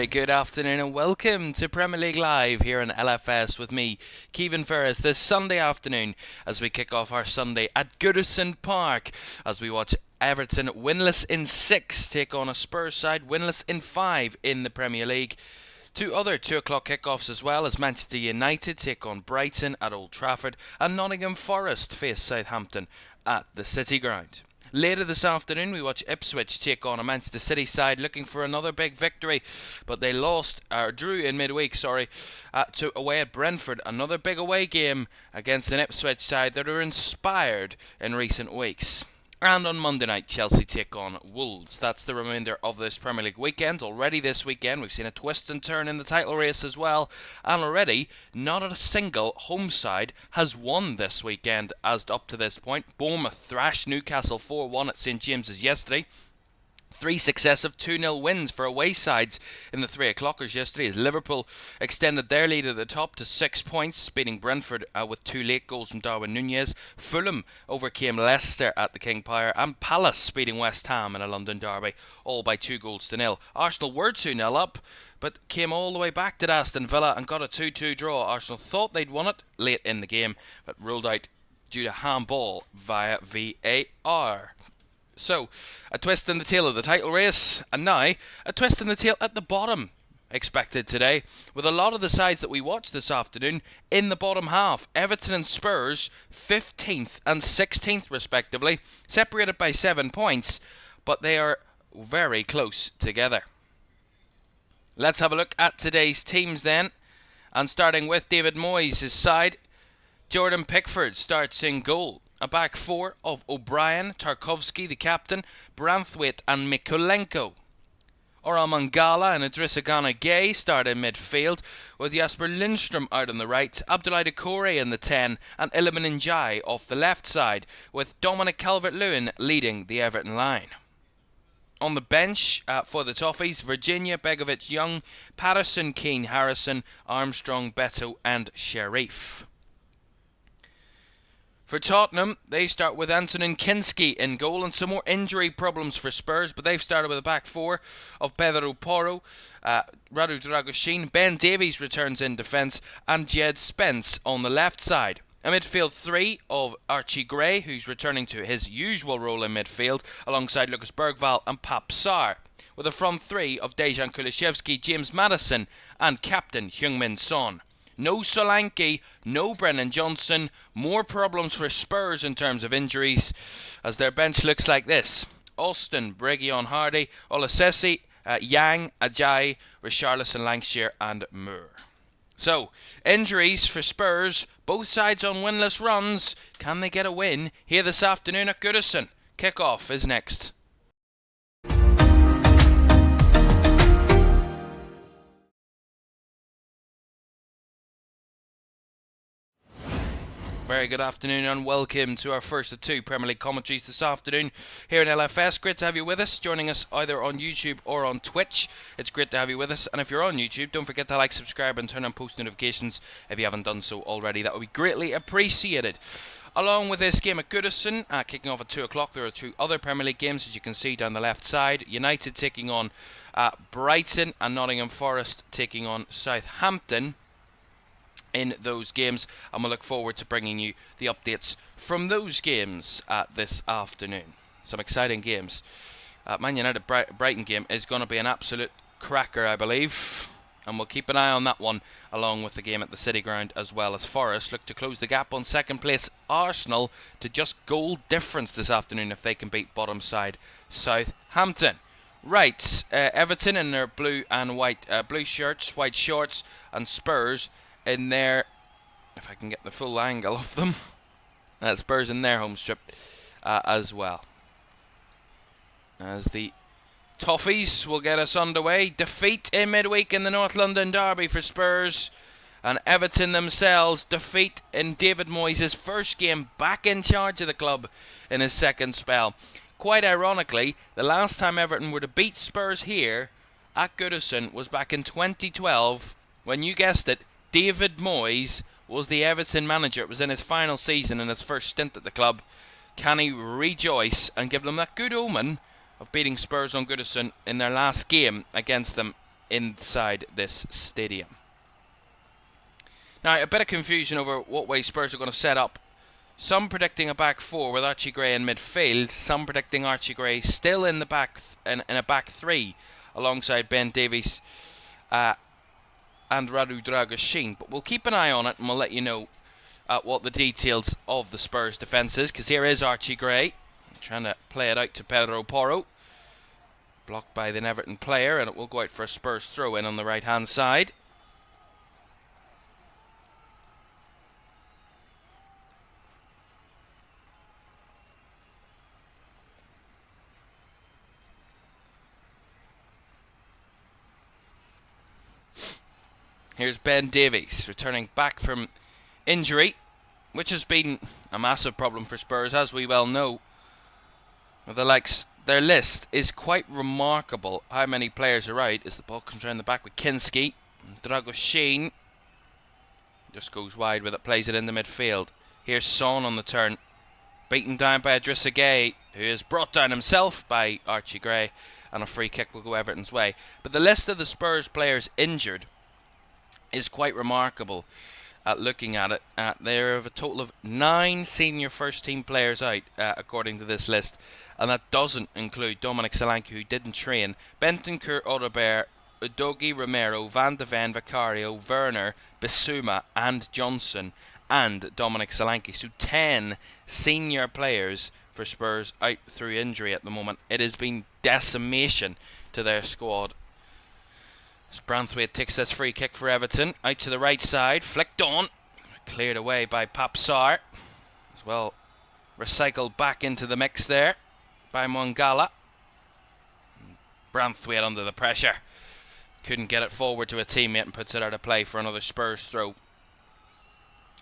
very good afternoon and welcome to Premier League Live here on LFS with me, Kevin Ferris, this Sunday afternoon as we kick off our Sunday at Goodison Park as we watch Everton winless in 6 take on a Spurs side winless in 5 in the Premier League. Two other 2 o'clock kickoffs as well as Manchester United take on Brighton at Old Trafford and Nottingham Forest face Southampton at the City Ground. Later this afternoon we watch Ipswich take on a Manchester City side looking for another big victory, but they drew in midweek away at Brentford, another big away game against an Ipswich side that are inspired in recent weeks. And on Monday night, Chelsea take on Wolves. That's the remainder of this Premier League weekend. Already this weekend, we've seen a twist and turn in the title race as well. And already, not a single home side has won this weekend as up to this point. Bournemouth thrashed Newcastle 4-1 at St James's yesterday. 3 successive 2-0 wins for away sides in the 3 o'clockers yesterday as Liverpool extended their lead at the top to 6 points, beating Brentford with 2 late goals from Darwin Núñez. Fulham overcame Leicester at the King Power, and Palace beating West Ham in a London derby, all by 2-0. Arsenal were 2-0 up, but came all the way back to Aston Villa and got a 2-2 draw. Arsenal thought they'd won it late in the game, but ruled out due to handball via VAR. So, a twist in the tail of the title race, and now a twist in the tail at the bottom expected today, with a lot of the sides that we watched this afternoon in the bottom half. Everton and Spurs 15th and 16th respectively, separated by 7 points, but they are very close together. Let's have a look at today's teams then, and starting with David Moyes' side, Jordan Pickford starts in goal. A back four of O'Brien, Tarkowski the captain, Branthwaite and Mikolenko. Oral Mangala and Idrissa Gana Gueye start in midfield, with Jasper Lindstrom out on the right, Abdoulaye Doucouré in the 10 and Iliman Ndiaye off the left side, with Dominic Calvert-Lewin leading the Everton line. On the bench for the Toffees, Virginia, Begovic, Young, Patterson, Keane, Harrison, Armstrong, Beto and Sharif. For Tottenham, they start with Antonin Kinski in goal, and some more injury problems for Spurs, but they've started with a back four of Pedro Porro, Radu Dragoshin, Ben Davies returns in defence, and Jed Spence on the left side. A midfield three of Archie Gray, who's returning to his usual role in midfield, alongside Lucas Bergvall and Pap Sarr, with a front three of Dejan Kulusevski, James Maddison, and captain Heung-min Son. No Solanke, no Brennan Johnson, more problems for Spurs in terms of injuries, as their bench looks like this. Alston, Breguion Hardy, Olasesi, Yang, Ajayi, Richarlison, Lancashire and Moore. So, injuries for Spurs, both sides on winless runs. Can they get a win here this afternoon at Goodison? Kick-off is next. Very good afternoon and welcome to our first of 2 Premier League commentaries this afternoon here in LFS. Great to have you with us, joining us either on YouTube or on Twitch. It's great to have you with us, and if you're on YouTube, don't forget to like, subscribe and turn on post notifications if you haven't done so already. That would be greatly appreciated. Along with this game at Goodison, kicking off at 2 o'clock, there are 2 other Premier League games, as you can see down the left side. United taking on Brighton and Nottingham Forest taking on Southampton in those games, and we'll look forward to bringing you the updates from those games this afternoon. Some exciting games. Man United Brighton game is going to be an absolute cracker, I believe, and we'll keep an eye on that one along with the game at the City Ground, as well as Forest look to close the gap on second place Arsenal to just goal difference this afternoon if they can beat bottom side Southampton. Right, Everton in their blue and white blue shirts, white shorts, and Spurs in their, if I can get the full angle of them, Spurs in their home strip as well. As the Toffees will get us underway. Defeat in midweek in the North London derby for Spurs, and Everton themselves defeat in David Moyes' first game back in charge of the club in his second spell. Quite ironically, the last time Everton were to beat Spurs here at Goodison was back in 2012, when, you guessed it, David Moyes was the Everton manager. It was in his final season and his first stint at the club. Can he rejoice and give them that good omen of beating Spurs on Goodison in their last game against them inside this stadium. Now, a bit of confusion over what way Spurs are going to set up. Some predicting a back four with Archie Gray in midfield. Some predicting Archie Gray still in the back in a back three alongside Ben Davies and Radu Dragoshin. But we'll keep an eye on it and we'll let you know what the details of the Spurs defence is. Because here is Archie Gray trying to play it out to Pedro Porro. Blocked by the Everton player, and it will go out for a Spurs throw in on the right hand side. Here's Ben Davies returning back from injury, which has been a massive problem for Spurs, as we well know. Their list is quite remarkable how many players are out as the ball comes around the back with Kinski. Dragoshin just goes wide with it, plays it in the midfield. Here's Son on the turn, beaten down by Idrissa Gueye, who is brought down himself by Archie Gray, and a free kick will go Everton's way. But the list of the Spurs players injured is quite remarkable at looking at it. There are a total of 9 senior first team players out, according to this list, and that doesn't include Dominic Solanke, who didn't train, Bentancur, Odobert, Udogi, Romero, Van de Ven, Vicario, Werner, Bissouma and Johnson, and Dominic Solanke. So 10 senior players for Spurs out through injury at the moment. It has been decimation to their squad. As Branthwaite takes this free kick for Everton, out to the right side, flicked on, cleared away by Papsar, as well recycled back into the mix there by Mangala. Branthwaite under the pressure, couldn't get it forward to a teammate and puts it out of play for another Spurs throw.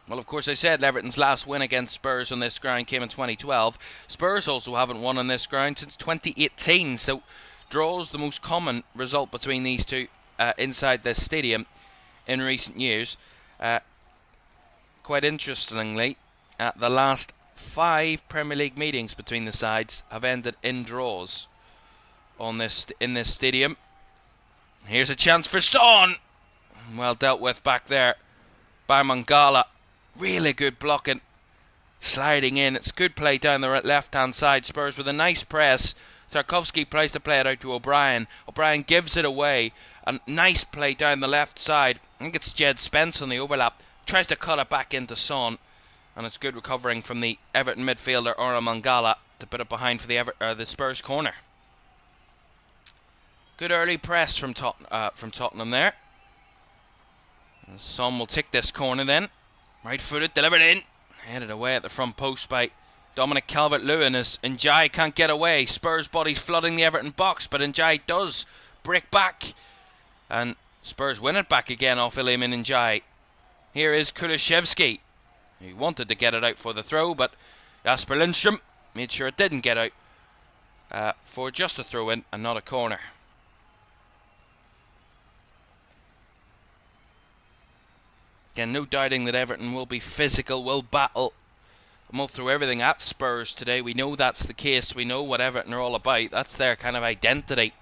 Well, of course, I said Everton's last win against Spurs on this ground came in 2012. Spurs also haven't won on this ground since 2018, so draws the most common result between these two inside this stadium in recent years. Quite interestingly, the last 5 Premier League meetings between the sides have ended in draws in this stadium. Here's a chance for Son. Well dealt with back there by Mangala. Really good blocking, sliding in. It's good play down the left hand side. Spurs with a nice press. Tarkowski plays to play it out to O'Brien. O'Brien gives it away. A nice play down the left side. I think it's Jed Spence on the overlap. Tries to cut it back into Son. And it's good recovering from the Everton midfielder Ora Mangala to put it behind for the Spurs corner. Good early press from Tottenham there. And Son will take this corner then. Right footed, delivered in. Headed away at the front post by Dominic Calvert-Lewin as Ndiaye can't get away. Spurs bodies flooding the Everton box, but Ndiaye does break back. And Spurs win it back again off Iliman Ndiaye. Here is Kulishevsky. He wanted to get it out for the throw, but Jasper Lindstrom made sure it didn't get out for just a throw in and not a corner. Again, no doubting that Everton will be physical, will battle, and will throw everything at Spurs today. We know that's the case. We know what Everton are all about. That's their kind of identity.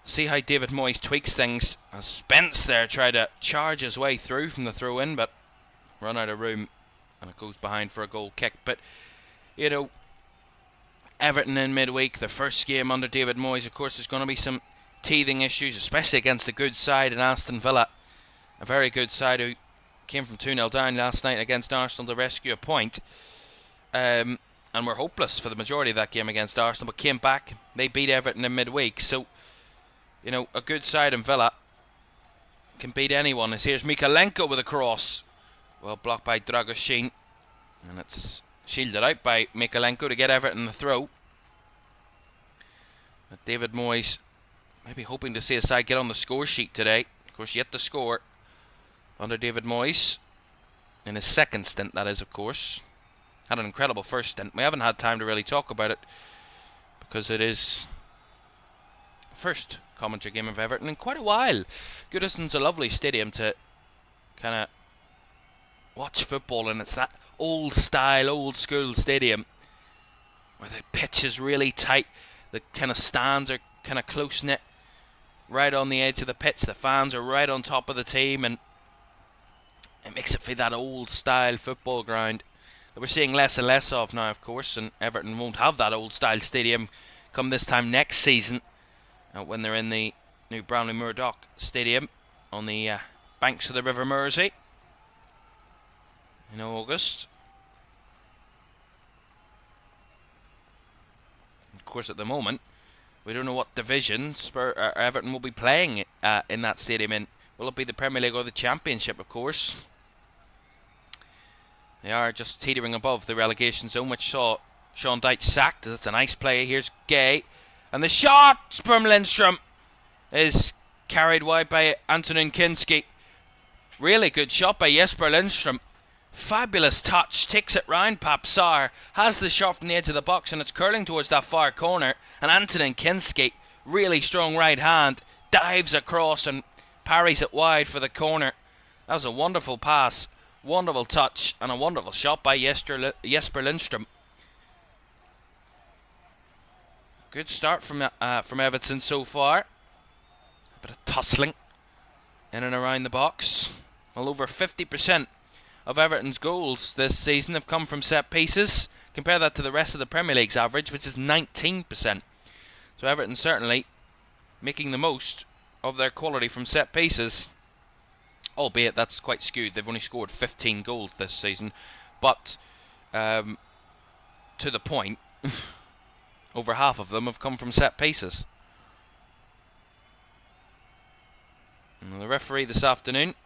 See how David Moyes tweaks things. As Spence there tried to charge his way through from the throw-in, but run out of room, and it goes behind for a goal kick. But, you know, Everton in midweek, the first game under David Moyes, of course, there's going to be some teething issues, especially against a good side in Aston Villa. A very good side who came from 2-0 down last night against Arsenal to rescue a point. And were hopeless for the majority of that game against Arsenal, but came back. They beat Everton in midweek. So, you know, a good side in Villa can beat anyone. As here's Mikalenko with a cross. Well blocked by Dragoshin. And it's shielded out by Mikalenko to get Everton the throw. But David Moyes maybe hoping to see a side get on the score sheet today. Of course, yet to score under David Moyes. In his second stint, that is, of course. Had an incredible first stint. We haven't had time to really talk about it because it is first commentary game of Everton in quite a while. Goodison's a lovely stadium to kind of watch football, and it's that old style, old school stadium where the pitch is really tight, the kind of stands are kind of close knit, right on the edge of the pitch. The fans are right on top of the team, and it makes it feel that old-style football ground that we're seeing less and less of now, of course, and Everton won't have that old-style stadium come this time next season when they're in the new Brownlee Murdoch Stadium on the banks of the River Mersey in August. Of course, at the moment, we don't know what division Everton will be playing in that stadium in. Will it be the Premier League or the Championship, of course? They are just teetering above the relegation zone, which saw Sean Dyche sacked. That's a nice play. Here's Gay. And the shot from Lindstrom is carried wide by Antonin Kinski. Really good shot by Jesper Lindstrom. Fabulous touch. Takes it round. Papsar has the shot from the edge of the box, and it's curling towards that far corner. And Antonin Kinski, really strong right hand, dives across and parries it wide for the corner. That was a wonderful pass. Wonderful touch and a wonderful shot by Jesper Lindstrom. Good start from Everton so far. A bit of tussling in and around the box. Well, over 50% of Everton's goals this season have come from set pieces. Compare that to the rest of the Premier League's average, which is 19%. So Everton certainly making the most of their quality from set pieces. Albeit that's quite skewed. They've only scored 15 goals this season. But to the point, over half of them have come from set pieces. And the referee this afternoon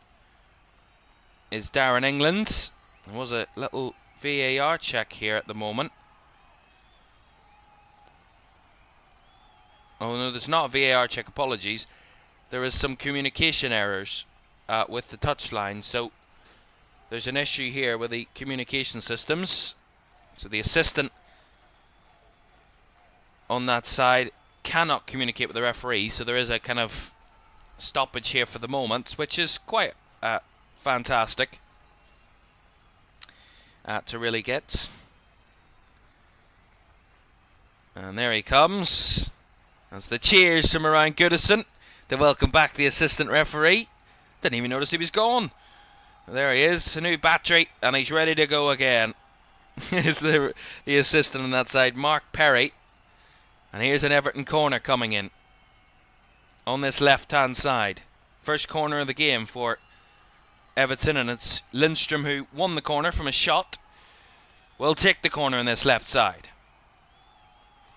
is Darren England. There was a little VAR check here at the moment. Oh no, there's not a VAR check, apologies. There is some communication errors with the touchline, so there's an issue here with the communication systems. So the assistant on that side cannot communicate with the referee, so there is a kind of stoppage here for the moment, which is quite fantastic to really get. And there he comes as the cheers from around Goodison to welcome back the assistant referee. Didn't even notice he was gone. There he is, a new battery, and he's ready to go again. Is the assistant on that side, Mark Perry. And here's an Everton corner coming in on this left-hand side. First corner of the game for Everton, and it's Lindstrom who won the corner from a shot. Will take the corner on this left side.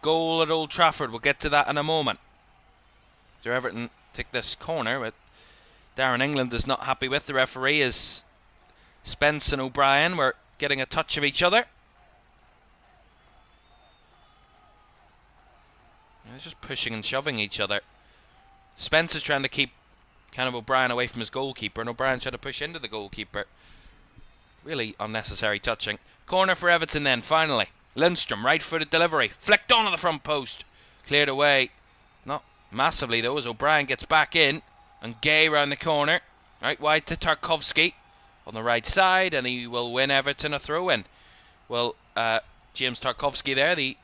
Goal at Old Trafford, we'll get to that in a moment. So Everton take this corner, but Darren England is not happy with. The referee is Spence and O'Brien were getting a touch of each other. They're just pushing and shoving each other. Spence is trying to keep kind of O'Brien away from his goalkeeper, and O'Brien's trying to push into the goalkeeper. Really unnecessary touching. Corner for Everton then, finally. Lindstrom, right-footed delivery. Flicked onto the front post. Cleared away. Not massively though, as O'Brien gets back in. And Gay round the corner. Right wide to Tarkowski on the right side, and he will win Everton a throw-in. Well, James Tarkowski there, the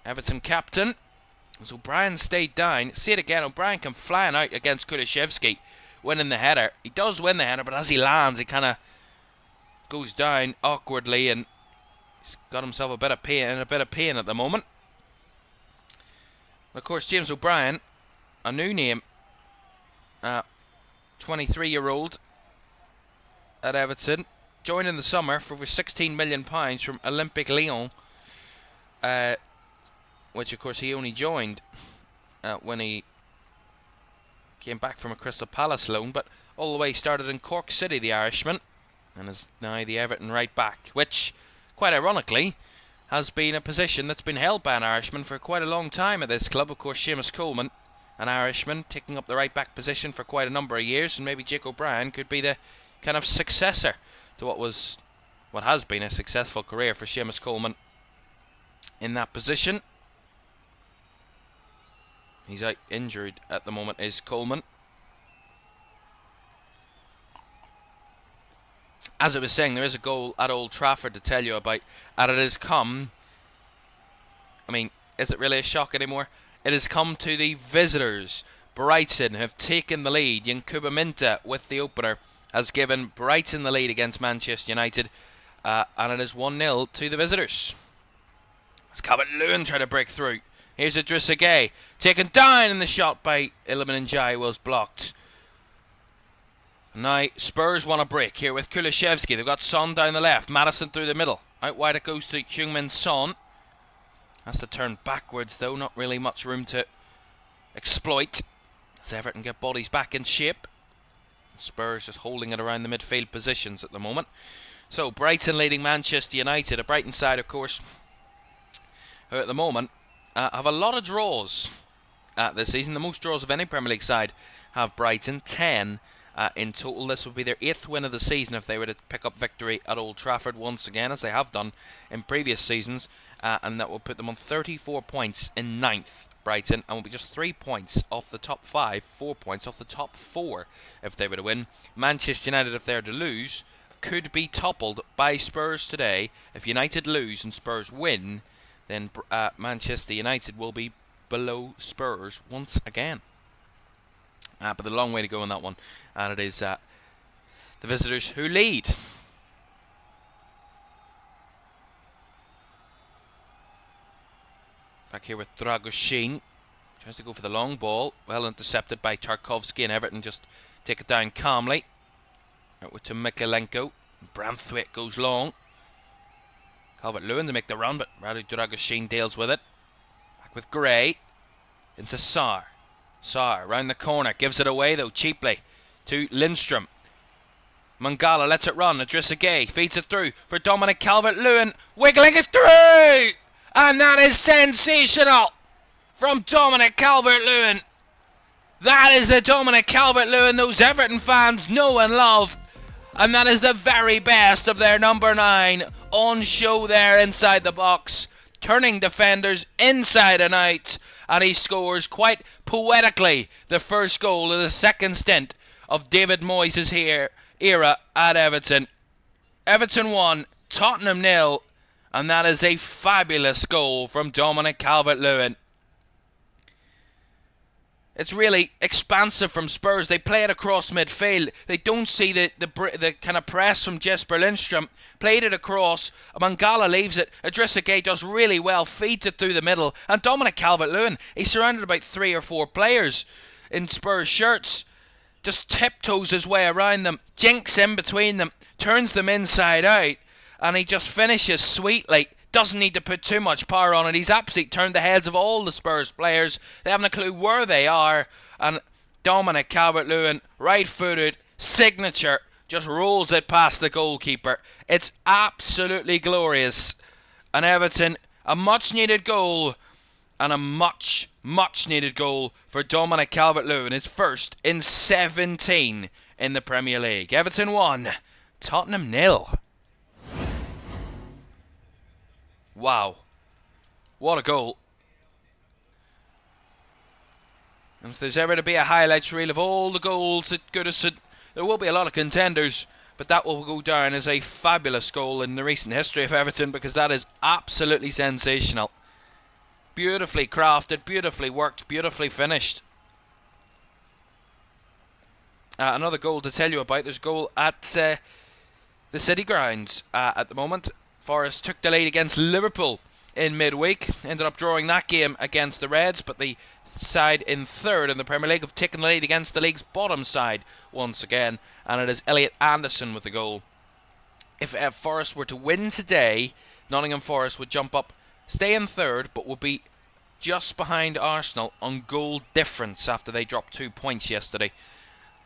Everton captain. As O'Brien stayed down. See it again, O'Brien come flying out against Kuliszewski, winning the header. He does win the header, but as he lands, he kind of goes down awkwardly, and he's got himself a bit of pain at the moment. And of course, James O'Brien, a new name, 23-year-old at Everton, joined in the summer for over £16 million from Olympique Lyon, which of course he only joined when he came back from a Crystal Palace loan, but all the way started in Cork City, the Irishman, and is now the Everton right back, which, quite ironically, has been a position that's been held by an Irishman for quite a long time at this club. Of course, Seamus Coleman, an Irishman, taking up the right back position for quite a number of years, and maybe Jake O'Brien could be the kind of successor to what has been a successful career for Seamus Coleman in that position. He's out injured at the moment, is Coleman. As I was saying, there is a goal at Old Trafford to tell you about, and it has come, I mean, is it really a shock anymore? It has come to the visitors, Brighton have taken the lead. Yankuba Minta with the opener has given Brighton the lead against Manchester United, and it is 1-0 to the visitors. As Calvert-Lewin try to break through. Here's Idrissa Gueye, taken down, and the shot by Iliman Ndiaye was blocked. Now Spurs want a break here with Kulishevsky. They've got Son down the left, Maddison through the middle. Out wide it goes to Heung-min Son. Has to turn backwards though, not really much room to exploit. As Everton get bodies back in shape. Spurs just holding it around the midfield positions at the moment. So Brighton leading Manchester United. A Brighton side, of course, who at the moment have a lot of draws this season. The most draws of any Premier League side have Brighton, 10 in total. This would be their 8th win of the season if they were to pick up victory at Old Trafford once again, as they have done in previous seasons, and that will put them on 34 points in 9th, Brighton, and will be just 3 points off the top 5, 4 points off the top 4 if they were to win. Manchester United, if they are to lose, could be toppled by Spurs today. If United lose and Spurs win, then Manchester United will be below Spurs once again. But a long way to go on that one, and it is the visitors who lead. Back here with Dragoshin, tries to go for the long ball, well intercepted by Tarkovsky, and Everton just take it down calmly. Out with to Mikalenko, Branthwaite goes long. Calvert-Lewin to make the run, but Radu Dragoshin deals with it. Back with Gray, into Sarr. Sarr round the corner, gives it away though cheaply to Lindstrom. Mangala lets it run. Idrissa Gueye feeds it through for Dominic Calvert-Lewin, wiggling it through, and that is sensational from Dominic Calvert-Lewin. That is the Dominic Calvert-Lewin those Everton fans know and love, and that is the very best of their number 9 on show there inside the box, turning defenders inside and out. And he scores quite poetically the first goal of the second stint of David Moyes' era at Everton. Everton 1, Tottenham 0, and that is a fabulous goal from Dominic Calvert-Lewin. It's really expansive from Spurs. They play it across midfield. They don't see the kind of press from Jesper Lindstrom. Played it across. Mangala leaves it. Idrissa Gueye does really well. Feeds it through the middle. And Dominic Calvert-Lewin, he's surrounded about 3 or 4 players in Spurs shirts. Just tiptoes his way around them. Jinks in between them. Turns them inside out. And he just finishes sweetly. Doesn't need to put too much power on it. He's absolutely turned the heads of all the Spurs players. They haven't a clue where they are. And Dominic Calvert-Lewin, right-footed, signature, just rolls it past the goalkeeper. It's absolutely glorious. And Everton, a much-needed goal. And a much needed goal for Dominic Calvert-Lewin. His first in 17 in the Premier League. Everton 1, Tottenham 0. Wow, what a goal. And if there's ever to be a highlights reel of all the goals at Goodison, there will be a lot of contenders, but that will go down as a fabulous goal in the recent history of Everton, because that is absolutely sensational. Beautifully crafted, beautifully worked, beautifully finished. Another goal to tell you about. There's a goal at the City Grounds at the moment. Forest took the lead against Liverpool in midweek. Ended up drawing that game against the Reds, but the side in 3rd in the Premier League have taken the lead against the league's bottom side once again, and it is Elliot Anderson with the goal. If Forest were to win today, Nottingham Forest would jump up, stay in 3rd, but would be just behind Arsenal on goal difference after they dropped 2 points yesterday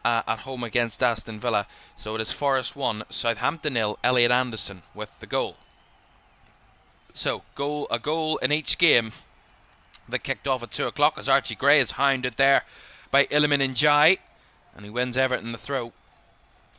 at home against Aston Villa. So it is Forest 1, Southampton 0, Elliot Anderson with the goal. So, a goal in each game that kicked off at 2 o'clock as Archie Gray is hounded there by Iliman Ndiaye, and he wins Everton the throw.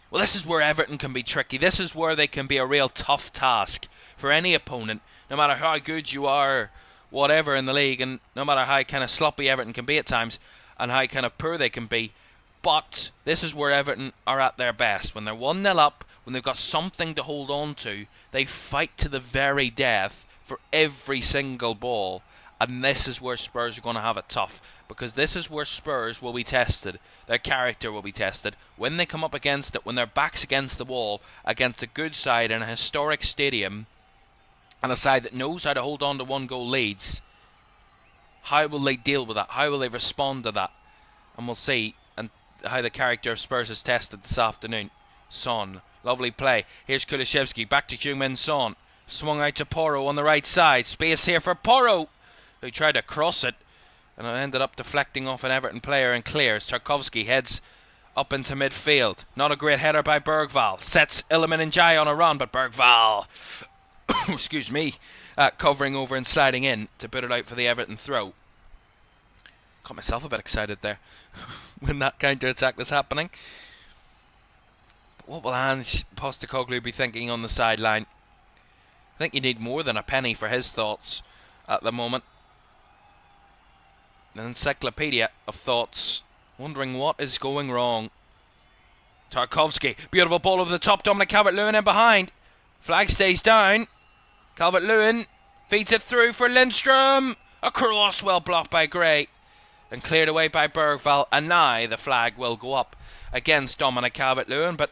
Well, this is where Everton can be tricky. This is where they can be a real tough task for any opponent, no matter how good you are, whatever in the league, and no matter how kind of sloppy Everton can be at times, and how kind of poor they can be. But this is where Everton are at their best. When they're 1-0 up, when they've got something to hold on to, they fight to the very death for every single ball. And this is where Spurs are going to have it tough, because this is where Spurs will be tested. Their character will be tested when they come up against it, when their back's against the wall, against a good side in a historic stadium, and a side that knows how to hold on to 1-goal leads. How will they deal with that? How will they respond to that? And we'll see and how the character of Spurs is tested this afternoon. Son, lovely play. Here's Kulusevski, back to Heung-min Son. Swung out to Porro on the right side. Space here for Porro, who tried to cross it, and it ended up deflecting off an Everton player and clears. Tarkowski heads up into midfield. Not a great header by Bergvall. Sets Iliman Ndiaye on a run, but Bergvall, excuse me, covering over and sliding in to put it out for the Everton throw. Got myself a bit excited there when that counter-attack was happening. But what will Hans Postecoglou be thinking on the sideline? I think you need more than a penny for his thoughts at the moment. An encyclopedia of thoughts, wondering what is going wrong. Tarkowski, beautiful ball over the top. Dominic Calvert-Lewin in behind. Flag stays down. Calvert-Lewin feeds it through for Lindstrom. A cross, well blocked by Gray and cleared away by Bergvall. And now the flag will go up against Dominic Calvert-Lewin, but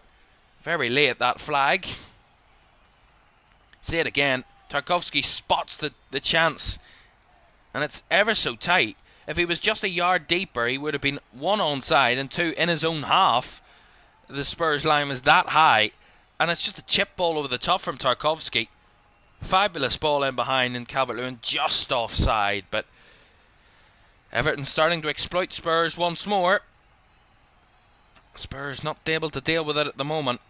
very late that flag. See it again. Tarkowski spots the chance, and it's ever so tight. If he was just a yard deeper, he would have been 1 onside and 2 in his own half. The Spurs line was that high, and it's just a chip ball over the top from Tarkowski. Fabulous ball in behind, and Calvert-Lewin just offside, but Everton starting to exploit Spurs once more. Spurs not able to deal with it at the moment.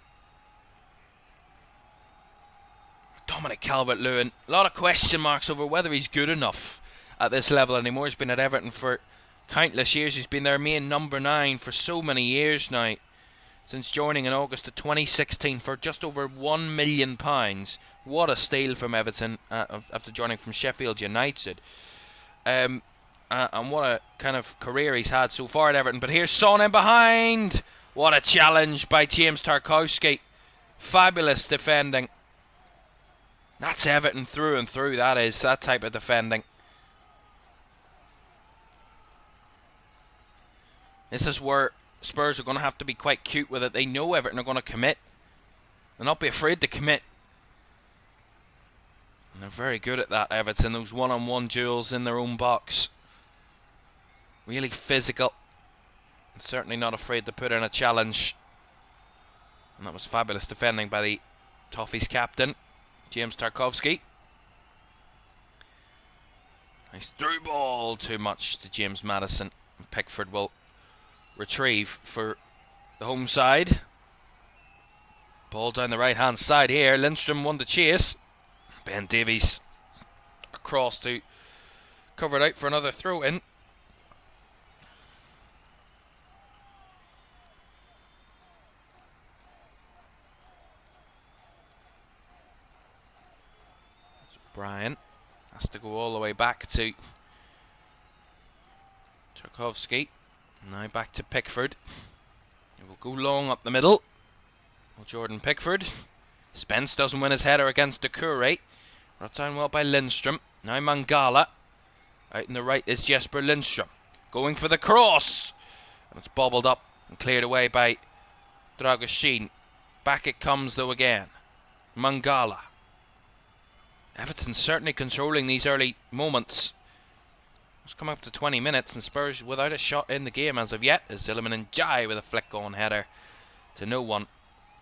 Dominic Calvert-Lewin, a lot of question marks over whether he's good enough at this level anymore. He's been at Everton for countless years. He's been their main number 9 for so many years now, since joining in August of 2016 for just over £1 million. What a steal from Everton after joining from Sheffield United. And what a kind of career he's had so far at Everton. But here's Son in behind. What a challenge by James Tarkowski. Fabulous defending. That's Everton through and through, that is. That type of defending. This is where Spurs are going to have to be quite cute with it. They know Everton are going to commit. They'll not be afraid to commit. And they're very good at that, Everton. Those one-on-one duels in their own box. Really physical. And certainly not afraid to put in a challenge. And that was fabulous defending by the Toffees captain, James Tarkowski. Nice through ball. Too much to James Maddison. And Pickford will retrieve for the home side. Ball down the right hand side here. Lindstrom won the chase. Ben Davies across to cover it out for another throw in. Brian has to go all the way back to Tarkowski. Now back to Pickford. He will go long up the middle. Well, Jordan Pickford. Spence doesn't win his header against Doucouré. Brought down well by Lindstrom. Now Mangala. Out in the right is Jesper Lindstrom. Going for the cross. And it's bobbled up and cleared away by Dragoshin. Back it comes though again. Mangala. Everton certainly controlling these early moments. It's come up to 20 minutes and Spurs without a shot in the game as of yet, as Iliman Ndiaye with a flick-on header to no one.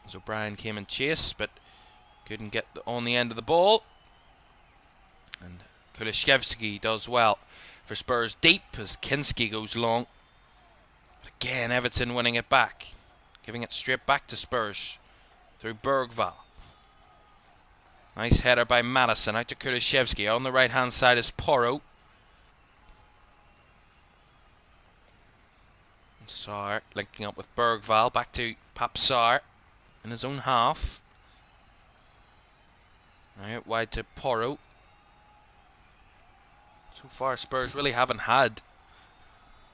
As O'Brien came in chase, but couldn't get on the end of the ball. And Kulusevski does well for Spurs deep as Kinski goes long. But again, Everton winning it back, giving it straight back to Spurs through Bergvall. Nice header by Maddison out to Kulusevski. On the right hand side is Porro. Sarr linking up with Bergvall. Back to Pap Sarr in his own half. Now out wide to Porro. So far Spurs really haven't had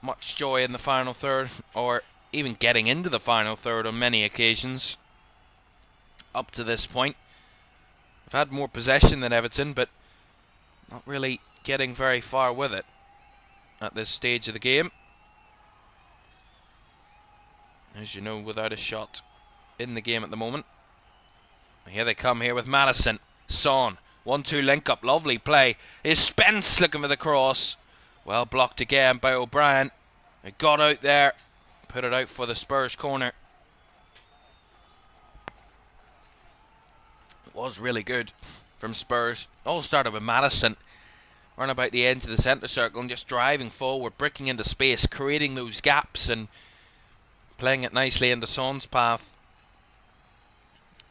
much joy in the final third, or even getting into the final third on many occasions up to this point. They've had more possession than Everton, but not really getting very far with it at this stage of the game. As you know, without a shot in the game at the moment. Here they come here with Madison. Son. 1-2 link up. Lovely play. Is Spence looking for the cross. Well blocked again by O'Brien. It got out there. Put it out for the Spurs corner. It was really good from Spurs. All started with Madison. Run about the edge of the centre circle and just driving forward, breaking into space, creating those gaps and playing it nicely into Son's path.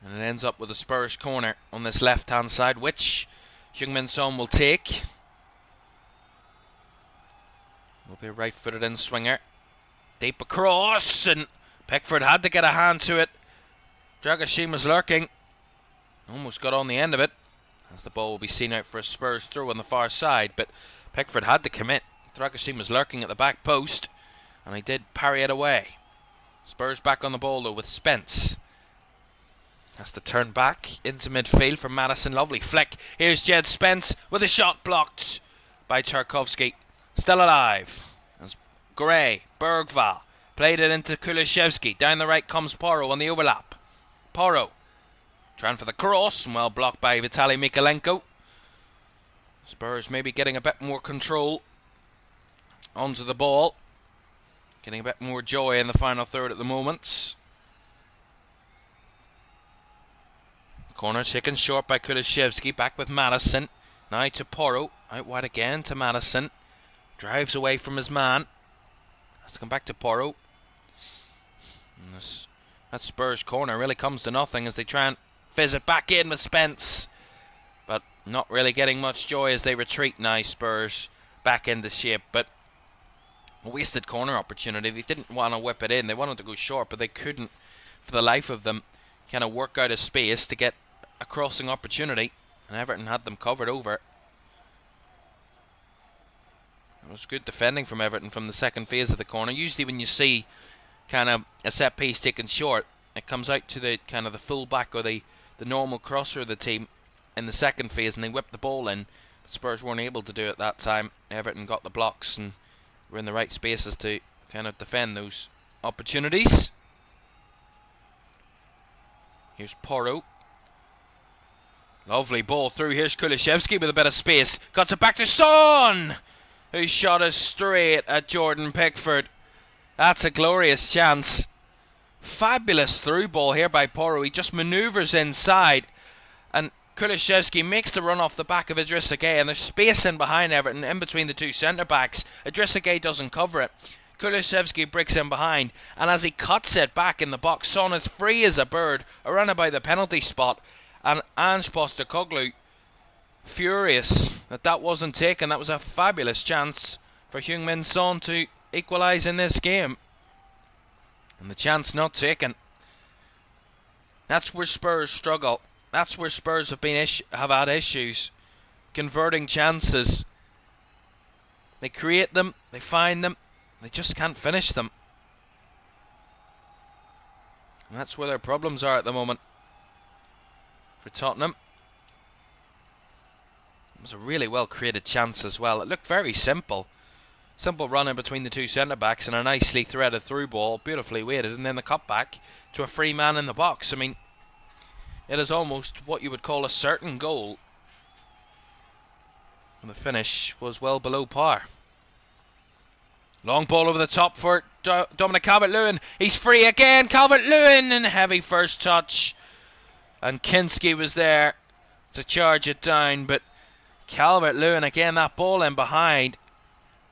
And it ends up with a Spurs corner on this left-hand side, which Heung-min Son will take. Will be a right-footed in-swinger. Deep across, and Pickford had to get a hand to it. Dragoshin was lurking. Almost got on the end of it, as the ball will be seen out for a Spurs throw on the far side. But Pickford had to commit. Dragoshin was lurking at the back post, and he did parry it away. Spurs back on the ball, though, with Spence. Has to turn back into midfield from Madison. Lovely flick. Here's Jed Spence with a shot blocked by Tarkowski. Still alive. As Gray, Bergvall played it into Kulishevsky. Down the right comes Porro on the overlap. Porro trying for the cross and well blocked by Vitaly Mikalenko. Spurs maybe getting a bit more control onto the ball. Getting a bit more joy in the final third at the moment. Corner taken short by Kulishevsky. Back with Madison. Now to Porro. Out wide again to Madison. Drives away from his man. Has to come back to Porro. And that Spurs corner really comes to nothing as they try and fizz it back in with Spence. But not really getting much joy as they retreat now, Spurs. Back into shape. But a wasted corner opportunity. They didn't want to whip it in. They wanted to go short, but they couldn't, for the life of them, kind of work out a space to get a crossing opportunity. And Everton had them covered over. It was good defending from Everton from the second phase of the corner. Usually when you see kind of a set piece taken short, it comes out to the kind of the full back or the normal crosser of the team in the second phase, and they whip the ball in. But Spurs weren't able to do it that time. Everton got the blocks and were in the right spaces to kind of defend those opportunities. Here's Porro. Lovely ball through. Here's Kulishevsky with a bit of space. Cuts it back to Son, who shot us straight at Jordan Pickford. That's a glorious chance. Fabulous through ball here by Porro. He just manoeuvres inside, and Kulishevsky makes the run off the back of Idrissa Gueye, and there's space in behind Everton, in between the two centre-backs. Idrissa Gueye doesn't cover it. Kulishevsky breaks in behind, and as he cuts it back in the box, Son is free as a bird around about the penalty spot, and Ange Postecoglou furious that wasn't taken. That was a fabulous chance for Heung-min Son to equalise in this game, and the chance not taken. That's where Spurs struggle. That's where Spurs have had issues converting chances. They create them, they find them, they just can't finish them, and that's where their problems are at the moment. For Tottenham, it was a really well created chance as well. It looked very simple. Simple run in between the two centre-backs and a nicely threaded through ball, beautifully weighted, and then the cut back to a free man in the box. I mean, it is almost what you would call a certain goal, and the finish was well below par. Long ball over the top for Dominic Calvert-Lewin. He's free again. Calvert-Lewin, and heavy first touch, and Kinski was there to charge it down, but Calvert-Lewin again, that ball in behind,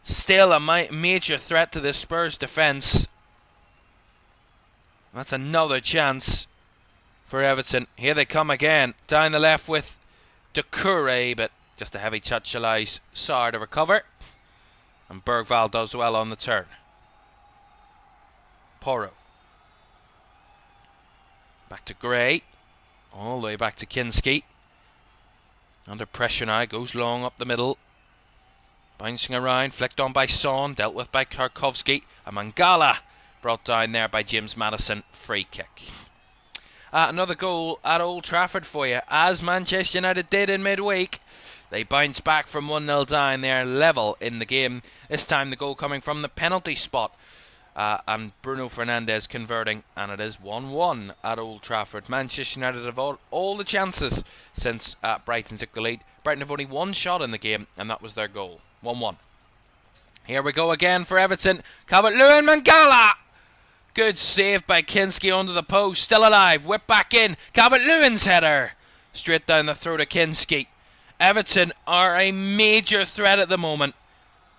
still a major threat to the Spurs defence. That's another chance for Everton. Here they come again, down the left with Doucouré, but just a heavy touch allows Sarr to recover, and Bergvall does well on the turn. Porro. Back to Gray. All the way back to Kinski. Under pressure now, goes long up the middle. Bouncing around, flicked on by Son, dealt with by Tarkowski. And Mangala brought down there by James Maddison. Free kick. Another goal at Old Trafford for you, as Manchester United did in midweek. They bounce back from 1-0 down. They're level in the game. This time the goal coming from the penalty spot. And Bruno Fernandes converting, and it is 1-1 at Old Trafford. Manchester United have all the chances since Brighton took the lead. Brighton have only one shot in the game, and that was their goal. 1-1. Here we go again for Everton. Calvert-Lewin, Mangala! Good save by Kinski under the post. Still alive. Whip back in. Calvert-Lewin's header. Straight down the throat of Kinski. Everton are a major threat at the moment.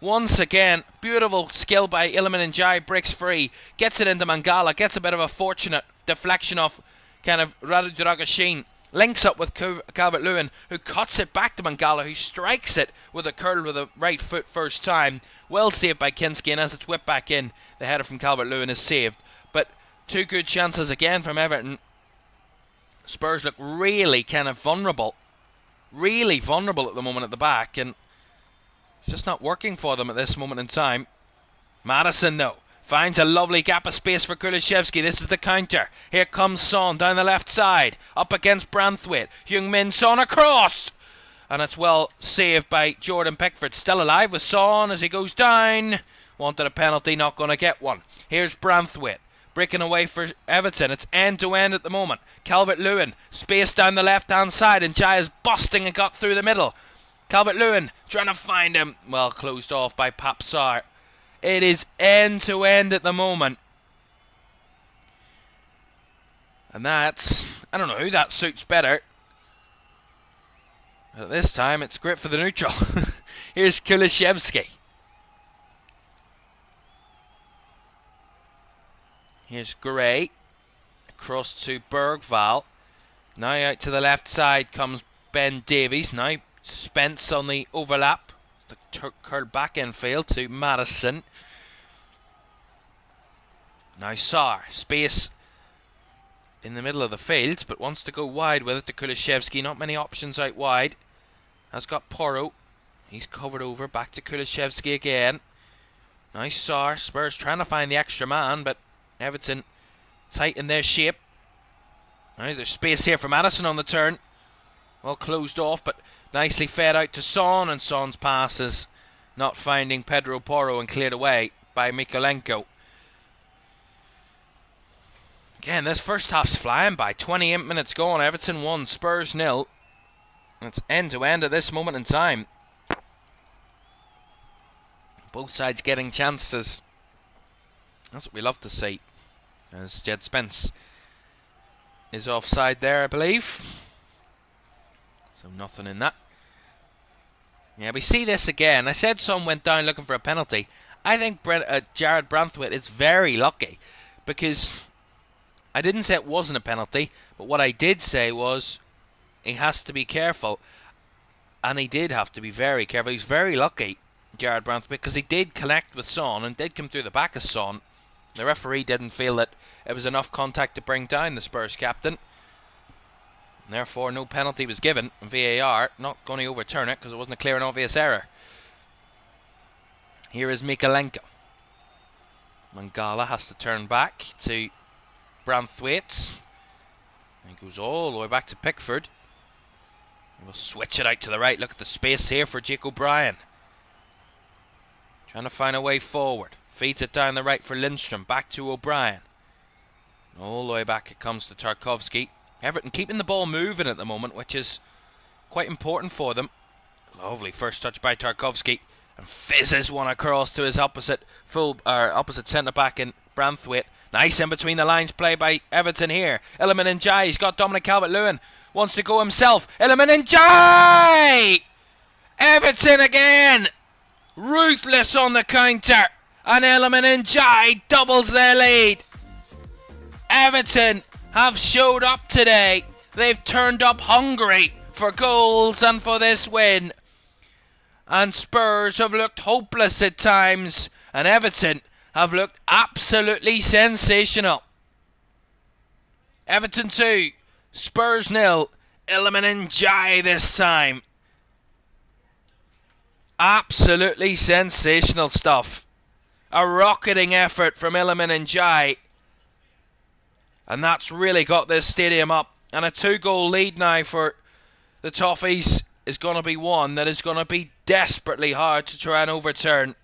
Once again, beautiful skill by Iliman Ndiaye, breaks free, gets it into Mangala, gets a bit of a fortunate deflection off kind of Radu Dragashin, links up with Calvert-Lewin, who cuts it back to Mangala, who strikes it with a curl with a right foot first time. Well saved by Kinski, and as it's whipped back in, the header from Calvert-Lewin is saved. But two good chances again from Everton. Spurs look really kind of vulnerable. Really vulnerable at the moment at the back, and it's just not working for them at this moment in time. Maddison, though, finds a lovely gap of space for Kulusevski. This is the counter. Here comes Son down the left side. Up against Branthwaite. Heung-min Son across. And it's well saved by Jordan Pickford. Still alive with Son as he goes down. Wanted a penalty, not going to get one. Here's Branthwaite. Breaking away for Everton. It's end-to-end at the moment. Calvert-Lewin, space down the left-hand side. And Jai is busting and got through the middle. Calvert-Lewin trying to find him. Well, closed off by Pap Sarr. It is end-to-end at the moment. And that's... I don't know who that suits better. At this time, it's great for the neutral. Here's Kulusevski. Here's Gray. Across to Bergvall. Now out to the left side comes Ben Davies. Now Spence on the overlap. The curl back infield to Maddison. Now Sarr. Space in the middle of the field, but wants to go wide with it to Kulusevski. Not many options out wide. Has got Porro. He's covered over. Back to Kulusevski again. Now Sarr. Spurs trying to find the extra man, but Everton tight in their shape. Now there's space here for Maddison on the turn. Well closed off, but nicely fed out to Son, and Son's passes not finding Pedro Porro and cleared away by Mykolenko. Again, this first half's flying by. 28 minutes gone. Everton 1, Spurs 0. It's end-to-end at this moment in time. Both sides getting chances. That's what we love to see. As Jed Spence is offside there, I believe. So nothing in that. Yeah, we see this again. I said Son went down looking for a penalty. I think Jared Branthwaite is very lucky, because I didn't say it wasn't a penalty, but what I did say was he has to be careful, and he did have to be very careful. He's very lucky, Jared Branthwaite, because he did connect with Son and did come through the back of Son. The referee didn't feel that it was enough contact to bring down the Spurs captain. Therefore, no penalty was given. VAR not going to overturn it because it wasn't a clear and obvious error. Here is Mykolenko. Mangala has to turn back to Branthwaite. He goes all the way back to Pickford. We'll switch it out to the right. Look at the space here for Jake O'Brien. Trying to find a way forward. Feeds it down the right for Lindstrom. Back to O'Brien. All the way back it comes to Tarkowski. Everton keeping the ball moving at the moment, which is quite important for them. Lovely first touch by Tarkowski, and fizzes one across to his opposite centre back in Branthwaite. Nice in between the lines play by Everton here. Iliman Ndiaye, he's got Dominic Calvert-Lewin, wants to go himself. Iliman Ndiaye! Everton again! Ruthless on the counter, and Iliman Ndiaye doubles their lead. Everton have showed up today. They've turned up hungry for goals and for this win. And Spurs have looked hopeless at times, and Everton have looked absolutely sensational. Everton 2, Spurs 0, Iliman Ndiaye this time. Absolutely sensational stuff. A rocketing effort from Iliman Ndiaye. And that's really got this stadium up. And a 2-goal lead now for the Toffees. is going to be one that is going to be desperately hard to try and overturn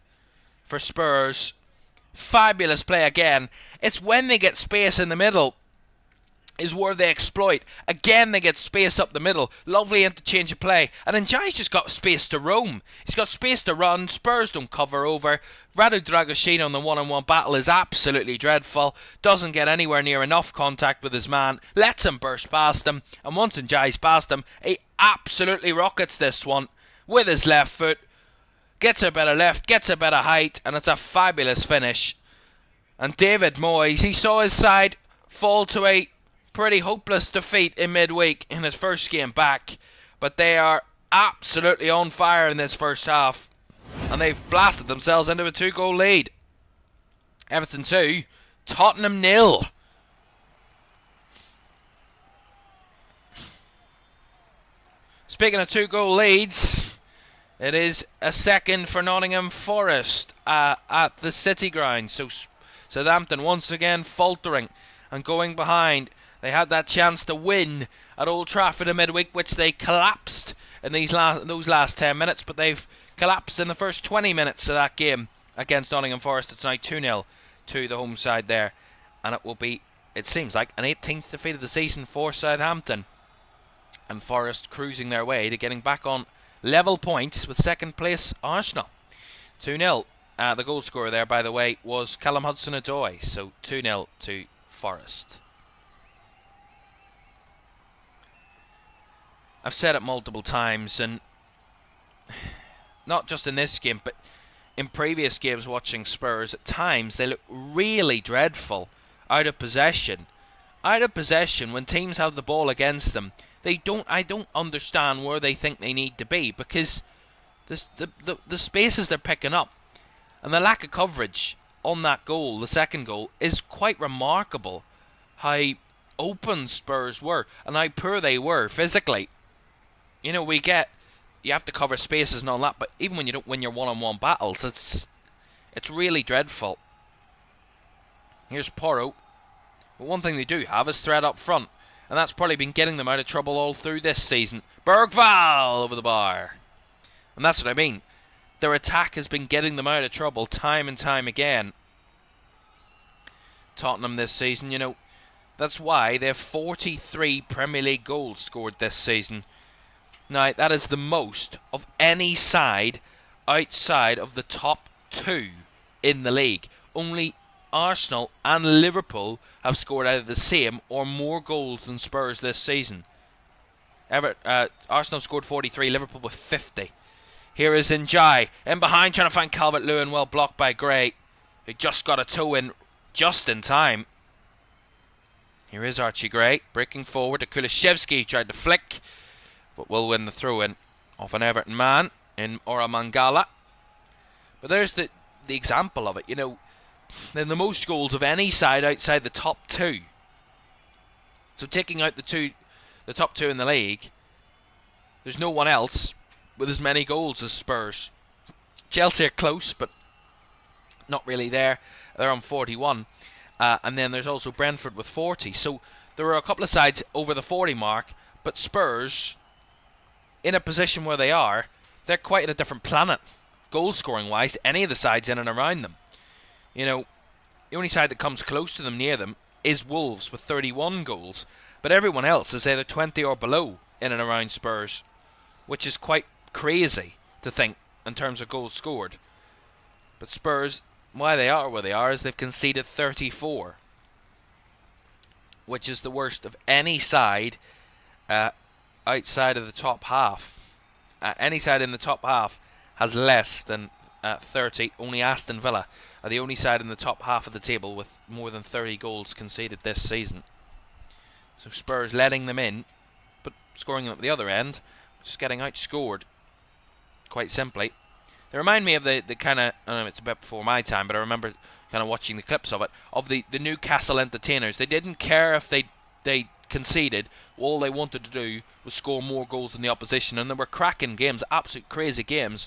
for Spurs. Fabulous play again. It's when they get space in the middle is where they exploit. Again, they get space up the middle. Lovely interchange of play. And Njai's just got space to roam. He's got space to run. Spurs don't cover over. Radu Dragosin on the one-on-one battle is absolutely dreadful. Doesn't get anywhere near enough contact with his man. Lets him burst past him. And once Njai's past him, he absolutely rockets this one with his left foot. Gets a bit of left, gets a bit of height, and it's a fabulous finish. And David Moyes, he saw his side fall to a pretty hopeless defeat in midweek in his first game back, but they are absolutely on fire in this first half, and they've blasted themselves into a 2-goal lead. Everton 2, Tottenham 0. Speaking of 2-goal leads, it is a second for Nottingham Forest at the City Ground. So Southampton once again faltering and going behind. They had that chance to win at Old Trafford in midweek, which they collapsed in those last 10 minutes, but they've collapsed in the first 20 minutes of that game against Nottingham Forest. It's now 2-0 to the home side there, and it will be, it seems like, an 18th defeat of the season for Southampton, and Forest cruising their way to getting back on level points with second place Arsenal. 2-0. The goal scorer there, by the way, was Callum Hudson-Odoi, so 2-0 to Forest. I've said it multiple times, and not just in this game, but in previous games watching Spurs, at times they look really dreadful out of possession. Out of possession, when teams have the ball against them, I don't understand where they think they need to be, because the spaces they're picking up and the lack of coverage on that goal, the second goal, is quite remarkable. How open Spurs were and how poor they were physically. You know, you have to cover spaces and all that, but even when you don't win your one-on-one battles, it's really dreadful. Here's Porro. But one thing they do have is threat up front, and that's probably been getting them out of trouble all through this season. Bergvall over the bar. And that's what I mean. Their attack has been getting them out of trouble time and time again. Tottenham this season, you know, that's why they have 43 Premier League goals scored this season. Now, that is the most of any side outside of the top 2 in the league. Only Arsenal and Liverpool have scored either the same or more goals than Spurs this season. Arsenal scored 43, Liverpool with 50. Here is Njai, in behind, trying to find Calvert-Lewin, well blocked by Gray, who just got a toe in just in time. Here is Archie Gray, breaking forward to Kulishevsky, tried to flick, but will win the throw-in off an Everton man in Ora Mangala. But there's the example of it, you know. They're the most goals of any side outside the top 2. So taking out the top 2 in the league, there's no one else with as many goals as Spurs. Chelsea are close, but not really there. They're on 41. And then there's also Brentford with 40. So there are a couple of sides over the 40 mark, but Spurs, in a position where they are, they're quite at a different planet, goal scoring wise, to any of the sides in and around them. You know, the only side that comes close to them, near them, is Wolves with 31 goals, but everyone else is either 20 or below in and around Spurs, which is quite crazy to think in terms of goals scored. But Spurs, why they are where they are, is they've conceded 34, which is the worst of any side outside of the top half. Any side in the top half has less than 30. Only Aston Villa are the only side in the top half of the table with more than 30 goals conceded this season. So Spurs letting them in, but scoring them at the other end, just getting outscored quite simply. They remind me of the kind of, I don't know, it's a bit before my time, but I remember kind of watching the clips of it, of the Newcastle entertainers. They didn't care if they conceded. All they wanted to do was score more goals than the opposition, and there were cracking games, absolute crazy games.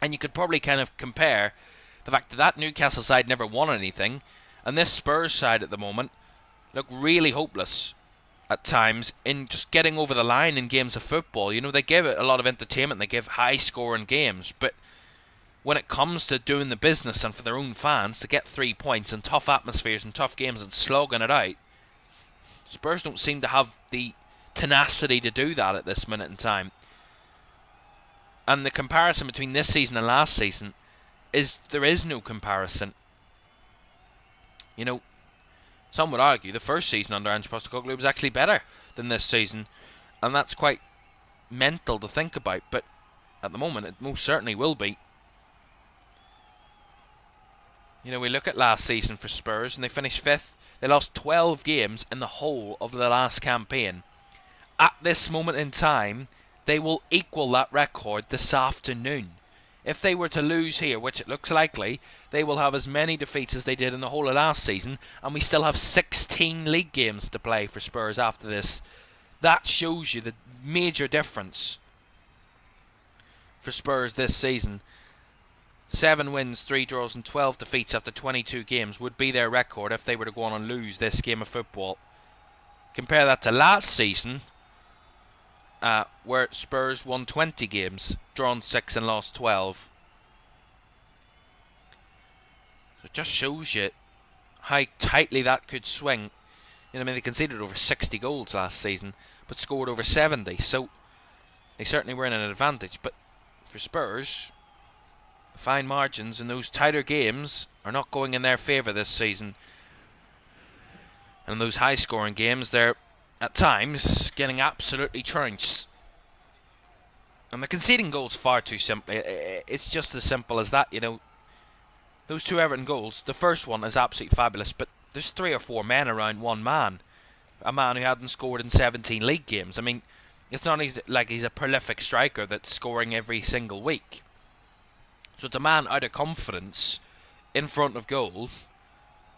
And you could probably kind of compare the fact that Newcastle side never won anything, and this Spurs side at the moment look really hopeless. at times in just getting over the line in games of football. You know, they give it a lot of entertainment, they give high-scoring games, but when it comes to doing the business and for their own fans to get 3 points in tough atmospheres and tough games and slogging it out, Spurs don't seem to have the tenacity to do that at this minute in time. And the comparison between this season and last season is there is no comparison. You know, some would argue the first season under Ange Postecoglou was actually better than this season, and that's quite mental to think about, but at the moment it most certainly will be. You know, we look at last season for Spurs and they finished 5th. They lost 12 games in the whole of the last campaign. At this moment in time, they will equal that record this afternoon. If they were to lose here, which it looks likely, they will have as many defeats as they did in the whole of last season, and we still have 16 league games to play for Spurs after this. That shows you the major difference for Spurs this season. 7 wins, 3 draws and 12 defeats after 22 games would be their record if they were to go on and lose this game of football. Compare that to last season, where Spurs won 20 games, drawn 6 and lost 12. It just shows you how tightly that could swing. You know, I mean, they conceded over 60 goals last season, but scored over 70, so they certainly were in an advantage. But for Spurs, the fine margins in those tighter games are not going in their favour this season. And in those high-scoring games, they're at times getting absolutely trounced. And they're conceding goals far too simply. It's just as simple as that, you know. Those 2 Everton goals, the first one is absolutely fabulous, but there's 3 or 4 men around one man. A man who hadn't scored in 17 league games. I mean, it's not like he's a prolific striker that's scoring every single week. So it's a man out of confidence in front of goal,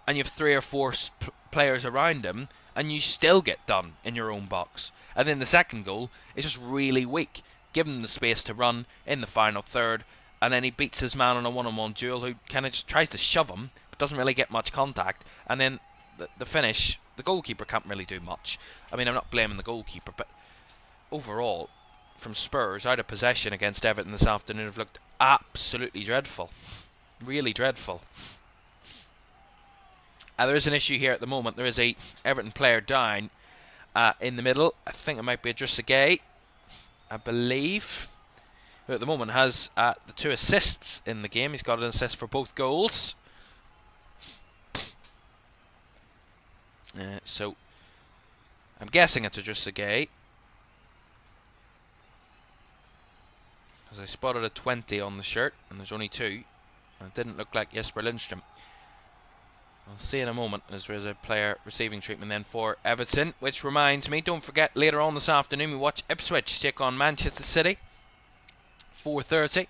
and you have 3 or 4 players around him, and you still get done in your own box. And then the second goal is just really weak. Give him the space to run in the final third, and then he beats his man on a one-on-one duel who kind of just tries to shove him, but doesn't really get much contact. And then the finish, the goalkeeper can't really do much. I mean, I'm not blaming the goalkeeper, but overall, from Spurs, out of possession against Everton this afternoon, have looked absolutely dreadful. Really dreadful. There is an issue here at the moment. There is a Everton player down in the middle. I think it might be Idrissa Gueye, I believe, who at the moment has the 2 assists in the game. He's got an assist for both goals. So I'm guessing it's Idrissa Gueye, as I spotted a 20 on the shirt, and there's only 2. And it didn't look like Jesper Lindström. We'll see in a moment as there is a player receiving treatment then for Everton. Which reminds me, don't forget, later on this afternoon we watch Ipswich take on Manchester City. 4:30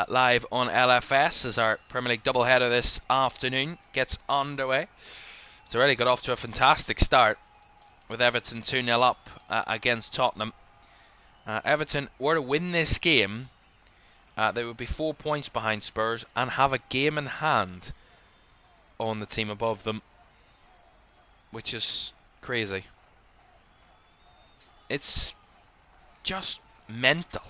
live on LFS as our Premier League doubleheader this afternoon gets underway. It's already got off to a fantastic start with Everton 2-0 up against Tottenham. Everton were to win this game, they would be 4 points behind Spurs and have a game in hand on the team above them, which is crazy. It's just mental.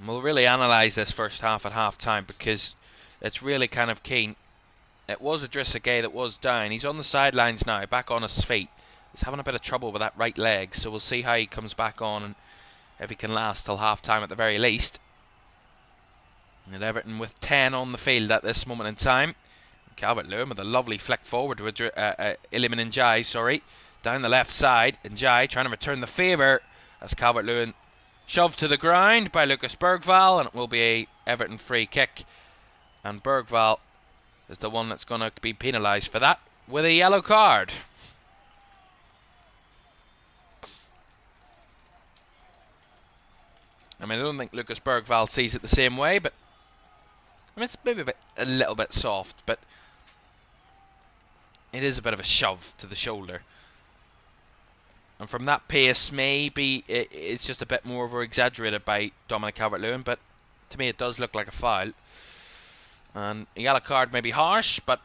We'll really analyse this first half at half time because it's really kind of keen. It was Idrissa Gueye that was down. He's on the sidelines now, back on his feet. He's having a bit of trouble with that right leg, so we'll see how he comes back on and if he can last till half time at the very least. And Everton with 10 on the field at this moment in time. Calvert-Lewin with a lovely flick forward with Iliman Ndiaye, down the left side. Ndiaye trying to return the favour as Calvert-Lewin shoved to the ground by Lucas Bergvall, and it will be a Everton free kick. And Bergvall is the one that's going to be penalised for that with a yellow card. I mean, I don't think Lucas Bergvall sees it the same way, but I mean, it's maybe a little bit soft, but it is a bit of a shove to the shoulder. And from that pace, maybe it's just a bit more over exaggerated by Dominic Calvert-Lewin, but to me it does look like a foul. And a yellow card may be harsh, but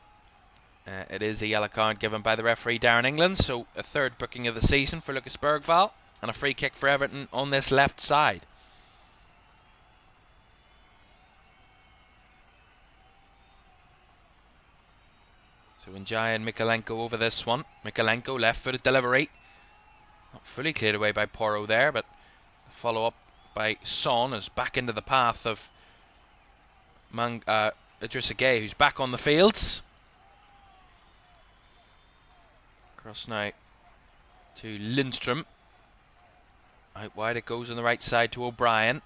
it is a yellow card given by the referee Darren England. So a third booking of the season for Lucas Bergvall, and a free kick for Everton on this left side. So Njaya and Mikalenko over this one. Mikalenko left-footed delivery. Not fully cleared away by Porro there, but the follow-up by Son is back into the path of Idrissa Gueye, who's back on the fields. Cross now to Lindstrom. Out wide it goes on the right side to O'Brien.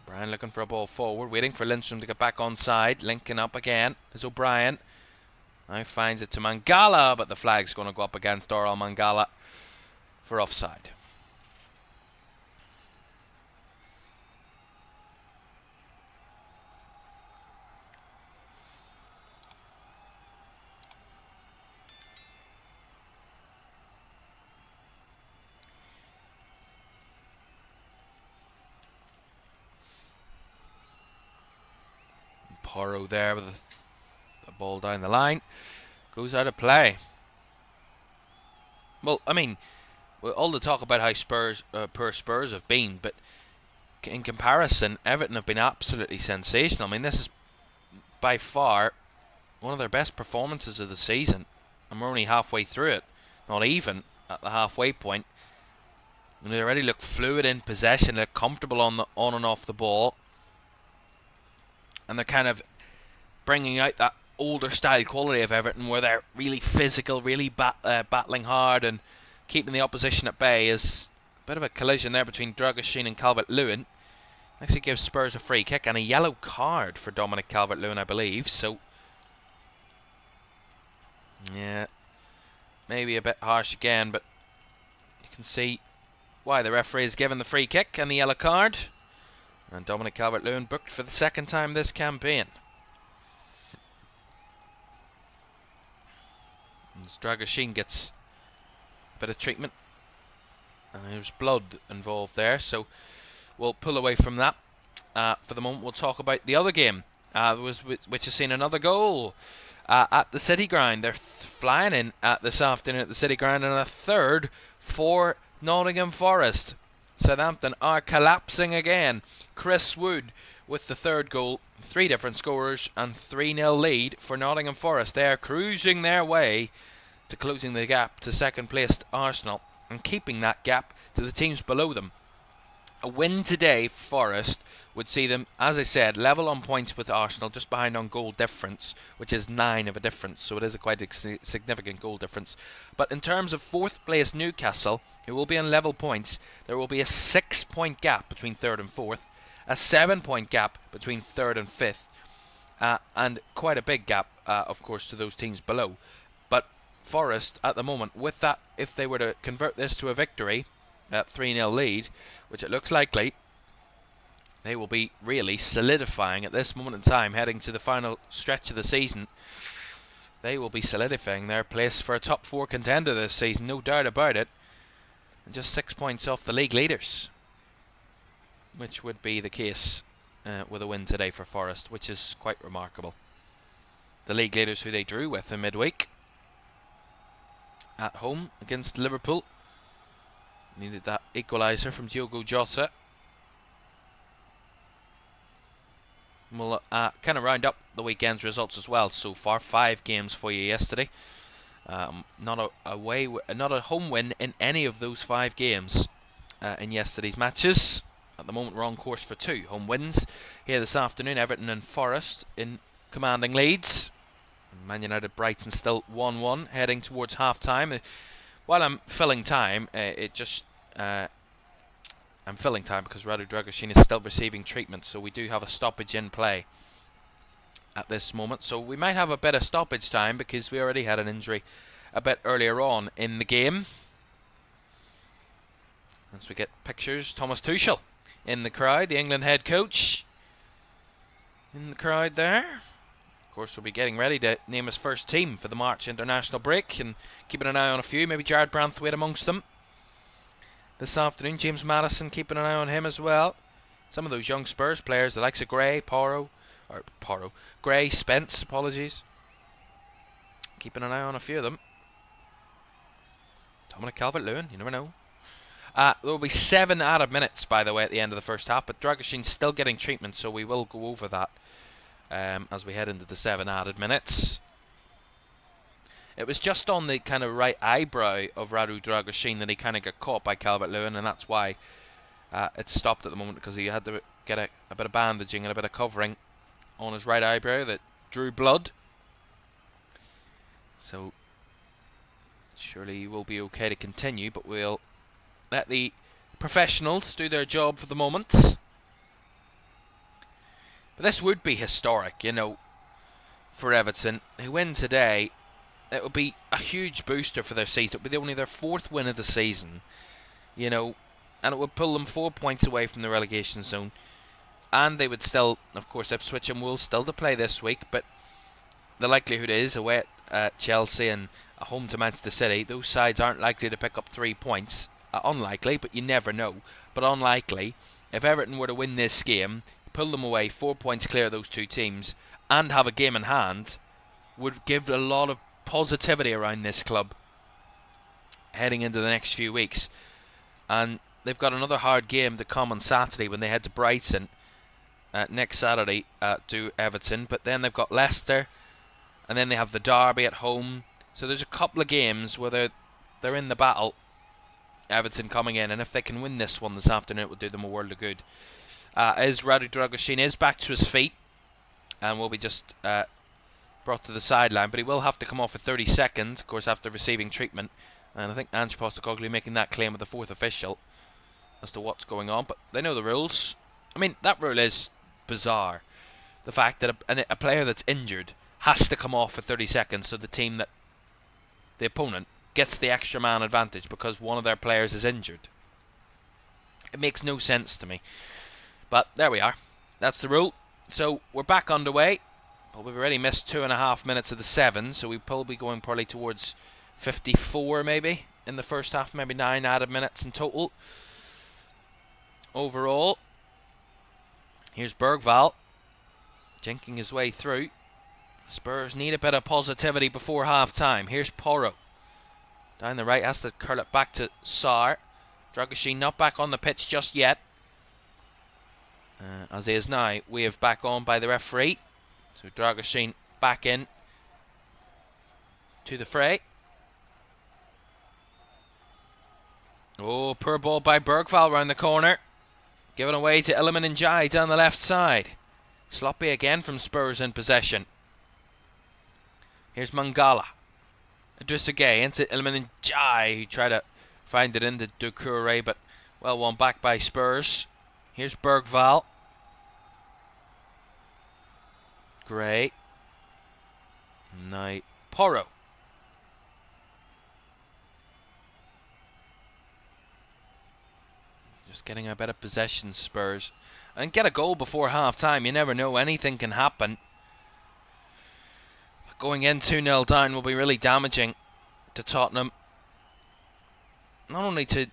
O'Brien looking for a ball forward, waiting for Lindstrom to get back on side. Linking up again is O'Brien. Now finds it to Mangala, but the flag's going to go up against Oral Mangala for offside. Porro there with the ball down the line. Goes out of play. Well, I mean, all the talk about how poor Spurs have been, but in comparison, Everton have been absolutely sensational. I mean, this is by far one of their best performances of the season, and we're only halfway through it. Not even at the halfway point. And they already look fluid in possession, look comfortable on and off the ball. And they're kind of bringing out that older style quality of Everton, where they're really physical, really battling hard and keeping the opposition at bay. Is a bit of a collision there between Dragoshin and Calvert-Lewin. Actually gives Spurs a free kick and a yellow card for Dominic Calvert-Lewin, I believe. So, yeah, maybe a bit harsh again, but you can see why the referee is given the free kick and the yellow card. And Dominic Calvert-Lewin booked for the second time this campaign. As Dragoshin gets a bit of treatment. And there's blood involved there, so we'll pull away from that. For the moment, we'll talk about the other game, which has seen another goal at the City Ground. They're flying in this afternoon at the City Ground, and a third for Nottingham Forest. Southampton are collapsing again. Chris Wood with the third goal. 3 different scorers and 3-0 lead for Nottingham Forest. They are cruising their way to closing the gap to second placed Arsenal and keeping that gap to the teams below them. A win today for Forest would see them, as I said, level on points with Arsenal, just behind on goal difference, which is 9 of a difference, so it is quite a significant goal difference. But in terms of 4th place Newcastle, who will be on level points, there will be a 6-point gap between 3rd and 4th, a 7-point gap between 3rd and 5th, and quite a big gap, of course, to those teams below. But Forest, at the moment, with that, if they were to convert this to a victory, at 3-0 lead, which it looks likely, they will be really solidifying at this moment in time, heading to the final stretch of the season. They will be solidifying their place for a top 4 contender this season, no doubt about it, and just 6 points off the league leaders, which would be the case with a win today for Forest, which is quite remarkable. The league leaders who they drew with in midweek at home against Liverpool. Needed that equaliser from Diogo Jota. We'll kind of round up the weekend's results as well so far. 5 games for you yesterday. Not a home win in any of those 5 games in yesterday's matches. At the moment we're on course for 2 home wins. Here this afternoon, Everton and Forest in commanding leads. Man United Brighton still 1-1, heading towards half-time. While I'm filling time, I'm filling time because Radu Dragoshin is still receiving treatment, so we do have a stoppage in play at this moment. So we might have a bit of stoppage time because we already had an injury a bit earlier on in the game. As we get pictures, Thomas Tuchel in the crowd, the England head coach in the crowd there. Of course, we'll be getting ready to name his first team for the March international break and keeping an eye on a few, maybe Jared Branthwaite amongst them. This afternoon, James Maddison keeping an eye on him as well. Some of those young Spurs players, the likes of Gray, Gray, Spence, apologies. Keeping an eye on a few of them. Dominic Calvert-Lewin, you never know. There will be 7 added minutes, by the way, at the end of the first half, but Dragoshin's still getting treatment, so we will go over that as we head into the 7 added minutes. It was just on the kind of right eyebrow of Radu Dragoshin that he kind of got caught by Calvert-Lewin, and that's why it stopped at the moment, because he had to get a bit of bandaging and a bit of covering on his right eyebrow that drew blood. So surely he will be okay to continue, but we'll let the professionals do their job for the moment. But this would be historic, you know, for Everton. They win today. It would be a huge booster for their season. It would be only their 4th win of the season, you know, and it would pull them 4 points away from the relegation zone. And they would still, of course, Ipswich and Wolves still to play this week, but the likelihood is, away at Chelsea and at home to Manchester City, those sides aren't likely to pick up 3 points. Unlikely, but you never know. But unlikely. If Everton were to win this game, pull them away 4 points clear of those 2 teams, and have a game in hand, would give a lot of positivity around this club heading into the next few weeks. And they've got another hard game to come on Saturday when they head to Brighton next Saturday to Everton. But then they've got Leicester, and then they have the derby at home. So there's a couple of games where they're in the battle, Everton coming in, and if they can win this one this afternoon, it will do them a world of good. As Radu Dragoshin is back to his feet and will be just brought to the sideline, but he will have to come off for 30 seconds, of course, after receiving treatment. And I think Ange Postecoglou making that claim with the 4th official as to what's going on, but they know the rules. I mean, that rule is bizarre. The fact that a player that's injured has to come off for 30 seconds, so the opponent gets the extra man advantage because one of their players is injured. It makes no sense to me. But there we are. That's the rule. So we're back underway. But we've already missed 2.5 minutes of the 7, so we'll probably be going probably towards 54 maybe in the first half, maybe 9 added minutes in total. Overall. Here's Bergvall jinking his way through. Spurs need a bit of positivity before half time. Here's Porro. Down the right, has to curl it back to Sarr. Dragoshin not back on the pitch just yet. As he is now waved back on by the referee. So Dragoshin back in to the fray. Oh, poor ball by Bergvall round the corner. Given away to Iliman Ndiaye down the left side. Sloppy again from Spurs in possession. Here's Mangala. Idrissa Gueye into Iliman Ndiaye, who tried to find it into Doucouré, but well won back by Spurs. Here's Bergvall. Gray. Now Porro. Just getting a bit of possession, Spurs. And get a goal before half time. You never know, anything can happen. Going in 2-0 down will be really damaging to Tottenham. Not only to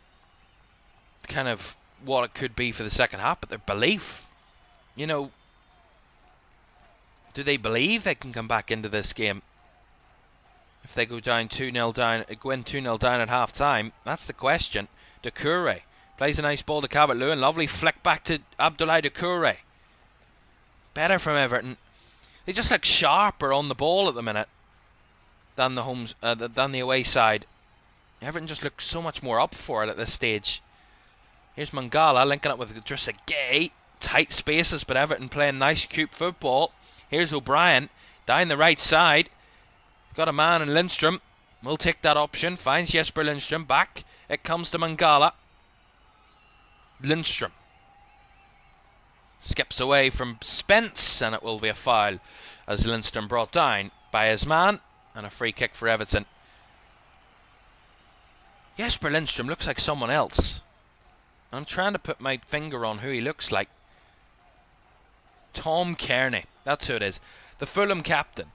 kind of what it could be for the second half, but their belief. You know, do they believe they can come back into this game? If they go down 2-0 down, go in 2-0 down at half time, that's the question. Doucouré plays a nice ball to Calvert-Lewin. Lovely flick back to Abdoulaye Doucouré. Better from Everton. They just look sharper on the ball at the minute than the away side. Everton just looks so much more up for it at this stage. Here's Mangala linking up with Idrissa Gueye. Tight spaces, but Everton playing nice, cute football. Here's O'Brien down the right side. Got a man in Lindstrom. Will take that option. Finds Jesper Lindstrom back. It comes to Mangala. Lindstrom skips away from Spence, and it will be a foul as Lindstrom brought down by his man, and a free kick for Everton. Jesper Lindstrom looks like someone else. I'm trying to put my finger on who he looks like. Tom Kearney, that's who it is. The Fulham captain.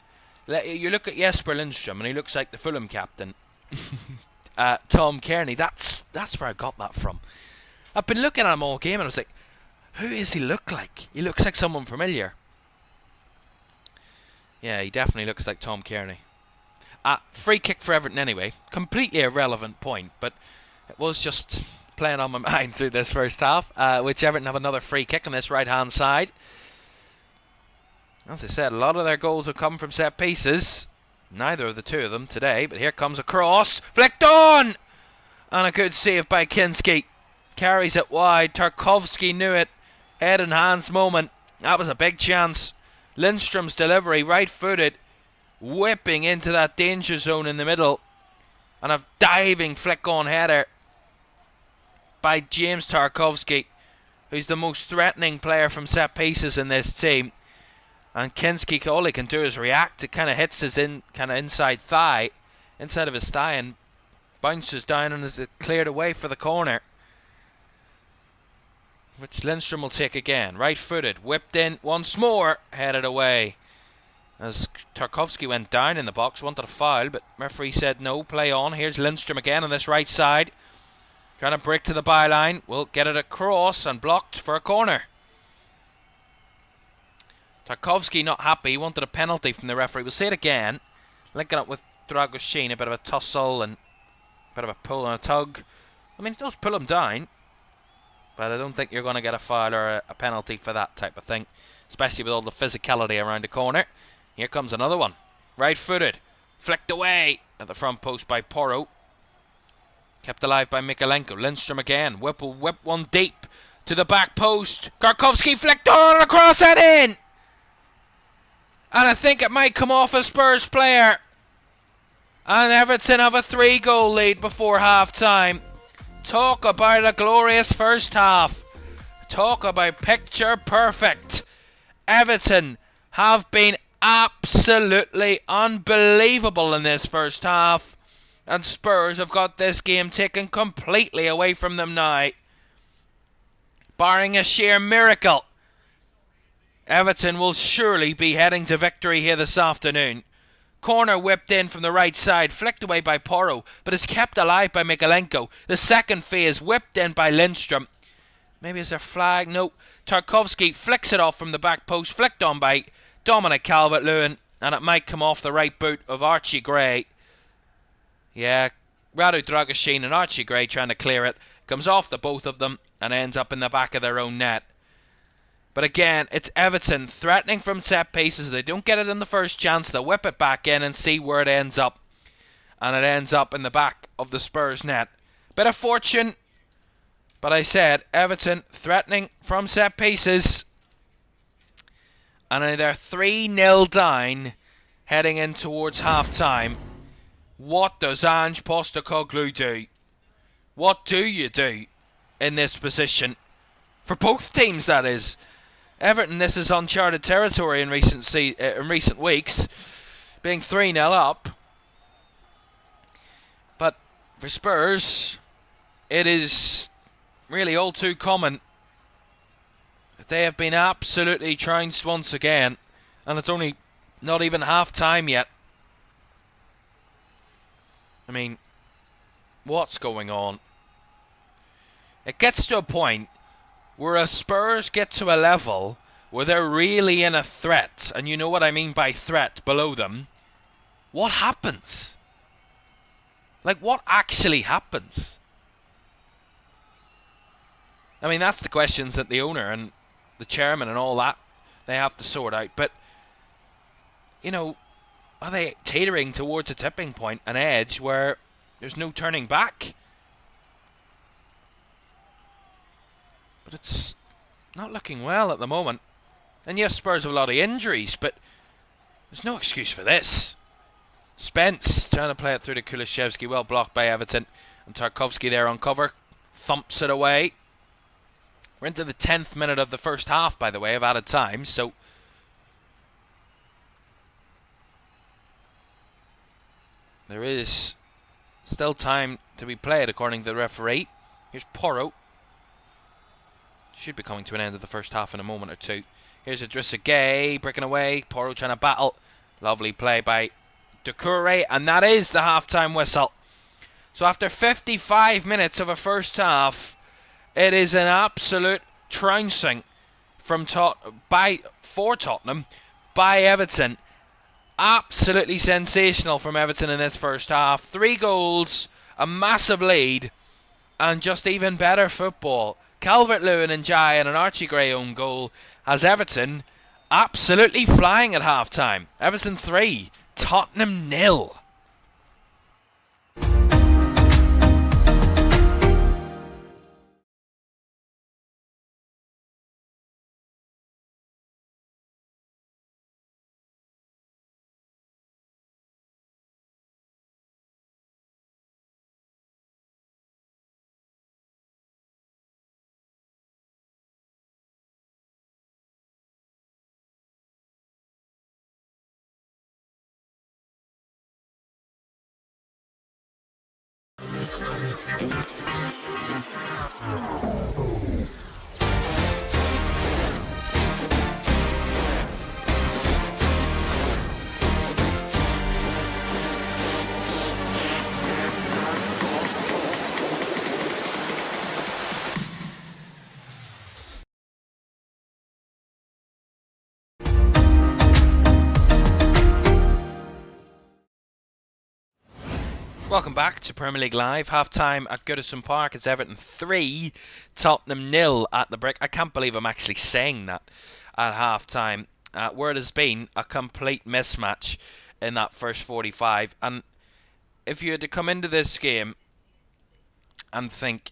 You look at Jesper Lindstrom and he looks like the Fulham captain. Tom Kearney, that's where I got that from. I've been looking at him all game and I was like, Who does he look like? He looks like someone familiar. Yeah, he definitely looks like Tom Kearney. Free kick for Everton anyway. Completely irrelevant point, but it was just playing on my mind through this first half, which Everton have another free kick on this right-hand side. As I said, a lot of their goals have come from set pieces. Neither of the two of them today, but here comes a cross. Flicked on! And a good save by Kinski. Carries it wide. Tarkowski knew it. Head and hands moment. That was a big chance. Lindstrom's delivery, right-footed, whipping into that danger zone in the middle. And a diving flick-on header by James Tarkowski, who's the most threatening player from set pieces in this team. And Kinski, all he can do is react. It kind of hits his inside thigh, inside of his thigh, and bounces down and is cleared away for the corner, which Lindstrom will take again. Right-footed, whipped in once more, headed away. As Tarkowski went down in the box, wanted a foul, but referee said no, play on. Here's Lindstrom again on this right side. Trying to break to the byline. Will get it across and blocked for a corner. Tarkowski not happy, wanted a penalty from the referee. We'll see it again. Linking up with Dragoshin, a bit of a tussle and a bit of a pull and a tug. I mean, it does pull him down, but I don't think you're going to get a foul or a penalty for that type of thing, especially with all the physicality around the corner. Here comes another one. Right-footed. Flicked away at the front post by Porro. Kept alive by Mikalenko. Lindstrom again. Whip one deep to the back post. Tarkowski flicked on and across and in! And I think it might come off a Spurs player. And Everton have a 3-goal lead before half-time. Talk about a glorious first half. Talk about picture perfect. Everton have been absolutely unbelievable in this first half. And Spurs have got this game taken completely away from them now. Barring a sheer miracle, Everton will surely be heading to victory here this afternoon. Corner whipped in from the right side, flicked away by Porro, but is kept alive by Mikalenko. The second phase whipped in by Lindstrom. Maybe is there flag? No. Tarkowski flicks it off from the back post, flicked on by Dominic Calvert-Lewin, and it might come off the right boot of Archie Gray. Yeah, Radu Dragoshin and Archie Gray trying to clear it. Comes off the both of them and ends up in the back of their own net. But again, it's Everton threatening from set pieces. They don't get it in the first chance. They'll whip it back in and see where it ends up. And it ends up in the back of the Spurs net. Bit of fortune. But I said, Everton threatening from set pieces. And they're 3-0 down heading in towards half-time. What does Ange Postecoglou do? What do you do in this position? For both teams, that is. Everton, this is uncharted territory in recent weeks, being 3-0 up. But for Spurs, it is really all too common that they have been absolutely trounced once again, and it's only not even half time yet. I mean, what's going on? It gets to a point where a Spurs get to a level where they're really in a threat, and you know what I mean by threat below them. What happens? Like, what actually happens? I mean, that's the questions that the owner and the chairman and all that, they have to sort out. But, you know, are they teetering towards a tipping point, an edge where there's no turning back? But it's not looking well at the moment. And yes, Spurs have a lot of injuries, but there's no excuse for this. Spence trying to play it through to Kulishevsky, well blocked by Everton. And Tarkowski there on cover, thumps it away. We're into the 10th minute of the first half, by the way, of added time, so there is still time to be played according to the referee. Here's Porro. Should be coming to an end of the first half in a moment or two. Here's Idrissa Gueye breaking away. Porro trying to battle. Lovely play by Doucouré, and that is the half-time whistle. So after 55 minutes of a first half, it is an absolute trouncing for Tottenham by Everton. Absolutely sensational from Everton in this first half. 3 goals, a massive lead, and just even better football. Calvert-Lewin and Jai and an Archie Gray own goal has Everton absolutely flying at half-time. Everton 3, Tottenham 0. Welcome back to Premier League Live. Half-time at Goodison Park. It's Everton 3, Tottenham 0 at the Brick. I can't believe I'm actually saying that at half-time. Where it has been a complete mismatch in that first 45. And if you had to come into this game and think,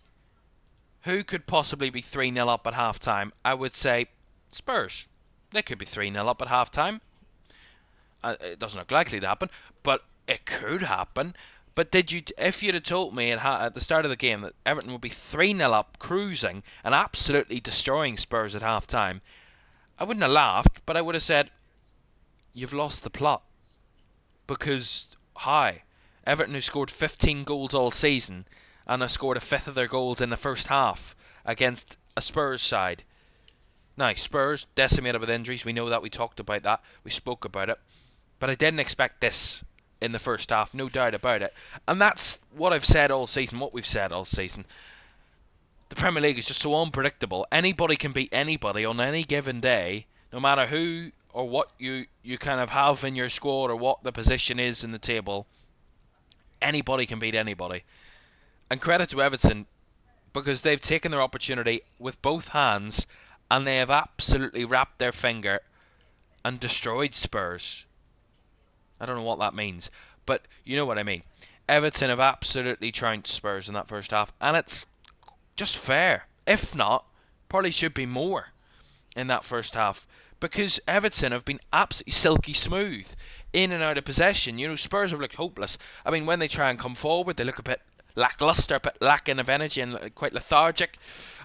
who could possibly be 3-0 up at half-time? I would say Spurs. They could be 3-0 up at half-time. It doesn't look likely to happen, but it could happen. But if you'd have told me at the start of the game that Everton would be 3-0 up, cruising, and absolutely destroying Spurs at half-time, I wouldn't have laughed, but I would have said, you've lost the plot. Because, Everton, who scored 15 goals all season, and have scored a fifth of their goals in the first half against a Spurs side. Now, Spurs, decimated with injuries, we know that, we talked about that, we spoke about it. But I didn't expect this in the first half, no doubt about it. And that's what I've said all season, what we've said all season. The Premier League is just so unpredictable. Anybody can beat anybody on any given day, no matter who or what you kind of have in your squad or what the position is in the table. Anybody can beat anybody. And credit to Everton, because they've taken their opportunity with both hands and they have absolutely wrapped their finger and destroyed Spurs. I don't know what that means, but you know what I mean. Everton have absolutely trounced Spurs in that first half, and it's just fair. If not, probably should be more in that first half, because Everton have been absolutely silky smooth in and out of possession. You know, Spurs have looked hopeless. I mean, when they try and come forward, they look a bit lacklustre, a bit lacking of energy and quite lethargic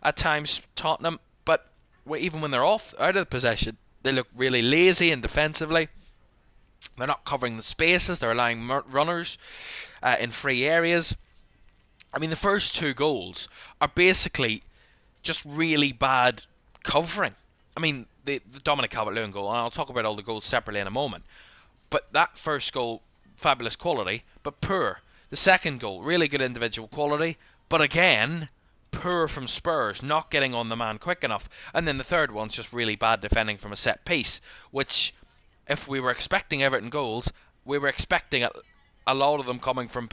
at times, Tottenham. But even when they're out of the possession, they look really lazy and defensively. They're not covering the spaces. They're allowing runners in free areas. I mean, the first 2 goals are basically just really bad covering. I mean, the Dominic Calvert-Lewin goal, and I'll talk about all the goals separately in a moment. But that first goal, fabulous quality, but poor. The second goal, really good individual quality, but again, poor from Spurs, not getting on the man quick enough. And then the third one's just really bad defending from a set piece, which, if we were expecting Everton goals, we were expecting a lot of them coming from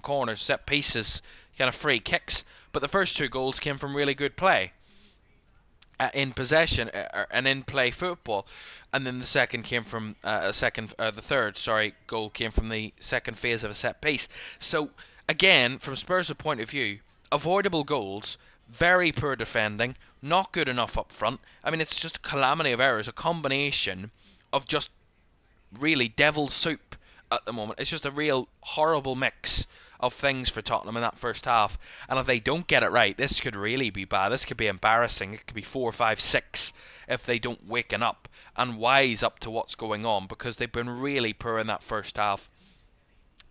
corners, set pieces, kind of free kicks. But the first 2 goals came from really good play in possession and in play football, and then the second came from the third goal came from the second phase of a set piece. So again, from Spurs' point of view, avoidable goals, very poor defending, not good enough up front. I mean, it's just a calamity of errors, a combination of just really devil soup at the moment. It's just a real horrible mix of things for Tottenham in that first half. And if they don't get it right, this could really be bad. This could be embarrassing. It could be 4, 5, 6 if they don't waken up and wise up to what's going on, because they've been really poor in that first half.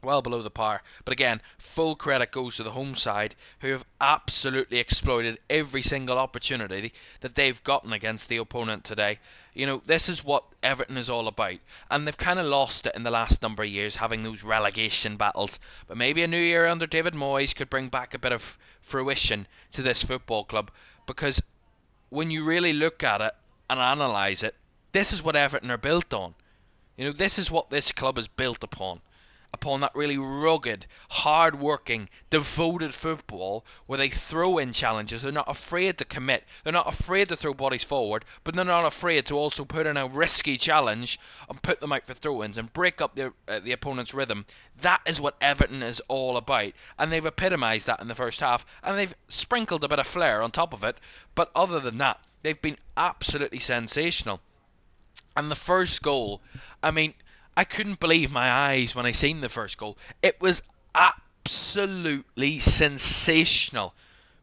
Well below the par. But again, full credit goes to the home side, who have absolutely exploited every single opportunity that they've gotten against the opponent today. You know, this is what Everton is all about. And they've kind of lost it in the last number of years, having those relegation battles. But maybe a new year under David Moyes could bring back a bit of fruition to this football club, because when you really look at it and analyse it, this is what Everton are built on. This is what this club is built upon that really rugged, hard-working, devoted football where they throw in challenges. They're not afraid to commit. They're not afraid to throw bodies forward, but they're not afraid to also put in a risky challenge and put them out for throw-ins and break up the opponent's rhythm. That is what Everton is all about, and they've epitomised that in the first half, and they've sprinkled a bit of flair on top of it, but other than that, they've been absolutely sensational. And the first goal, I mean, I couldn't believe my eyes when I seen the first goal. It was absolutely sensational.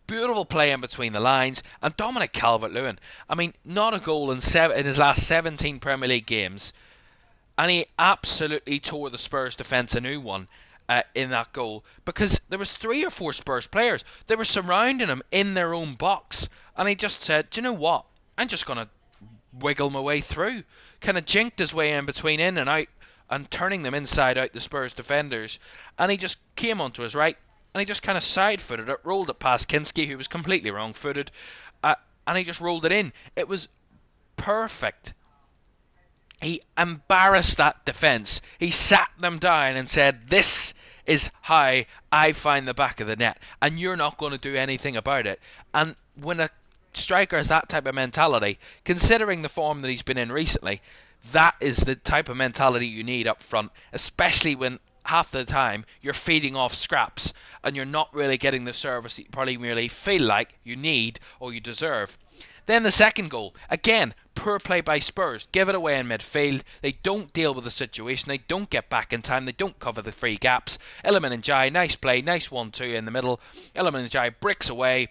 Beautiful play in between the lines. And Dominic Calvert-Lewin, I mean, not a goal in his last 17 Premier League games. And he absolutely tore the Spurs defence a new one in that goal. Because there was 3 or 4 Spurs players. They were surrounding him in their own box. And he just said, do you know what? I'm just going to wiggle my way through. Kind of jinked his way in between in and out and turning them inside out, the Spurs defenders. And he just came onto his right and he just kind of side-footed it, rolled it past Kinski, who was completely wrong-footed, and he just rolled it in. It was perfect. He embarrassed that defence. He sat them down and said, this is how I find the back of the net, and you're not going to do anything about it. And when a striker has that type of mentality, considering the form that he's been in recently, that is the type of mentality you need up front, especially when half the time you're feeding off scraps and you're not really getting the service that you probably really feel like you need or you deserve. Then the second goal, again, poor play by Spurs. Give it away in midfield. They don't deal with the situation. They don't get back in time. They don't cover the free gaps. Iliman Ndiaye, nice play, nice 1-2 in the middle. Iliman Ndiaye bricks away.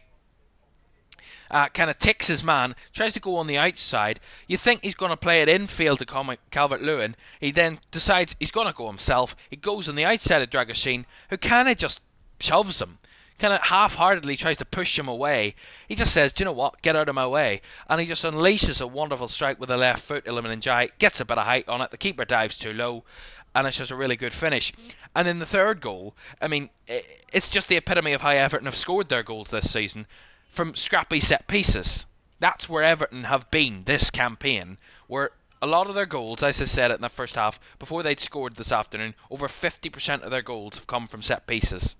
Kind of ticks his man, tries to go on the outside. You think he's going to play it infield to Calvert-Lewin. He then decides he's going to go himself. He goes on the outside of Dragusin, who kind of just shoves him. Kind of half-heartedly tries to push him away. He just says, do you know what, get out of my way. And he just unleashes a wonderful strike with the left foot. Iliman Ndiaye gets a bit of height on it. The keeper dives too low. And it's just a really good finish. And in the third goal, I mean, it's just the epitome of how Everton have scored their goals this season. From scrappy set pieces. That's where Everton have been this campaign, where a lot of their goals, as I said it in the first half, before they'd scored this afternoon, over 50% of their goals have come from set pieces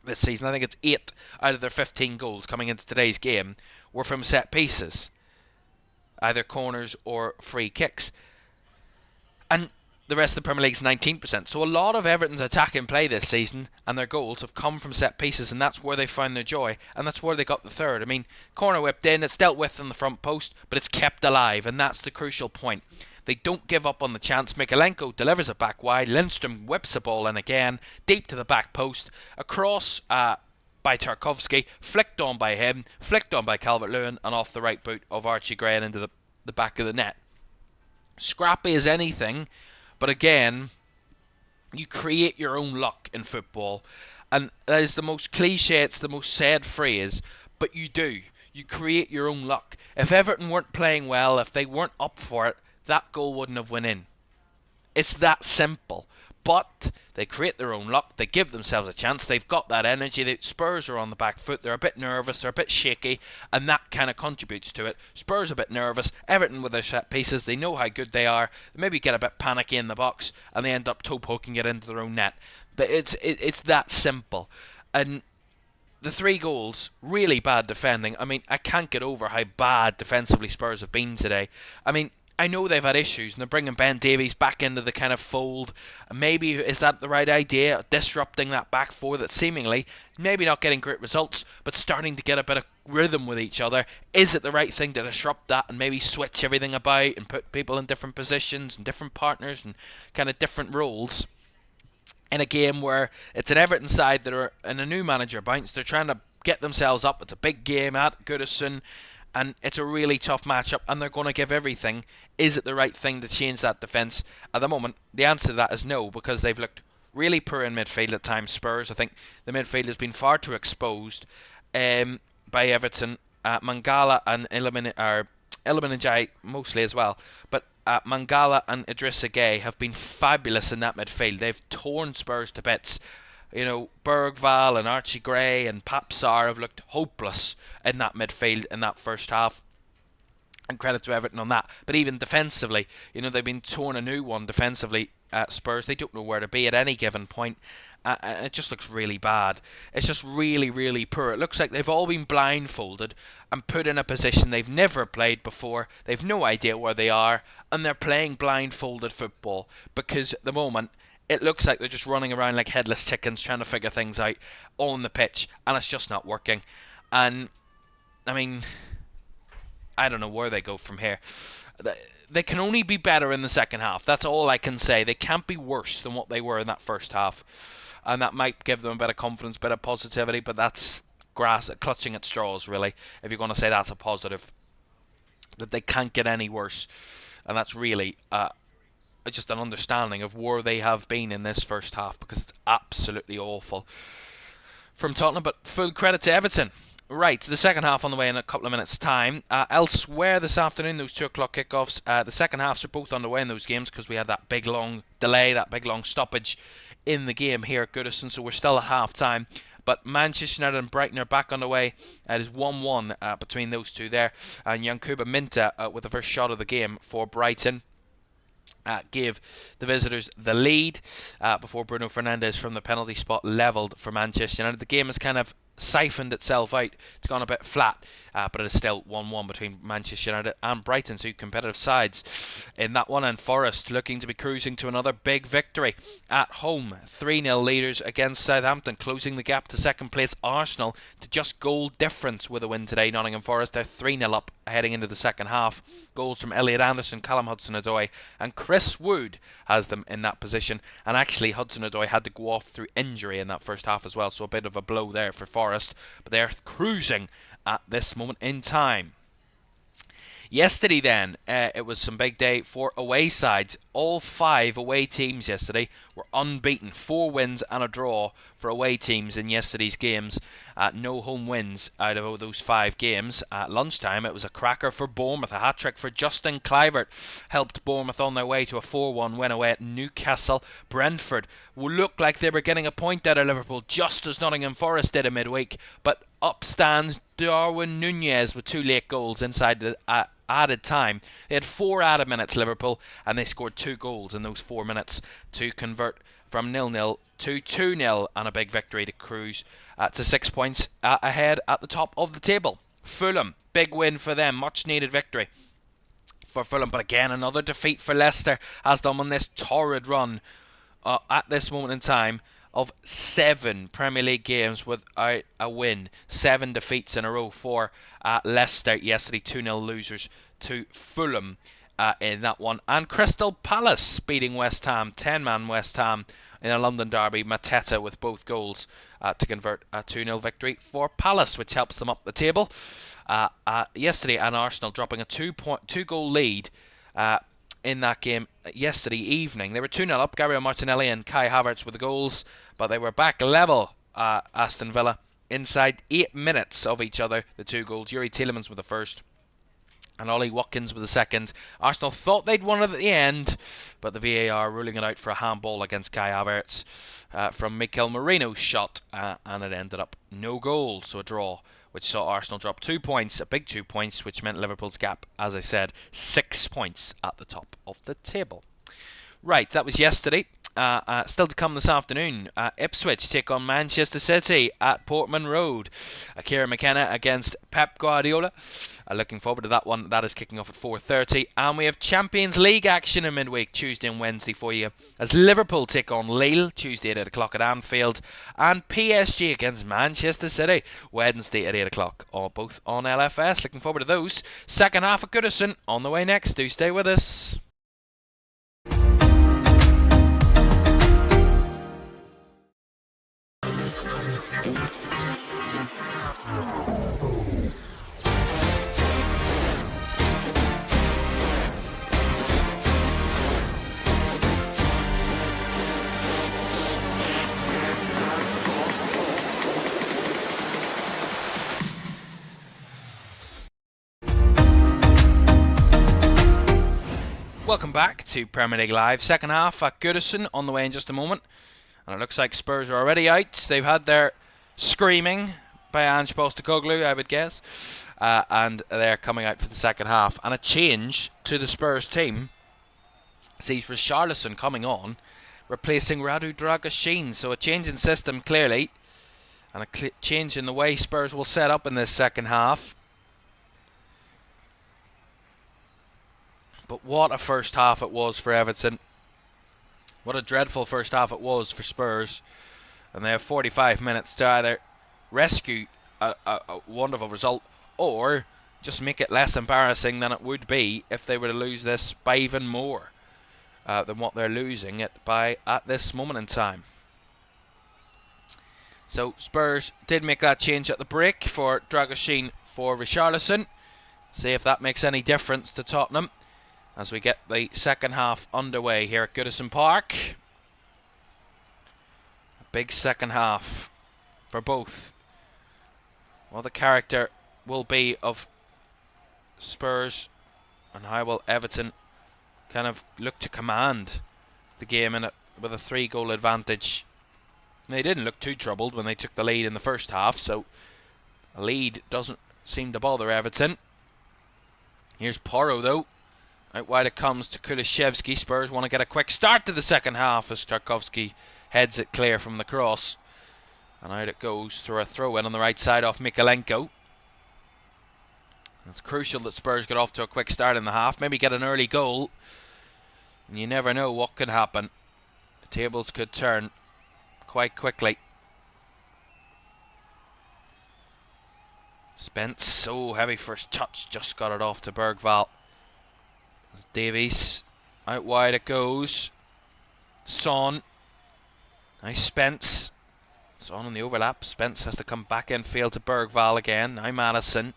this season. I think it's 8 out of their 15 goals coming into today's game were from set pieces, either corners or free kicks. And the rest of the Premier League's 19%. So a lot of Everton's attacking play this season and their goals have come from set pieces, and that's where they found their joy, and that's where they got the third. I mean, corner whipped in, it's dealt with on the front post, but it's kept alive, and that's the crucial point. They don't give up on the chance. Mikalenko delivers it back wide. Lindstrom whips the ball in again, deep to the back post, across by Tarkovsky, flicked on by him, flicked on by Calvert-Lewin, and off the right boot of Archie Gray and into the back of the net. Scrappy as anything. But again, you create your own luck in football. And that is the most cliche, it's the most said phrase, but you do. You create your own luck. If Everton weren't playing well, if they weren't up for it, that goal wouldn't have went in. It's that simple. But they create their own luck. They give themselves a chance. They've got that energy. The Spurs are on the back foot. They're a bit nervous. They're a bit shaky. And that kind of contributes to it. Spurs are a bit nervous. Everton with their set pieces. They know how good they are. They maybe get a bit panicky in the box. And they end up toe poking it into their own net. But it's that simple. And the 3 goals, really bad defending. I mean, I can't get over how bad defensively Spurs have been today. I mean, I know they've had issues, and they're bringing Ben Davies back into the kind of fold. Maybe is that the right idea? Disrupting that back four that seemingly maybe not getting great results, but starting to get a bit of rhythm with each other. Is it the right thing to disrupt that and maybe switch everything about and put people in different positions and different partners and kind of different roles? In a game where it's an Everton side that are in a new manager bounce, they're trying to get themselves up. It's a big game at Goodison, and it's a really tough matchup, and they're going to give everything. Is it the right thing to change that defence? At the moment, the answer to that is no, because they've looked really poor in midfield at times. Spurs, I think the midfield has been far too exposed by Everton. Mangala and Iliman Ndiaye mostly as well, but Mangala and Idrissa Gueye have been fabulous in that midfield. They've torn Spurs to bits. Bergval and Archie Gray and Papsar have looked hopeless in that midfield in that first half. And credit to Everton on that. But even defensively, they've been torn a new one defensively at Spurs. They don't know where to be at any given point. And it just looks really bad. It's just really, really poor. It looks like they've all been blindfolded and put in a position they've never played before. They've no idea where they are, and they're playing blindfolded football because at the moment it looks like they're just running around like headless chickens trying to figure things out on the pitch, and it's just not working. And I mean, I don't know where they go from here. They can only be better in the second half. That's all I can say. They can't be worse than what they were in that first half. And that might give them a bit of confidence, a bit of positivity, but that's clutching at straws, really, if you're going to say that's a positive. That they can't get any worse. And that's really just an understanding of where they have been in this first half, because it's absolutely awful from Tottenham. But full credit to Everton. Right, the second half on the way in a couple of minutes' time. Elsewhere this afternoon, those 2 o'clock kickoffs, the second halves are both underway in those games because we had that big long delay, that big long stoppage in the game here at Goodison, so we're still at half-time. But Manchester United and Brighton are back underway. It is 1-1 between those two there. And Yankuba Minta with the first shot of the game for Brighton. Gave the visitors the lead before Bruno Fernandes from the penalty spot levelled for Manchester United. The game has kind of siphoned itself out. It's gone a bit flat, but it is still 1-1 between Manchester United and Brighton, two competitive sides in that one. And Forest looking to be cruising to another big victory at home. 3-0 leaders against Southampton, closing the gap to second place Arsenal to just goal difference with a win today. Nottingham Forest are 3-0 up heading into the second half. Goals from Elliot Anderson, Callum Hudson-Odoi and Chris Wood has them in that position. And actually Hudson-Odoi had to go off through injury in that first half as well, so a bit of a blow there for Forest. But they're cruising at this moment in time. Yesterday then, it was some big day for away sides. All 5 away teams yesterday were unbeaten. 4 wins and a draw for away teams in yesterday's games. No home wins out of those 5 games. At lunchtime, it was a cracker for Bournemouth. A hat-trick for Justin Kluivert helped Bournemouth on their way to a 4-1 win away at Newcastle. Brentford looked like they were getting a point out of Liverpool, just as Nottingham Forest did in midweek. But up stands Darwin Núñez with 2 late goals inside the added time. They had 4 added minutes, Liverpool, and they scored 2 goals in those 4 minutes to convert from 0-0 to 2-0 and a big victory to cruise to 6 points ahead at the top of the table. Fulham, big win for them, much needed victory for Fulham, but again another defeat for Leicester as them on this torrid run at this moment in time of 7 Premier League games without a win. 7 defeats in a row for Leicester yesterday. 2-0 losers to Fulham in that one. And Crystal Palace beating West Ham, 10-man West Ham in a London derby. Mateta with both goals to convert a 2-0 victory for Palace, which helps them up the table. Yesterday, and Arsenal dropping a 2-goal lead in that game yesterday evening. They were 2-0 up. Gabriel Martinelli and Kai Havertz with the goals, but they were back level. Aston Villa inside 8 minutes of each other. The 2 goals. Yuri Tielemans with the first and Ollie Watkins with the second. Arsenal thought they'd won it at the end, but the VAR ruling it out for a handball against Kai Havertz from Mikel Merino's shot, and it ended up no goal, so a draw, which saw Arsenal drop 2 points, a big 2 points, which meant Liverpool's gap, as I said, 6 points at the top of the table. Right, that was yesterday. Still to come this afternoon, Ipswich take on Manchester City at Portman Road. Akira McKenna against Pep Guardiola. Looking forward to that one. That is kicking off at 4:30. And we have Champions League action in midweek, Tuesday and Wednesday for you, as Liverpool take on Lille, Tuesday at 8 o'clock at Anfield, and PSG against Manchester City, Wednesday at 8 o'clock, all both on LFS. Looking forward to those. Second half of Goodison on the way next. Do stay with us. Welcome back to Premier League Live. Second half at Goodison on the way in just a moment. And it looks like Spurs are already out. They've had their screaming by Ange Postecoglou, I would guess. And they're coming out for the second half. And a change to the Spurs team sees Richarlison coming on, replacing Radu Dragusin. So a change in system, clearly. And a change in the way Spurs will set up in this second half. But what a first half it was for Everton. What a dreadful first half it was for Spurs. And they have 45 minutes to either rescue a wonderful result or just make it less embarrassing than it would be if they were to lose this by even more than what they're losing it by at this moment in time. So Spurs did make that change at the break for Dragusin for Richarlison. See if that makes any difference to Tottenham as we get the second half underway here at Goodison Park. A big second half for both. Well, the character will be of Spurs, and how will Everton kind of look to command the game with a 3-goal advantage. They didn't look too troubled when they took the lead in the first half, so a lead doesn't seem to bother Everton. Here's Porro, though. Out wide it comes to Kulishevsky. Spurs want to get a quick start to the second half as Tarkowski heads it clear from the cross. And out it goes through a throw-in on the right side off Mykolenko. It's crucial that Spurs get off to a quick start in the half. Maybe get an early goal. And you never know what could happen. The tables could turn quite quickly. Spence, so heavy first touch. Just got it off to Bergvall. Davies. Out wide it goes. Son. Nice Spence. Son on the overlap. Spence has to come back in field to Bergvall again. Now Madison.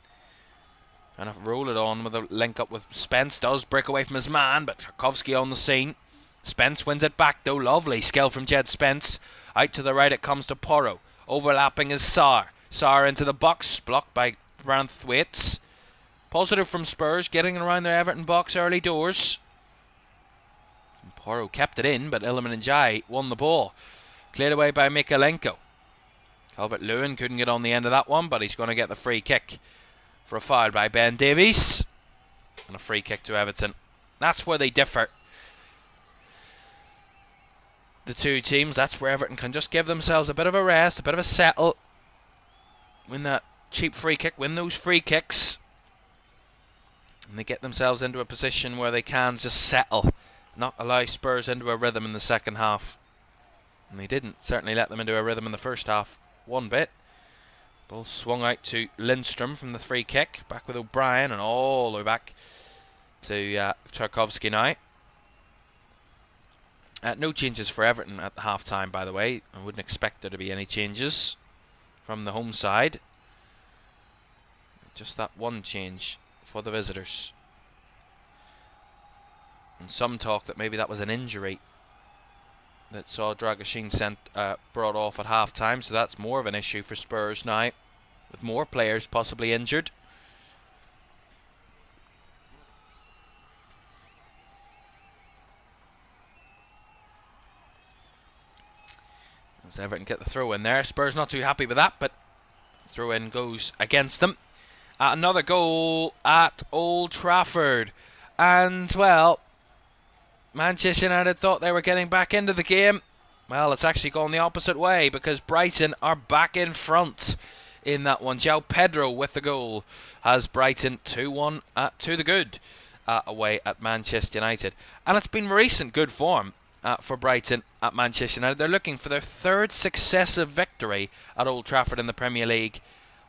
Trying to roll it on with a link up with Spence. Does break away from his man, but Tarkowski on the scene. Spence wins it back though. Lovely skill from Jed Spence. Out to the right it comes to Porro. Overlapping is Sarr. Sarr into the box. Blocked by Branthwaite. Positive from Spurs, getting around their Everton box early doors. And Porro kept it in, but Iliman Ndiaye won the ball. Cleared away by Mykolenko. Calvert-Lewin couldn't get on the end of that one, but he's going to get the free kick for a foul by Ben Davies. And a free kick to Everton. That's where they differ. The two teams, that's where Everton can just give themselves a bit of a rest, a bit of a settle. Win that cheap free kick, win those free kicks. And they get themselves into a position where they can just settle, not allow Spurs into a rhythm in the second half. And they didn't certainly let them into a rhythm in the first half one bit. Ball swung out to Lindstrom from the free kick, back with O'Brien and all the way back to Tarkowski now. No changes for Everton at the half time, by the way. I wouldn't expect there to be any changes from the home side. Just that one change for the visitors. And some talk that maybe that was an injury that saw Dragusin brought off at half time, so that's more of an issue for Spurs now, with more players possibly injured. As Everton get the throw in there. Spurs not too happy with that, but throw in goes against them. Another goal at Old Trafford. And, well, Manchester United thought they were getting back into the game. Well, it's actually gone the opposite way because Brighton are back in front in that one. João Pedro with the goal has Brighton 2-1 to the good away at Manchester United. And it's been recent good form for Brighton at Manchester United. They're looking for their third successive victory at Old Trafford in the Premier League,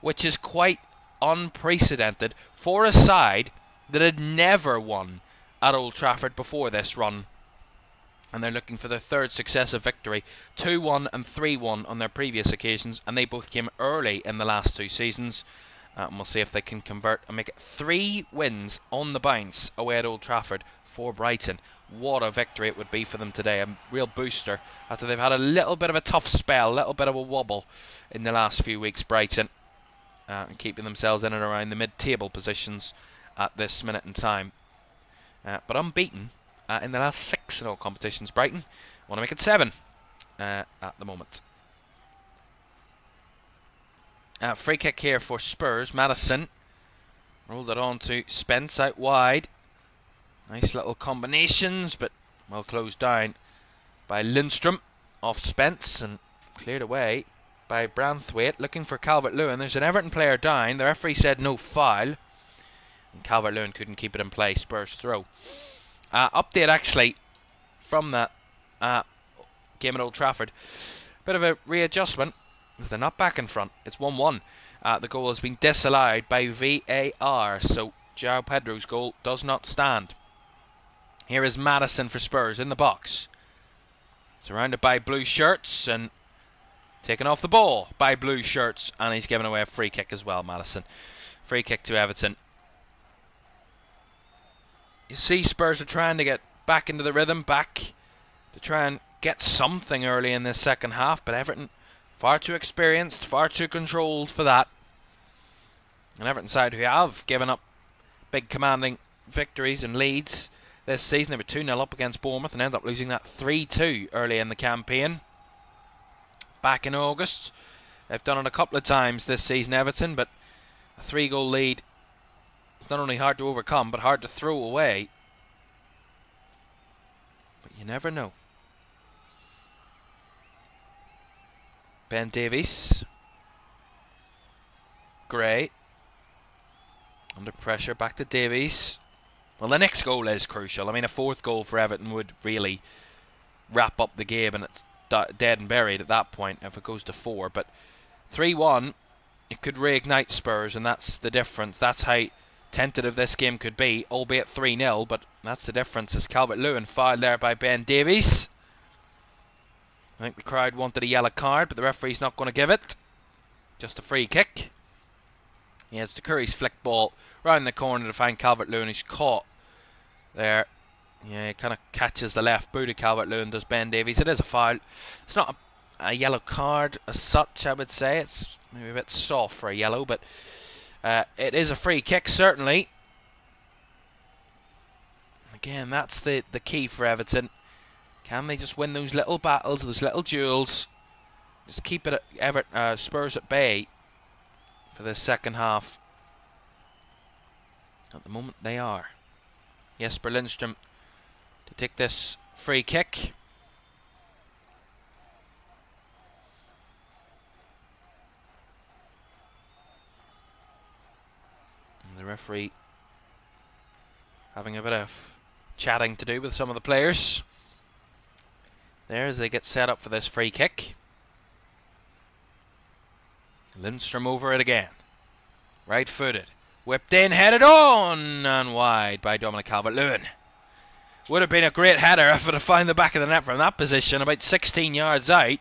which is quite unprecedented for a side that had never won at Old Trafford before this run. And they're looking for their third successive victory. 2-1 and 3-1 on their previous occasions, and they both came early in the last two seasons. And we'll see if they can convert and make it 3 wins on the bounce away at Old Trafford for Brighton. What a victory it would be for them today. A real booster after they've had a little bit of a tough spell, a little bit of a wobble in the last few weeks, Brighton. And keeping themselves in and around the mid-table positions at this minute in time. But unbeaten in the last 6 in all competitions. Brighton want to make it 7. at the moment. Free kick here for Spurs. Madison rolled it on to Spence out wide. Nice little combinations, but well closed down by Lindstrom off Spence and cleared away by Branthwaite, looking for Calvert-Lewin. There's an Everton player down. The referee said no foul, and Calvert-Lewin couldn't keep it in play. Spurs throw. Update actually from that game at Old Trafford. Bit of a readjustment as they're not back in front. It's 1-1. The goal has been disallowed by VAR, so João Pedro's goal does not stand. Here is Madison for Spurs in the box. Surrounded by blue shirts and taken off the ball by blue shirts, and he's given away a free kick as well, Madison. Free kick to Everton. You see Spurs are trying to get back into the rhythm, back to try and get something early in this second half, but Everton far too experienced, far too controlled for that. An Everton side who have given up big commanding victories and leads this season. They were 2-0 up against Bournemouth and ended up losing that 3-2 early in the campaign. Back in August. They've done it a couple of times this season, Everton, but a 3-goal lead is not only hard to overcome, but hard to throw away. But you never know. Ben Davies. Gray. Under pressure, back to Davies. Well, the next goal is crucial. I mean, a fourth goal for Everton would really wrap up the game, and it's dead and buried at that point if it goes to 4. But 3-1, it could reignite Spurs, and that's the difference. That's how tentative this game could be, albeit 3-0, but that's the difference. As Calvert-Lewin fouled there by Ben Davies. I think the crowd wanted a yellow card, but the referee's not going to give it. Just a free kick. Yeah, it's the Curry's flick ball round the corner to find Calvert-Lewin, who's caught there. Yeah, he kind of catches the left boot of Calvert-Lewin, does Ben Davies. It is a foul. It's not a yellow card as such, I would say. It's maybe a bit soft for a yellow, but it is a free kick, certainly. Again, that's the key for Everton. Can they just win those little battles, those little duels? Just keep it at Spurs at bay for this second half. At the moment, they are. Jesper Lindstrom to take this free kick. And the referee having a bit of chatting to do with some of the players. There as they get set up for this free kick. Lindstrom over it again. Right-footed. Whipped in, headed on, and wide by Dominic Calvert-Lewin. Would have been a great header if it had found the back of the net from that position, about 16 yards out.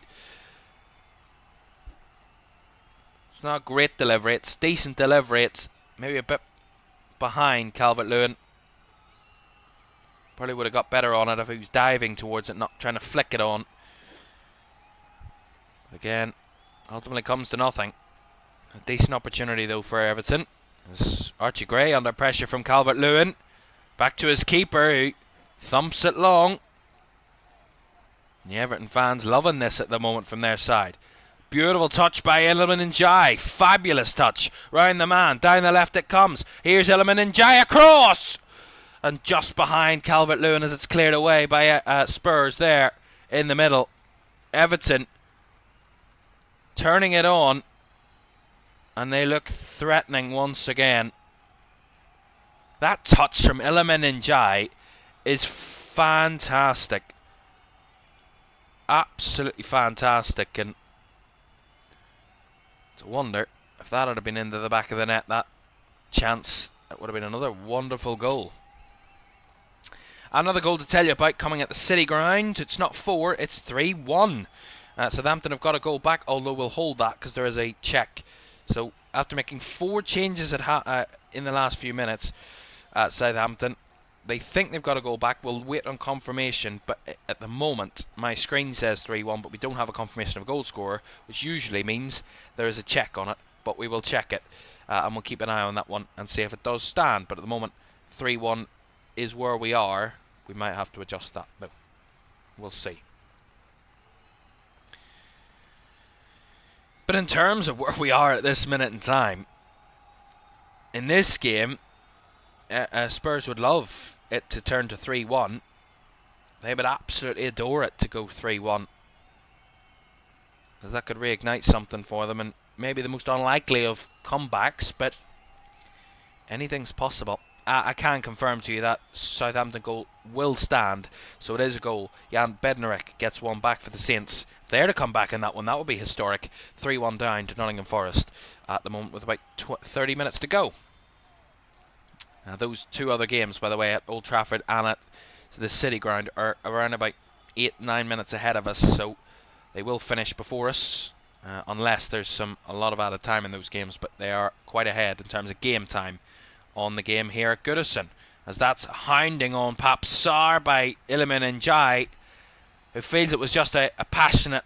It's not great delivery, it's decent delivery. It's maybe a bit behind Calvert-Lewin. Probably would have got better on it if he was diving towards it, not trying to flick it on. But again, ultimately comes to nothing. A decent opportunity though for Everton. As Archie Gray under pressure from Calvert-Lewin. Back to his keeper who thumps it long. The Everton fans loving this at the moment from their side. Beautiful touch by Iliman Ndiaye. Fabulous touch. Round the man. Down the left it comes. Here's Iliman Ndiaye across. And just behind Calvert-Lewin as it's cleared away by Spurs there in the middle. Everton turning it on. And they look threatening once again. That touch from Iliman Ndiaye is fantastic. Absolutely fantastic. And it's a wonder if that had been into the back of the net, that chance, it would have been another wonderful goal. Another goal to tell you about coming at the City Ground. It's not 4, it's 3-1. Southampton have got a goal back, although we'll hold that because there is a check. So after making 4 changes in the last few minutes at Southampton, they think they've got a goal back. We'll wait on confirmation, but at the moment my screen says 3-1, but we don't have a confirmation of a goal scorer, which usually means there is a check on it, but we will check it and we'll keep an eye on that one and see if it does stand. But at the moment 3-1 is where we are. We might have to adjust that, but we'll see. But in terms of where we are at this minute in time, in this game, Spurs would love it to turn to 3-1. They would absolutely adore it to go 3-1. Because that could reignite something for them, and maybe the most unlikely of comebacks, but anything's possible. I can confirm to you that Southampton goal will stand, so it is a goal. Jan Bednarek gets one back for the Saints. If they're to come back in that one, that would be historic. 3-1 down to Nottingham Forest at the moment with about 30 minutes to go. Those two other games, by the way, at Old Trafford and at the City Ground, are around about 8-9 minutes ahead of us, so they will finish before us, unless there's a lot of added time in those games, but they are quite ahead in terms of game time on the game here at Goodison, as that's hounding on Pap Sarr by Iliman Ndiaye, who feels it was just a passionate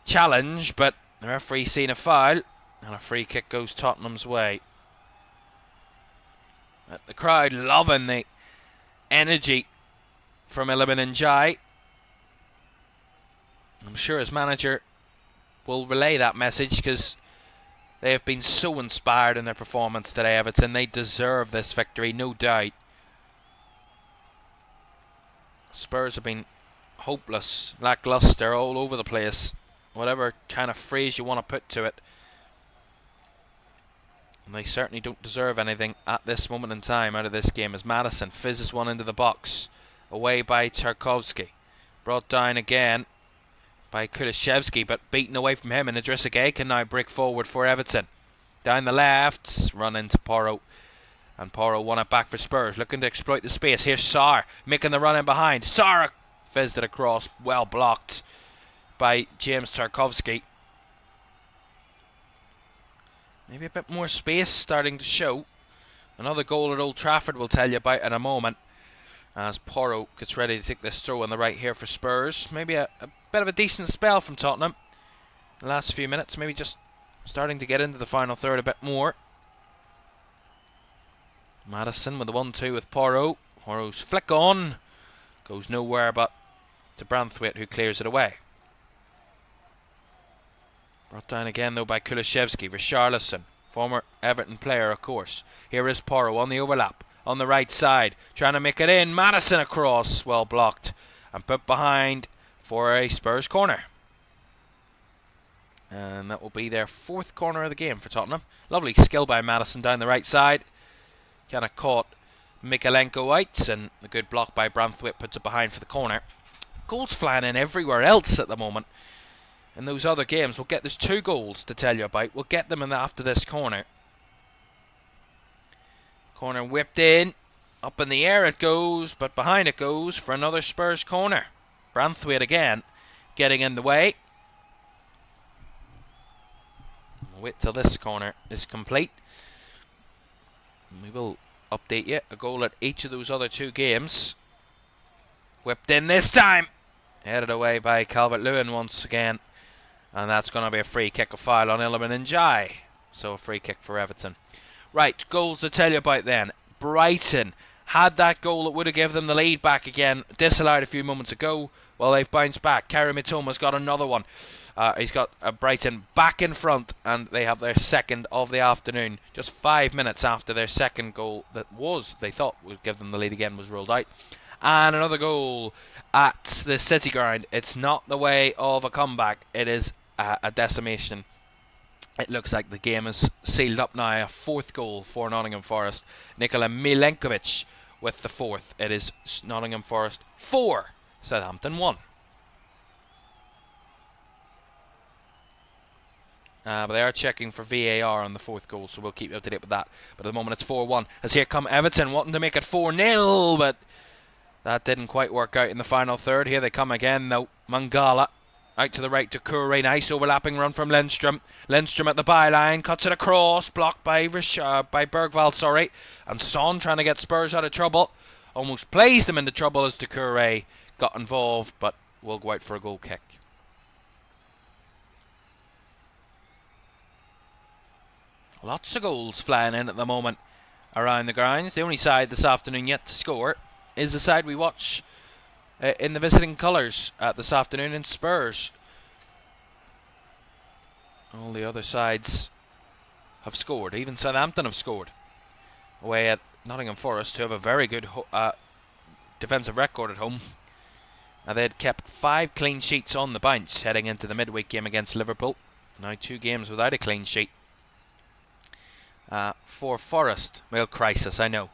challenge, but the referee seen a foul, and a free kick goes Tottenham's way. The crowd loving the energy from Iliman Ndiaye. I'm sure his manager will relay that message, because they have been so inspired in their performance today, Everton. They deserve this victory, no doubt. Spurs have been hopeless, lackluster, all over the place. Whatever kind of phrase you want to put to it. And they certainly don't deserve anything at this moment in time out of this game, as Maddison fizzes one into the box. Away by Tarkowski. Brought down again by Kulishevsky, but beaten away from him, and Idrissa Gueye can now break forward for Everton. Down the left, run into Porro, and Porro won it back for Spurs, looking to exploit the space. Here's Sarr, making the run in behind. Sarr fizzed it across, well blocked by James Tarkowski. Maybe a bit more space starting to show. Another goal at Old Trafford we'll tell you about in a moment, as Porro gets ready to take this throw on the right here for Spurs. Maybe a bit of a decent spell from Tottenham the last few minutes, maybe just starting to get into the final third a bit more. Maddison with the 1-2 with Porro. Porro's flick on goes nowhere but to Branthwaite, who clears it away. Brought down again though by Kulishevsky. Richarlison, former Everton player of course. Here is Porro on the overlap on the right side, trying to make it in. Maddison across, well blocked and put behind for a Spurs corner. And that will be their fourth corner of the game for Tottenham. Lovely skill by Maddison down the right side. Kind of caught Mikalenko out, and the good block by Branthwaite puts it behind for the corner. Goals flying in everywhere else at the moment. In those other games, there's 2 goals to tell you about. We'll get them after this corner. Corner whipped in. Up in the air it goes, but behind it goes for another Spurs corner. Branthwaite again getting in the way. We'll wait till this corner is complete. We will update you. A goal at each of those other 2 games. Whipped in this time. Headed away by Calvert-Lewin once again. And that's going to be a free kick, a foul on Iliman Ndiaye. So a free kick for Everton. Right, goals to tell you about then. Brighton had that goal that would have given them the lead back again, disallowed a few moments ago. Well, they've bounced back. Kerry Mitoma's got another one. He's got Brighton back in front, and they have their second of the afternoon. Just 5 minutes after their second goal that they thought would give them the lead again, was ruled out. And another goal at the City Ground. It's not the way of a comeback. It is a decimation. It looks like the game is sealed up now. A 4th goal for Nottingham Forest. Nikola Milenkovic with the 4th. It is Nottingham Forest 4, Southampton 1. But they are checking for VAR on the 4th goal, so we'll keep you up to date with that. But at the moment it's 4-1. As here come Everton wanting to make it 4-0, but that didn't quite work out in the final third. Here they come again though. Mangala out to the right to Kure. Nice overlapping run from Lindstrom. Lindstrom at the byline, cuts it across, blocked by Bergvall, sorry. And Son trying to get Spurs out of trouble. Almost plays them into trouble as Kure got involved, but will go out for a goal kick. Lots of goals flying in at the moment around the grounds. The only side this afternoon yet to score is the side we watch in the visiting colours this afternoon in Spurs. All the other sides have scored. Even Southampton have scored. Away at Nottingham Forest, who have a very good defensive record at home. They'd kept 5 clean sheets on the bounce heading into the midweek game against Liverpool. Now 2 games without a clean sheet. For Forest. Well, crisis, I know.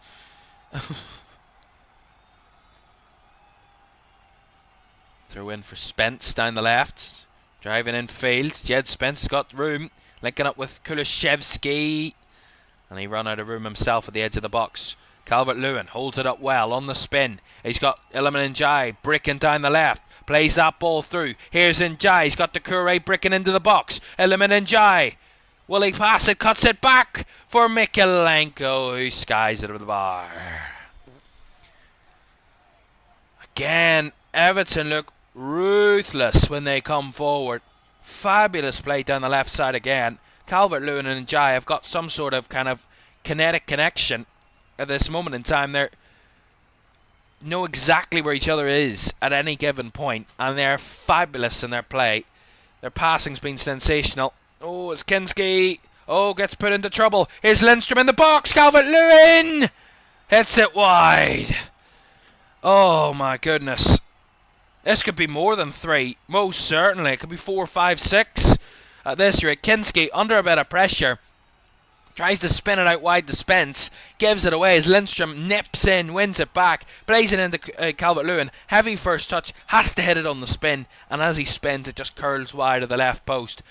Throw in for Spence down the left. Driving in field. Jed Spence got room. Linking up with Kulusevski. And he ran out of room himself at the edge of the box. Calvert-Lewin holds it up well on the spin. He's got Iliman Ndiaye breaking down the left. Plays that ball through. Here's Ndiaye. He's got the Doucouré breaking into the box. Iliman Ndiaye. Will he pass it? Cuts it back for Mykolenko, who skies it over the bar. Again, Everton look ruthless when they come forward. Fabulous play down the left side again. Calvert-Lewin and Ndiaye have got some sort of kind of kinetic connection at this moment in time. They know exactly where each other is at any given point, and they're fabulous in their play. Their passing's been sensational. Oh, it's Kinski. Oh, gets put into trouble. Here's Lindstrom in the box. Calvert-Lewin hits it wide. Oh my goodness. This could be more than 3. Most certainly. It could be 4, 5, 6. At this rate, Kinski under a bit of pressure. Tries to spin it out wide to Spence. Gives it away as Lindstrom nips in, wins it back. Plays it into Calvert-Lewin. Heavy first touch. Has to hit it on the spin. And as he spins, it just curls wide of the left post.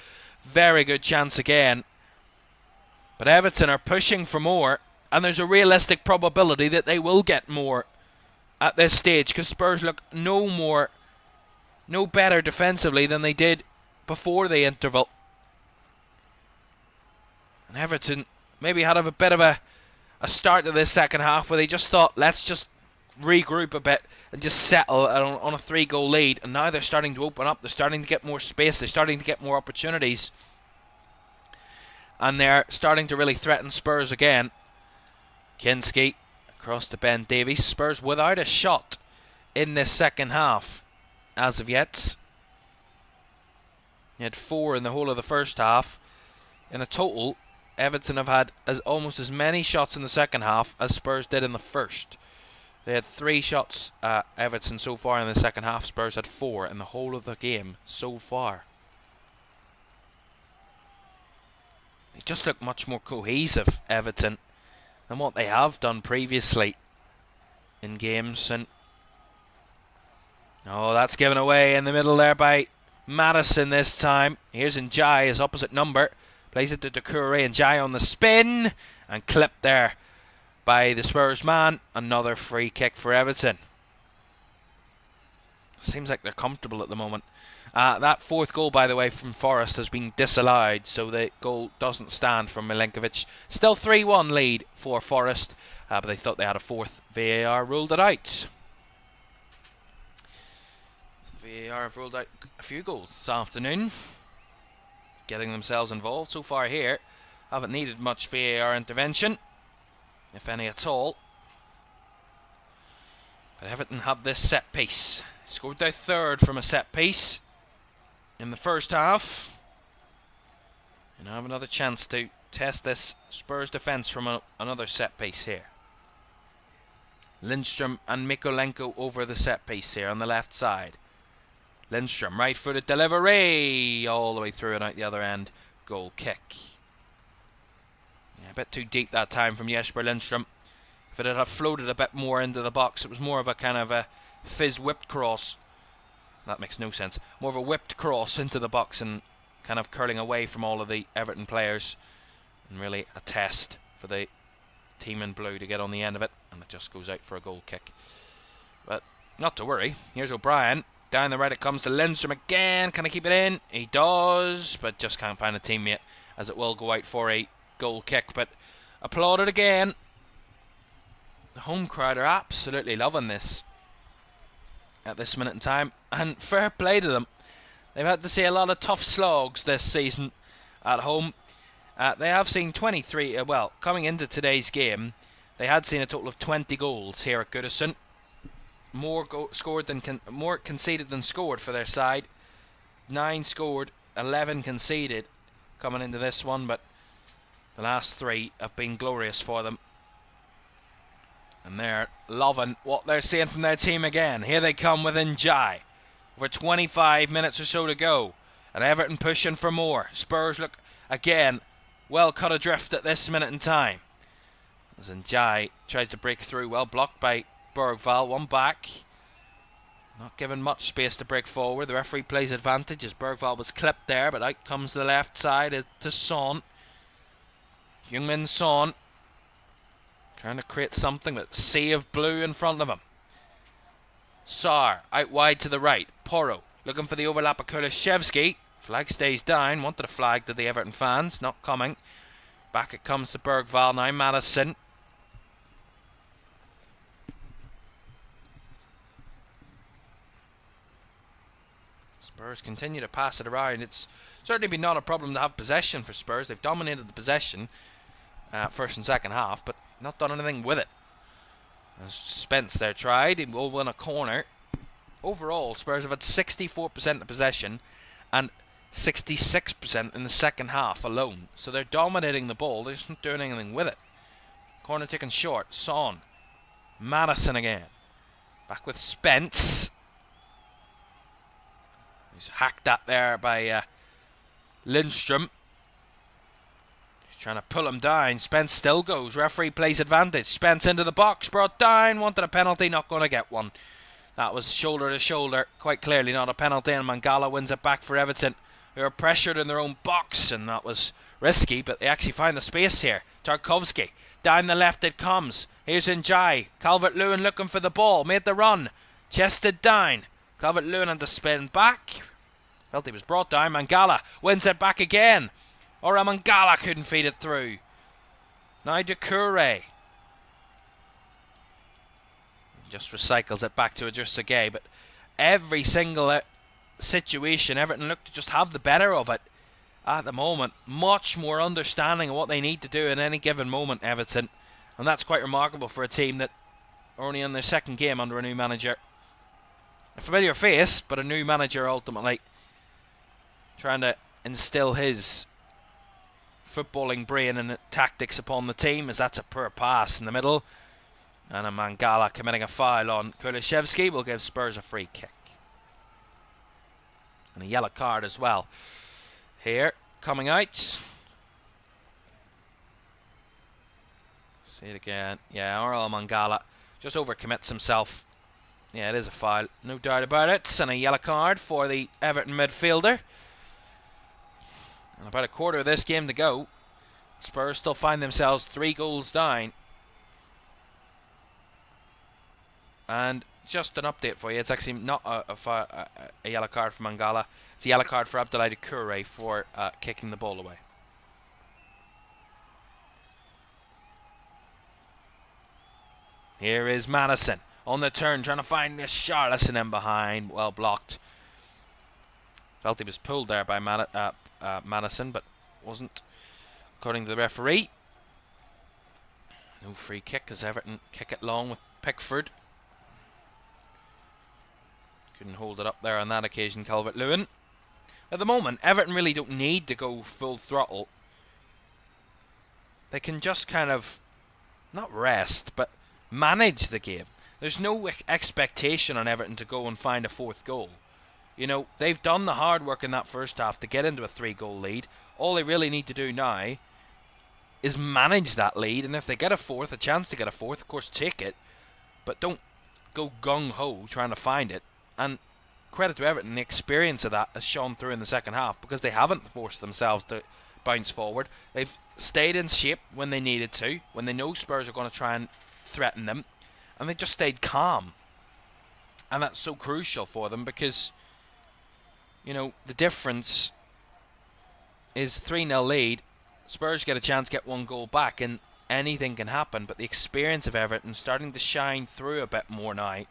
Very good chance again. But Everton are pushing for more. And there's a realistic probability that they will get more at this stage. Because Spurs look no better defensively than they did before the interval. And Everton maybe had a bit of a start to this second half where they just thought, let's just regroup a bit and just settle on a 3-goal lead. And now they're starting to open up. They're starting to get more space. They're starting to get more opportunities. And they're starting to really threaten Spurs again. Kinski across to Ben Davies. Spurs without a shot in this second half as of yet. He had 4 in the whole of the first half. In a total, Everton have had almost as many shots in the second half as Spurs did in the first. They had 3 shots, Everton, so far in the second half. Spurs had 4 in the whole of the game so far. They just look much more cohesive, Everton, than what they have done previously in games. And oh, that's given away in the middle there by Maddison this time. Here's Ndiaye, his opposite number. Plays it to Doucouré. Ndiaye on the spin. And clipped there by the Spurs man. Another free kick for Everton. Seems like they're comfortable at the moment. That 4th goal, by the way, from Forest has been disallowed. So the goal doesn't stand from Milenkovic. Still 3-1 lead for Forest. But they thought they had a 4th. VAR ruled it out. VAR have ruled out a few goals this afternoon. Getting themselves involved so far here. Haven't needed much VAR intervention, if any at all. But Everton have this set piece. Scored their 3rd from a set piece in the first half. And now have another chance to test this Spurs defence from another set piece here. Lindstrom and Mykolenko over the set piece here on the left side. Lindstrom, right-footed delivery, all the way through and out the other end. Goal kick. Yeah, a bit too deep that time from Jesper Lindstrom. If it had floated a bit more into the box, it was more of a kind of a whipped cross. That makes no sense. More of a whipped cross into the box and kind of curling away from all of the Everton players. And really a test for the team in blue to get on the end of it. And it just goes out for a goal kick. But not to worry. Here's O'Brien. Down the right it comes to Lindstrom again. Can I keep it in? He does, but just can't find a teammate as it will go out for a goal kick. But applauded again. The home crowd are absolutely loving this at this minute in time. And fair play to them. They've had to see a lot of tough slogs this season at home. They have seen 23, well, coming into today's game, they had seen a total of 20 goals here at Goodison. More conceded than scored for their side. 9 scored, 11 conceded. coming into this one, but the last 3 have been glorious for them. And they're loving what they're seeing from their team again. Here they come with Njai. Over 25 minutes or so to go. And Everton pushing for more. Spurs look, again, well cut adrift at this minute in time. As Njai tries to break through. Well blocked by Bergvall. One back. Not given much space to break forward. The referee plays advantage as Bergvall was clipped there. But out comes the left side to Son. Heung-min Son. Trying to create something, but sea of blue in front of him. Sarr out wide to the right. Porro looking for the overlap of Kulusevski. Flag stays down. Wanted a flag to the Everton fans. Not coming. Back it comes to Bergvall now. Madison. Spurs continue to pass it around. It's certainly been not a problem to have possession for Spurs. They've dominated the possession first and second half, but not done anything with it. As Spence there tried, he will win a corner. Overall, Spurs have had 64% of possession and 66% in the second half alone. So they're dominating the ball, they're just not doing anything with it. Corner taken short, Son. Madison again. Back with Spence. He's hacked at there by Lindstrom. Trying to pull him down. Spence still goes. Referee plays advantage. Spence into the box. Brought down. Wanted a penalty. Not going to get one. That was shoulder to shoulder. Quite clearly not a penalty. And Mangala wins it back for Everton, who are pressured in their own box. And that was risky. But they actually find the space here. Tarkovsky. Down the left it comes. Here's Njai. Calvert-Lewin looking for the ball. Made the run. Chested down. Calvert-Lewin had to spin back. Felt he was brought down. Mangala wins it back again. Or Mangala couldn't feed it through. Now Doucouré. Just recycles it back to Adjusagay. But every single situation, Everton look to just have the better of it at the moment. Much more understanding of what they need to do in any given moment, Everton. And that's quite remarkable for a team that are only on their second game under a new manager. A familiar face, but a new manager ultimately. Trying to instill his footballing brain and tactics upon the team, as that's a poor pass in the middle. And a Mangala committing a foul on Kulusevski will give Spurs a free kick. And a yellow card as well. Here, coming out. See it again. Yeah, Aurel Mangala just overcommits himself. Yeah, it is a foul, no doubt about it. And a yellow card for the Everton midfielder. And about a quarter of this game to go. Spurs still find themselves 3 goals down. And just an update for you. It's actually not a yellow card for Mangala. It's a yellow card for Abdoulaye Doucouré for kicking the ball away. Here is Madison on the turn, trying to find this Charlison in behind. Well blocked. Felt he was pulled there by Madison, but wasn't, according to the referee. No free kick as Everton kick it long with Pickford. Couldn't hold it up there on that occasion, Calvert-Lewin. At the moment, Everton really don't need to go full throttle. They can just kind of, not rest, but manage the game. There's no expectation on Everton to go and find a 4th goal. You know, they've done the hard work in that first half to get into a 3-goal lead. All they really need to do now is manage that lead, and if they get a 4th, a chance to get a 4th, of course take it, but don't go gung-ho trying to find it. And credit to Everton, the experience of that has shone through in the second half, because they haven't forced themselves to bounce forward. They've stayed in shape when they needed to, when they know Spurs are going to try and threaten them, and they just stayed calm. And that's so crucial for them, because, you know, the difference is 3-0 lead. Spurs get a chance to get 1 goal back, and anything can happen. But the experience of Everton starting to shine through a bit more now.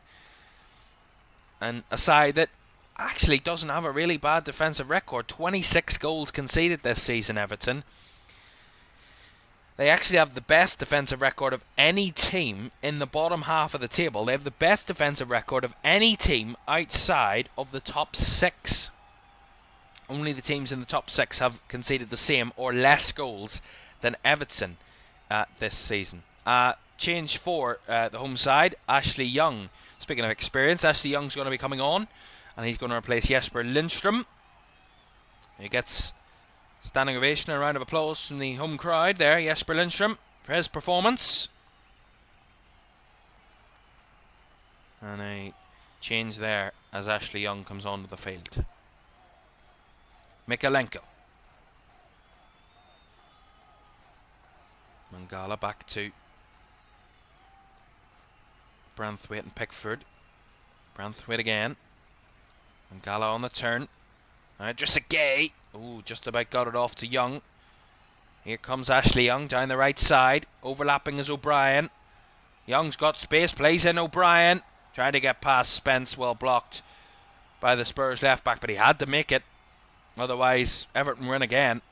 And a side that actually doesn't have a really bad defensive record. 26 goals conceded this season, Everton. They actually have the best defensive record of any team in the bottom half of the table. They have the best defensive record of any team outside of the top 6. Only the teams in the top 6 have conceded the same or less goals than Everton this season. Change for the home side, Ashley Young. Speaking of experience, Ashley Young's going to be coming on, and he's going to replace Jesper Lindström. He gets standing ovation and a round of applause from the home crowd there, Jesper Lindström, for his performance. And a change there as Ashley Young comes onto the field. Mikalenko. Mangala back to Branthwaite and Pickford. Branthwaite again. Mangala on the turn. Just a gay. Ooh, just about got it off to Young. Here comes Ashley Young down the right side. Overlapping is O'Brien. Young's got space. Plays in O'Brien. Trying to get past Spence. Well blocked by the Spurs left back, but he had to make it. Otherwise, Everton win again.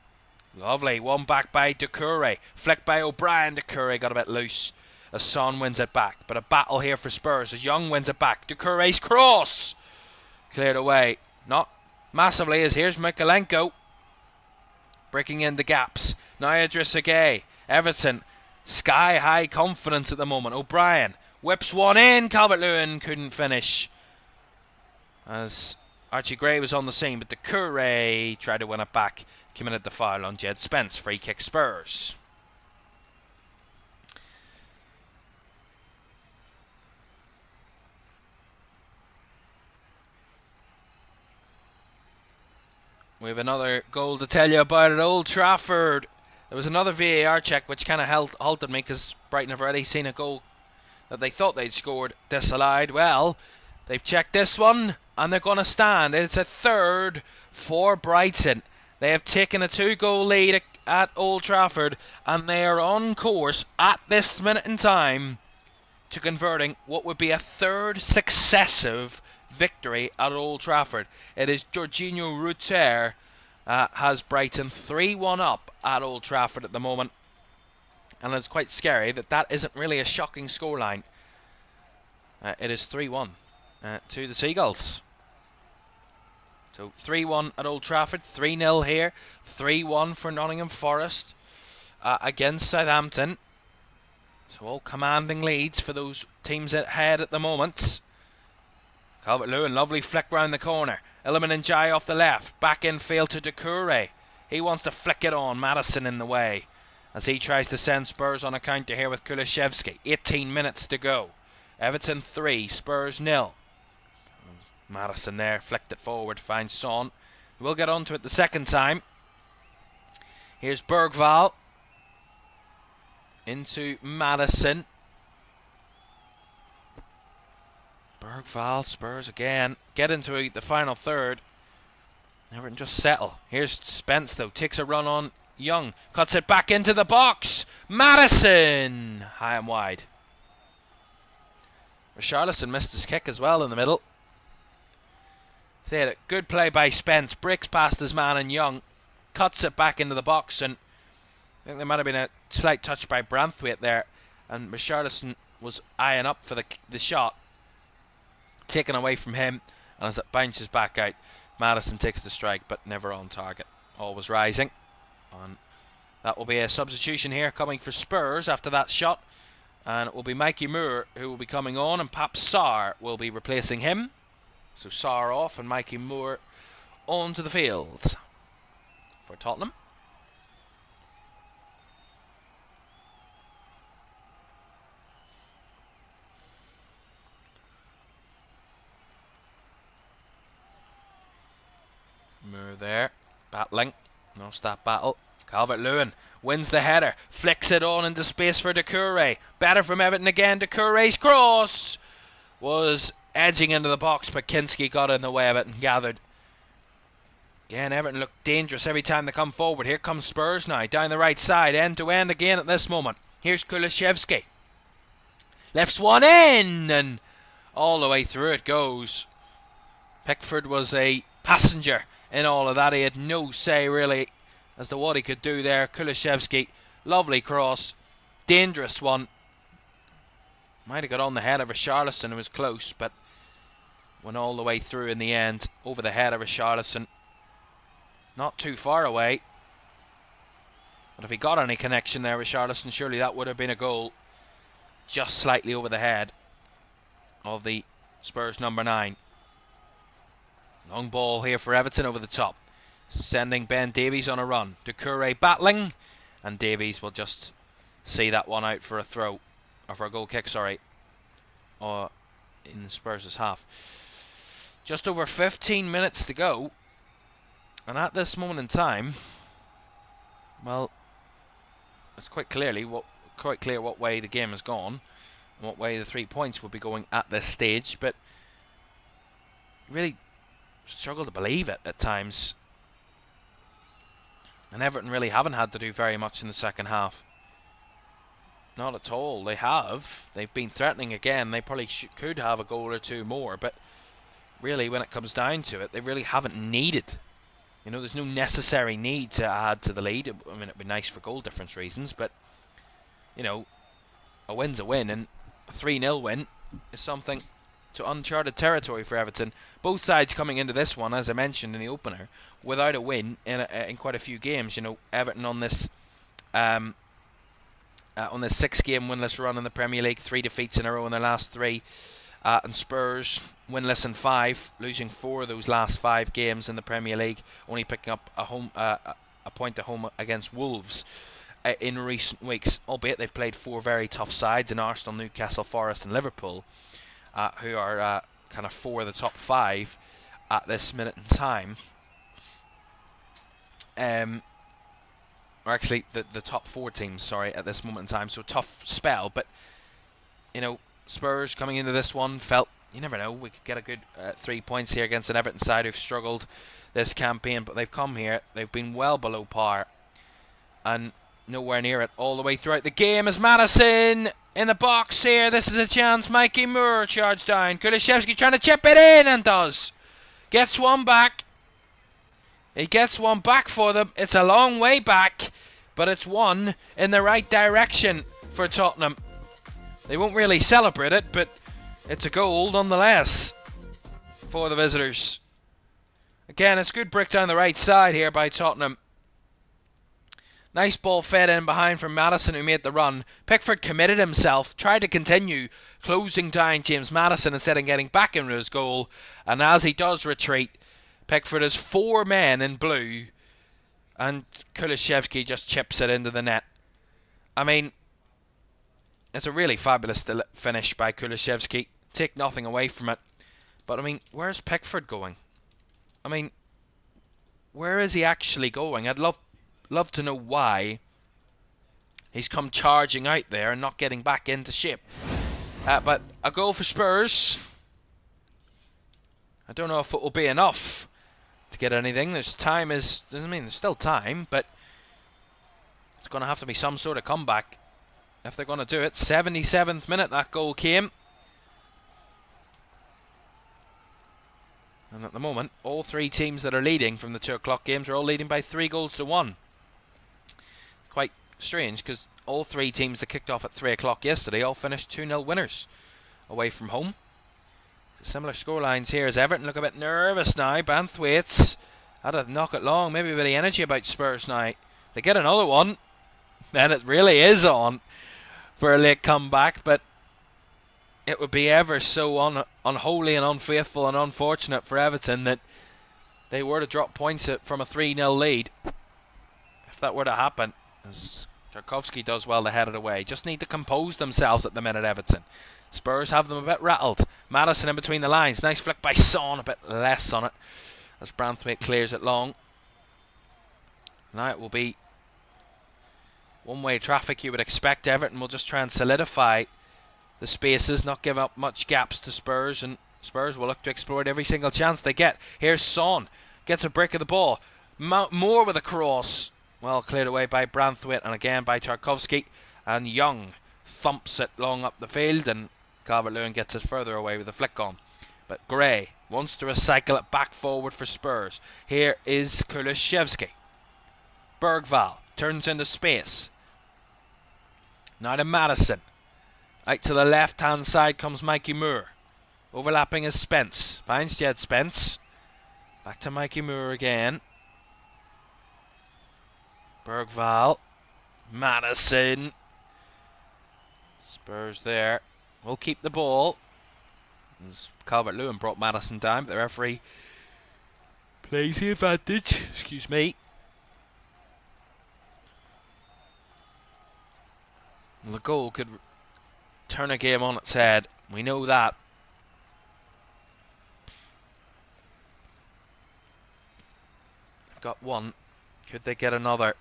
Lovely. One back by Doucouré. Flicked by O'Brien. Doucouré got a bit loose as Son wins it back. But a battle here for Spurs as Young wins it back. Doucouré's cross. Cleared away. Not massively as here's Mikalenko. Breaking in the gaps. Now Idrissa Gueye. Everton. Sky high confidence at the moment. O'Brien whips one in. Calvert-Lewin couldn't finish as Archie Gray was on the scene, but Doucouré tried to win it back. Committed the foul on Jed Spence. Free kick Spurs. We have another goal to tell you about at Old Trafford. There was another VAR check which kind of halted me because Brighton have already seen a goal that they thought they'd scored disallowed. Well, they've checked this one and they're going to stand. It's a third for Brighton. They have taken a 2-goal lead at Old Trafford and they are on course at this minute in time to converting what would be a third successive victory at Old Trafford. It is Jorginho Rutter has Brighton 3-1 up at Old Trafford at the moment, and it's quite scary that isn't really a shocking scoreline. It is 3-1 to the Seagulls. So 3-1 at Old Trafford, 3-0 here, 3-1 for Nottingham Forest against Southampton. So all commanding leads for those teams ahead at the moment. Calvert-Lewin, lovely flick round the corner. Iliman Ndiaye off the left. Back in field to Doucouré. He wants to flick it on. Maddison in the way as he tries to send Spurs on a counter here with Kulusevski. 18 minutes to go. Everton 3, Spurs 0. Maddison there, flicked it forward, finds Son. We'll get onto it the second time. Here's Bergvall. Into Maddison. Bergvall, Spurs again. Get into the final third. Everton just settle. Here's Spence though. Takes a run on Young. Cuts it back into the box. Maddison! High and wide. Richarlison missed his kick as well in the middle. Good play by Spence. Breaks past his man and Young. Cuts it back into the box, and I think there might have been a slight touch by Branthwaite there, and Richarlison was eyeing up for the shot. Taken away from him, and as it bounces back out, Maddison takes the strike, but never on target. Always rising. And that will be a substitution here coming for Spurs after that shot, and it will be Mikey Moore who will be coming on, and Pap Sarr will be replacing him. So Sarr off and Mikey Moore onto the field for Tottenham. Moore there, battling, no stop battle. Calvert-Lewin wins the header, flicks it on into space for Doucouré. Better from Everton again. Doucouré's cross was edging into the box, but Kinski got in the way of it and gathered. Again, Everton look dangerous every time they come forward. Here comes Spurs now, down the right side, end to end again at this moment. Here's Kulusevski. Lifts one in, and all the way through it goes. Pickford was a passenger in all of that. He had no say really as to what he could do there. Kulusevski, lovely cross, dangerous one. Might have got on the head of Richarlison, it was close, but went all the way through in the end, over the head of Richarlison. Not too far away. But if he got any connection there with Richarlison, surely that would have been a goal. Just slightly over the head of the Spurs number 9. Long ball here for Everton over the top. Sending Ben Davies on a run. Doucouré battling. And Davies will just see that one out for a throw. Or for a goal kick, sorry. Or in Spurs' half. Just over 15 minutes to go. And at this moment in time, well, it's quite clear what way the game has gone. And what way the 3 points will be going at this stage. But really struggle to believe it at times. And Everton really haven't had to do very much in the second half. Not at all. They have. They've been threatening again. They probably could have a goal or two more. But really, when it comes down to it, they really haven't needed. You know, there's no necessary need to add to the lead. I mean, it'd be nice for goal difference reasons. But, you know, a win's a win. And a 3-0 win is something to uncharted territory for Everton. Both sides coming into this one, as I mentioned in the opener, without a win in quite a few games. You know, Everton on this 6-game winless run in the Premier League, 3 defeats in a row in their last 3, and Spurs winless in 5, losing 4 of those last 5 games in the Premier League, only picking up a point at home against Wolves in recent weeks. Albeit they've played 4 very tough sides in Arsenal, Newcastle, Forest, and Liverpool. Who are kind of 4 of the top 5 at this minute in time. Or actually, the top 4 teams, sorry, at this moment in time. So tough spell, but, you know, Spurs coming into this one felt, you never know, we could get a good 3 points here against an Everton side who've struggled this campaign, but they've come here, they've been well below par, and nowhere near it all the way throughout the game. As Madison in the box here, this is a chance. Mikey Moore charged down. Kulusevski trying to chip it in, and does. Gets one back. He gets one back for them. It's a long way back, but it's one in the right direction for Tottenham. They won't really celebrate it, but it's a goal nonetheless for the visitors. Again, it's good brick down the right side here by Tottenham. Nice ball fed in behind from Maddison, who made the run. Pickford committed himself, tried to continue closing down James Maddison instead of getting back into his goal. And as he does retreat, Pickford has 4 men in blue, and Kulusevski just chips it into the net. I mean, it's a really fabulous finish by Kulusevski. Take nothing away from it. But, I mean, where's Pickford going? I mean, where is he actually going? I'd love to know why he's come charging out there and not getting back into shape. But a goal for Spurs. I don't know if it will be enough to get anything. There's still time, but it's going to have to be some sort of comeback if they're going to do it. 77th minute that goal came. And at the moment, all 3 teams that are leading from the 2 o'clock games are all leading by 3-1. Quite strange, because all 3 teams that kicked off at 3 o'clock yesterday all finished 2-0 winners away from home. Similar scorelines here as Everton look a bit nervous now. Banthwaite's had to knock it long. Maybe a bit of energy about Spurs now. They get another one, then it really is on for a late comeback, but it would be ever so unholy and unfaithful and unfortunate for Everton that they were to drop points from a 3-0 lead. If that were to happen, as Tarkowski does well to head it away. Just need to compose themselves at the minute, Everton. Spurs have them a bit rattled. Maddison in between the lines. Nice flick by Son, a bit less on it as Branthwaite clears it long. Now it will be one-way traffic, you would expect. Everton will just try and solidify the spaces, not give up much gaps to Spurs, and Spurs will look to exploit every single chance they get. Here's Son, gets a break of the ball. Moore with a cross. Well cleared away by Branthwaite and again by Tarkowski, and Young thumps it long up the field, and Calvert-Lewin gets it further away with a flick on. But Gray wants to recycle it back forward for Spurs. Here is Kulusevski. Bergvall turns into space. Now to Maddison. Out to the left-hand side comes Mikey Moore. Overlapping is Spence. Finds Jed Spence. Back to Mikey Moore again. Bergval. Madison. Spurs there. Will keep the ball. As Calvert-Lewin brought Madison down, but the referee plays the advantage. Excuse me. The goal could turn a game on its head. We know that. They've got one. Could they get another?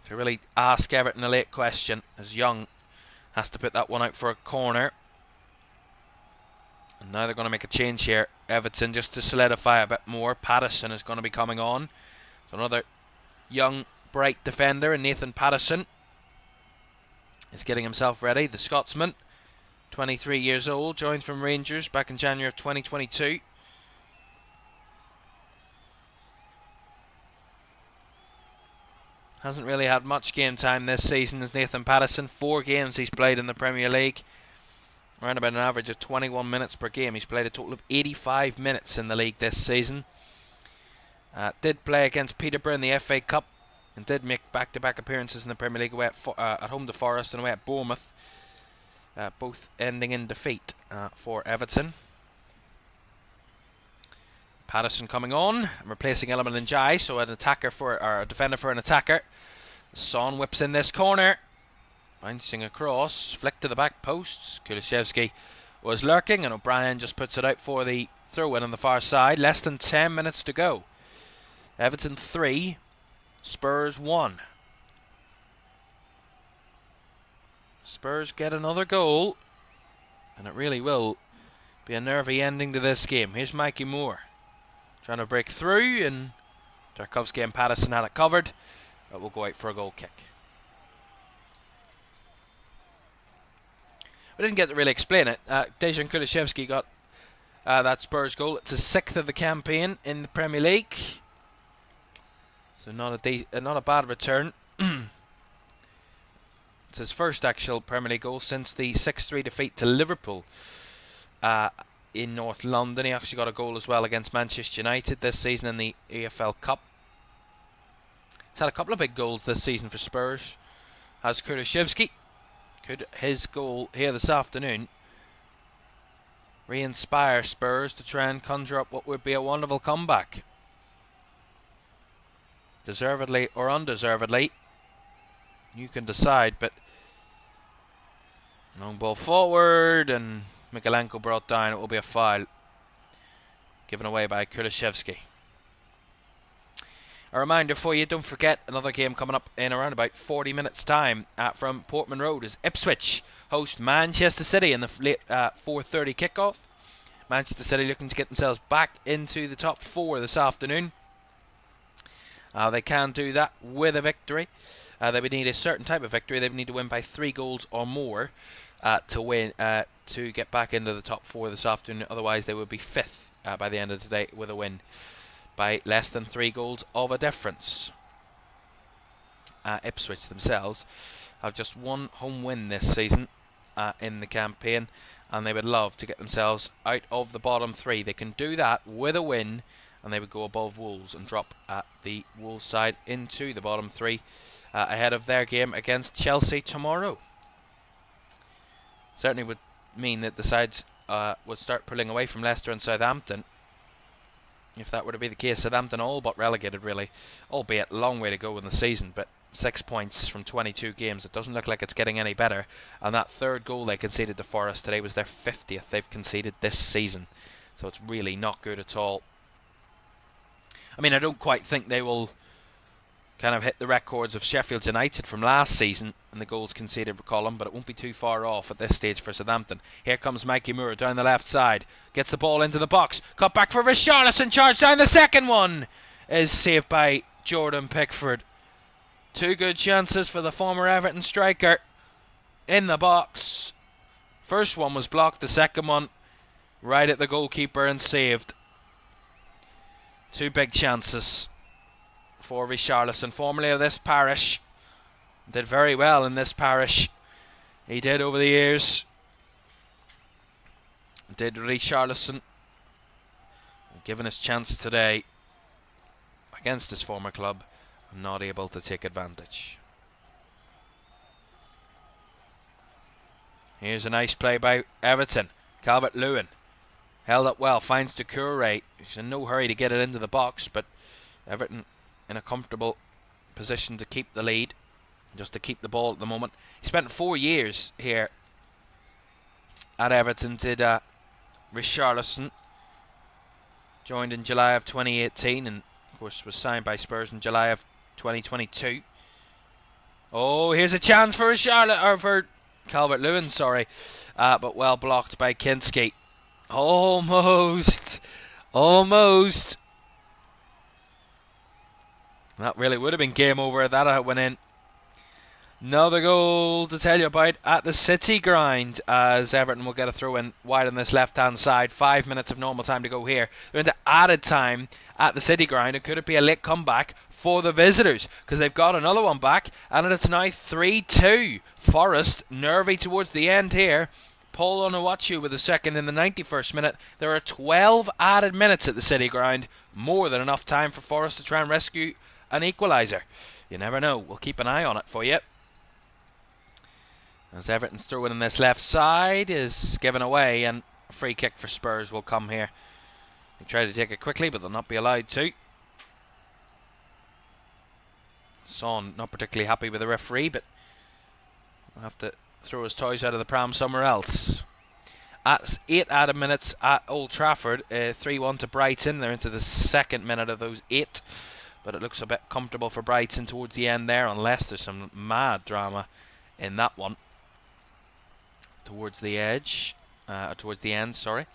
To really ask Everton a late question, as Young has to put that one out for a corner. And now they're going to make a change here. Everton, just to solidify a bit more. Patterson is going to be coming on. So another young, bright defender, and Nathan Patterson is getting himself ready. The Scotsman, 23 years old, joins from Rangers back in January of 2022. Hasn't really had much game time this season as Nathan Patterson. 4 games he's played in the Premier League. Around about an average of 21 minutes per game. He's played a total of 85 minutes in the league this season. Did play against Peterborough in the FA Cup and did make back-to-back appearances in the Premier League away at home to Forest and away at Bournemouth. Both ending in defeat for Everton. Patterson coming on, replacing Eleman and Jai, so an attacker or a defender for an attacker. Son whips in this corner, bouncing across, flick to the back post. Kulishevsky was lurking, and O'Brien just puts it out for the throw-in on the far side. Less than 10 minutes to go. Everton 3, Spurs 1. Spurs get another goal, and it really will be a nervy ending to this game. Here's Mikey Moore trying to break through, and Tarkovsky and Patterson had it covered, but will go out for a goal kick. We didn't get to really explain it. Dejan Kulishevsky got that Spurs goal. It's his 6th of the campaign in the Premier League, so not a bad return. It's his first actual Premier League goal since the 6-3 defeat to Liverpool in North London. He actually got a goal as well against Manchester United this season in the EFL Cup. He's had a couple of big goals this season for Spurs. Has Kulishevsky. Could his goal here this afternoon re-inspire Spurs to try and conjure up what would be a wonderful comeback? Deservedly or undeservedly, you can decide, but long ball forward, and Mikalenko brought down. It will be a foul given away by Kulishevsky. A reminder for you, don't forget, another game coming up in around about 40 minutes time from Portman Road is Ipswich host Manchester City in the late 4:30 kickoff. Manchester City looking to get themselves back into the top 4 this afternoon. They can do that with a victory. They would need a certain type of victory. They would need to win by 3 goals or more to get back into the top 4 this afternoon. Otherwise, they would be 5th by the end of today with a win by less than 3 goals of a difference. Ipswich themselves have just 1 home win this season in the campaign, and they would love to get themselves out of the bottom 3. They can do that with a win, and they would go above Wolves and drop the Wolves side into the bottom 3 ahead of their game against Chelsea tomorrow. Certainly would mean that the sides would start pulling away from Leicester and Southampton. If that were to be the case, Southampton all but relegated really, albeit a long way to go in the season, but 6 points from 22 games. It doesn't look like it's getting any better, and that 3rd goal they conceded to Forest today was their 50th they've conceded this season, so it's really not good at all. I mean, I don't quite think they will kind of hit the records of Sheffield United from last season in the goals conceded column, but it won't be too far off at this stage for Southampton. Here comes Mikey Moore down the left side, gets the ball into the box, cut back for Richarlison, charge down. The second one is saved by Jordan Pickford. 2 good chances for the former Everton striker in the box. First one was blocked, the second one right at the goalkeeper and saved. 2 big chances for Richarlison, formerly of this parish. Did very well in this parish. He did over the years. Did Richarlison. Given his chance today against his former club, not able to take advantage. Here's a nice play by Everton. Calvert-Lewin held up well, finds Doucouré. He's in no hurry to get it into the box, but Everton in a comfortable position to keep the lead, just to keep the ball at the moment. He spent 4 years here at Everton, did Richarlison. Joined in July of 2018 and of course was signed by Spurs in July of 2022. Oh, here's a chance for Calvert-Lewin, sorry, but well blocked by Kinski. Almost. That really would have been game over if that went in. Another goal to tell you about at the City ground, as Everton will get a throw in wide on this left-hand side. 5 minutes of normal time to go here. They're into added time at the City ground. And could it be a late comeback for the visitors? Because they've got another one back, and it's now 3-2. Forest nervy towards the end here. Paul Onuachu with a second in the 91st minute. There are 12 added minutes at the City ground. More than enough time for Forest to try and rescue an equaliser. You never know. We'll keep an eye on it for you. As Everton's throw in this left side is given away, and a free kick for Spurs will come here. They try to take it quickly, but they'll not be allowed to. Son not particularly happy with the referee, but will have to throw his toys out of the pram somewhere else. At 8 added minutes at Old Trafford, 3-1 to Brighton. They're into the second minute of those 8, but it looks a bit comfortable for Brighton towards the end there, unless there's some mad drama in that one. Towards the end, sorry.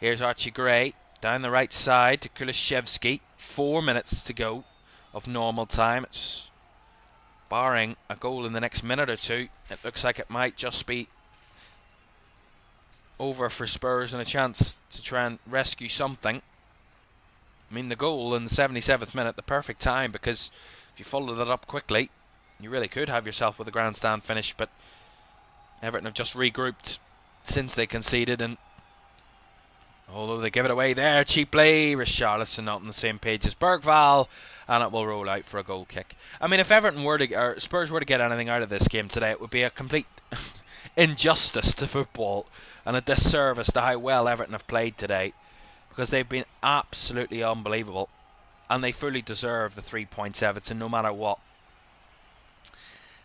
Here's Archie Gray down the right side to Kulishevsky. 4 minutes to go of normal time. It's barring a goal in the next minute or two. It looks like it might just be over for Spurs and a chance to try and rescue something. I mean, the goal in the 77th minute, the perfect time, because if you followed that up quickly, you really could have yourself with a grandstand finish, but Everton have just regrouped since they conceded, and although they give it away there cheaply, Richarlison not on the same page as Bergvall, and it will roll out for a goal kick. I mean, if Spurs were to get anything out of this game today, it would be a complete injustice to football and a disservice to how well Everton have played today, because they've been absolutely unbelievable, and they fully deserve the 3 points, Everton, no matter what.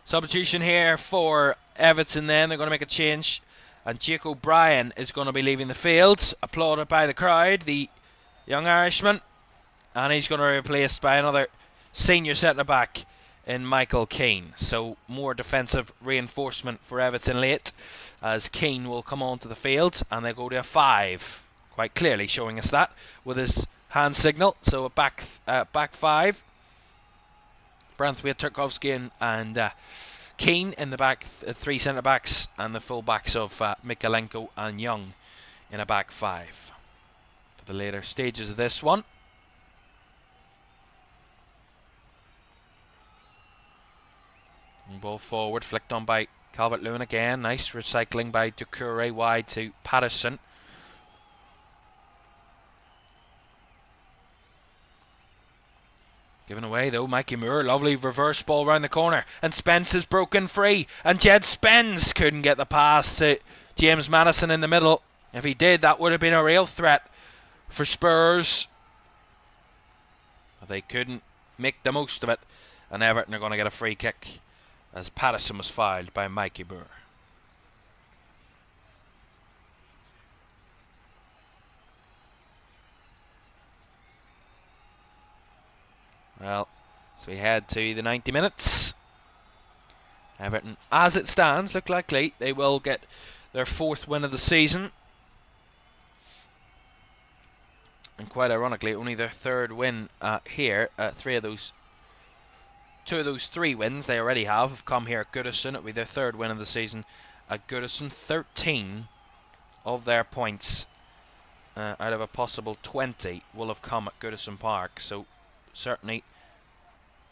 Substitution here for Everton then. They're going to make a change, and Jake O'Brien is going to be leaving the field, applauded by the crowd, the young Irishman, and he's going to be replaced by another senior centre-back in Michael Keane. So more defensive reinforcement for Everton late, as Keane will come onto the field, and they go to a 5, quite clearly showing us that with his hand signal. So a back 5. Branthwaite, Tarkowski and Keane in the back, 3 centre-backs, and the full-backs of Mikalenko and Young in a back 5 for the later stages of this one. Ball forward, flicked on by Calvert-Lewin again. Nice recycling by Doucouré wide to Patterson. Given away though, Mikey Moore, lovely reverse ball round the corner, and Spence is broken free, and Jed Spence couldn't get the pass to James Maddison in the middle. If he did, that would have been a real threat for Spurs, but they couldn't make the most of it, and Everton are going to get a free kick as Patterson was fouled by Mikey Moore. Well, so we head to the 90 minutes. Everton, as it stands, look likely they will get their 4th win of the season. And quite ironically, only their 3rd win here. 2 of those 3 wins they already have come here at Goodison. It'll be their 3rd win of the season at Goodison. 13 of their points out of a possible 20 will have come at Goodison Park. So certainly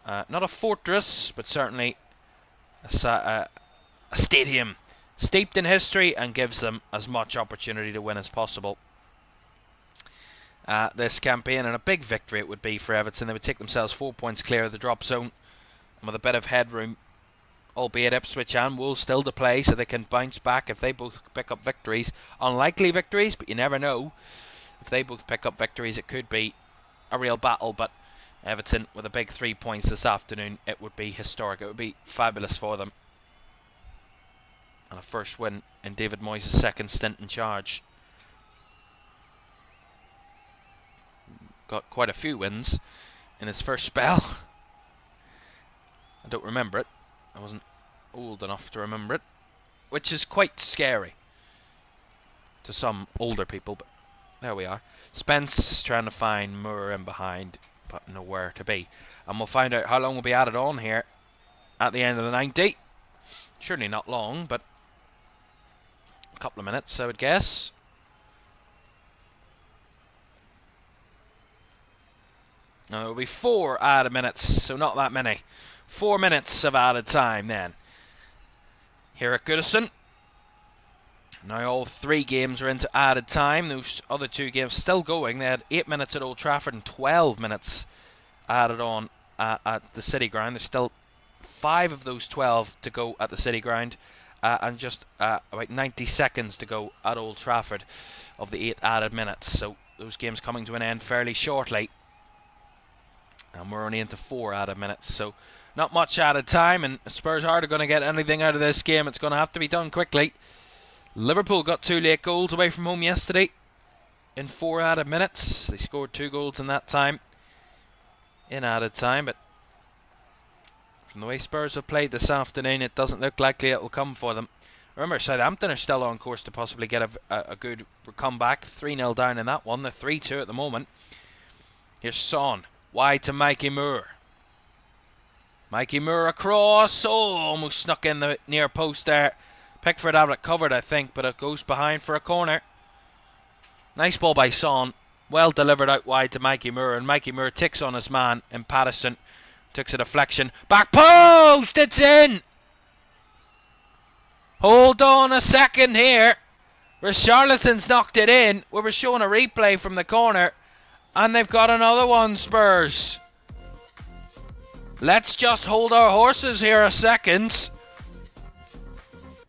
not a fortress, but certainly a stadium steeped in history and gives them as much opportunity to win as possible. this campaign, and a big victory it would be for Everton. They would take themselves 4 points clear of the drop zone, and with a bit of headroom, albeit Ipswich and Wolves still to play, so they can bounce back if they both pick up victories. Unlikely victories, but you never know. If they both pick up victories, it could be a real battle, but Everton with a big 3 points this afternoon, it would be historic. It would be fabulous for them. And a first win in David Moyes' second stint in charge. Got quite a few wins in his first spell. I don't remember it. I wasn't old enough to remember it, which is quite scary to some older people, but there we are. Spence trying to find Moore in behind, but nowhere to be. And we'll find out how long we'll be added on here at the end of the 90. Surely not long, but a couple of minutes, I would guess. Now there will be 4 added minutes, so not that many. 4 minutes of added time then. Here at Goodison. Now all 3 games are into added time. Those other 2 games still going. They had 8 minutes at Old Trafford and 12 minutes added on at the City Ground. There's still 5 of those 12 to go at the City Ground. And just about 90 seconds to go at Old Trafford of the 8 added minutes. So those games coming to an end fairly shortly. And we're only into 4 added minutes. So not much added time. And Spurs are going to get anything out of this game. It's going to have to be done quickly. Liverpool got 2 late goals away from home yesterday in 4 added minutes. They scored 2 goals in that time in added time. But from the way Spurs have played this afternoon, it doesn't look likely it will come for them. Remember, Southampton are still on course to possibly get a good comeback. 3-0 down in that one. They're 3-2 at the moment. Here's Son. Wide to Mikey Moore. Mikey Moore across. Oh, almost snuck in the near post there. Pickford had it covered, I think, but it goes behind for a corner. Nice ball by Son. Well delivered out wide to Mikey Moore, and Mikey Moore ticks on his man in Patterson. Takes a deflection. Back post! It's in! Hold on a second here. Richarlison's knocked it in. We were showing a replay from the corner, and they've got another one, Spurs. Let's just hold our horses here a second.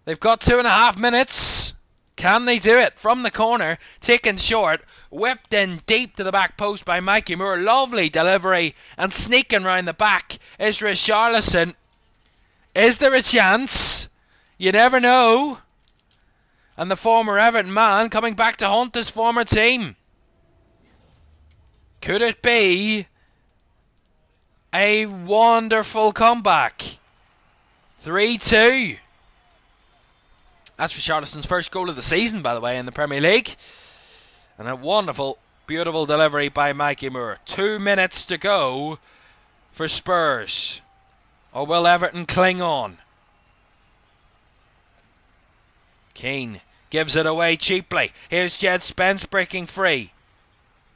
They've got 2.5 minutes. Can they do it? From the corner, taken short, whipped in deep to the back post by Mikey Moore. Lovely delivery, and sneaking round the back is Richarlison. Is there a chance? You never know. And the former Everton man coming back to haunt his former team. Could it be a wonderful comeback? 3-2. That's Richarlison's first goal of the season, by the way, in the Premier League. And a wonderful, beautiful delivery by Mikey Moore. 2 minutes to go for Spurs. Or will Everton cling on? Keane gives it away cheaply. Here's Jed Spence breaking free.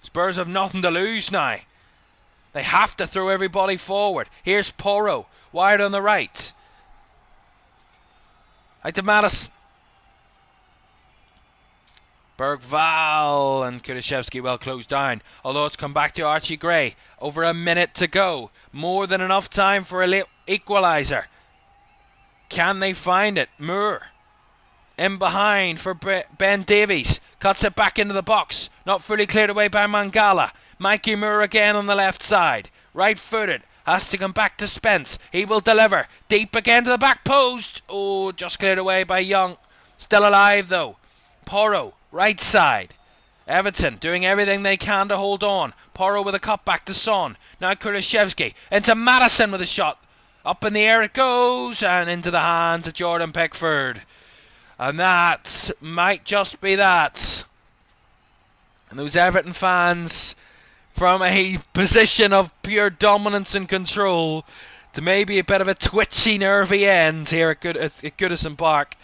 Spurs have nothing to lose now. They have to throw everybody forward. Here's Porro, wide on the right. Out to Mattis. Bergval and Kulishevsky well closed down. Although it's come back to Archie Gray. Over a minute to go. More than enough time for a late equaliser. Can they find it? Moore. In behind for Ben Davies. Cuts it back into the box. Not fully cleared away by Mangala. Mikey Moore again on the left side. Right footed. Has to come back to Spence. He will deliver. Deep again to the back post. Oh, just cleared away by Young. Still alive though. Porro. Right side. Everton doing everything they can to hold on. Porro with a cut back to Son. Now Kulishevsky. Into Madison with a shot. Up in the air it goes. And into the hands of Jordan Pickford. And that might just be that. And those Everton fans, from a position of pure dominance and control to maybe a bit of a twitchy, nervy end here at Goodison Park.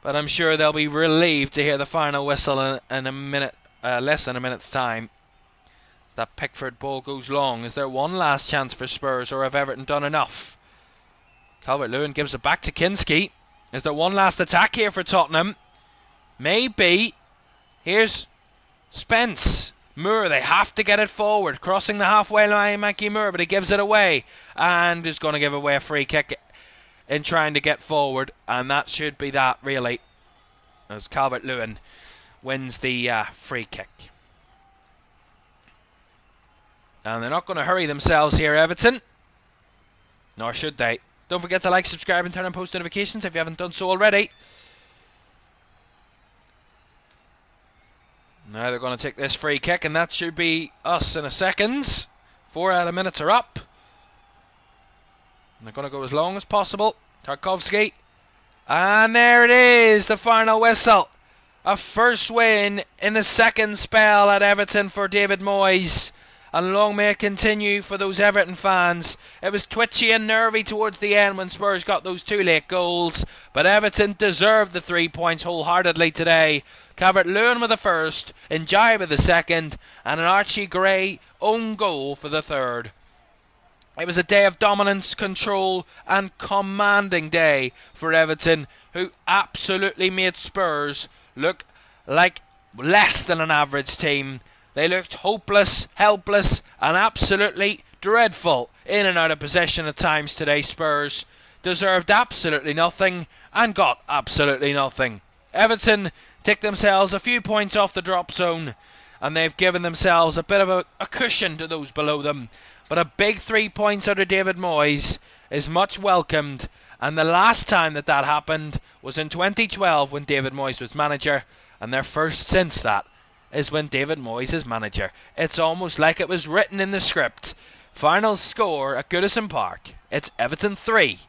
But I'm sure they'll be relieved to hear the final whistle in a minute, less than a minute's time. That Pickford ball goes long. Is there one last chance for Spurs, or have Everton done enough? Calvert-Lewin gives it back to Kinski. Is there one last attack here for Tottenham? Maybe. Here's Spence. Moore, they have to get it forward. Crossing the halfway line, Mikey Moore, but he gives it away. And is going to give away a free kick in trying to get forward. And that should be that, really. As Calvert-Lewin wins the free kick. And they're not going to hurry themselves here, Everton. Nor should they. Don't forget to like, subscribe and turn on post notifications if you haven't done so already. Now they're going to take this free kick, and that should be us in a second. 4 out of minutes are up. And they're going to go as long as possible. Tarkovsky. And there it is, the final whistle. A first win in the second spell at Everton for David Moyes. And long may it continue for those Everton fans. It was twitchy and nervy towards the end when Spurs got those 2 late goals. But Everton deserved the 3 points wholeheartedly today. Calvert-Lewin with the first, Njai with the second, and an Archie Gray own goal for the third. It was a day of dominance, control and commanding day for Everton, who absolutely made Spurs look like less than an average team. They looked hopeless, helpless and absolutely dreadful in and out of possession at times today. Spurs deserved absolutely nothing and got absolutely nothing. Everton take themselves a few points off the drop zone, and they've given themselves a bit of a cushion to those below them. But a big 3 points out of David Moyes is much welcomed, and the last time that happened was in 2012 when David Moyes was manager, and their first since that is when David Moyes is manager. It's almost like it was written in the script. Final score at Goodison Park, it's Everton 3,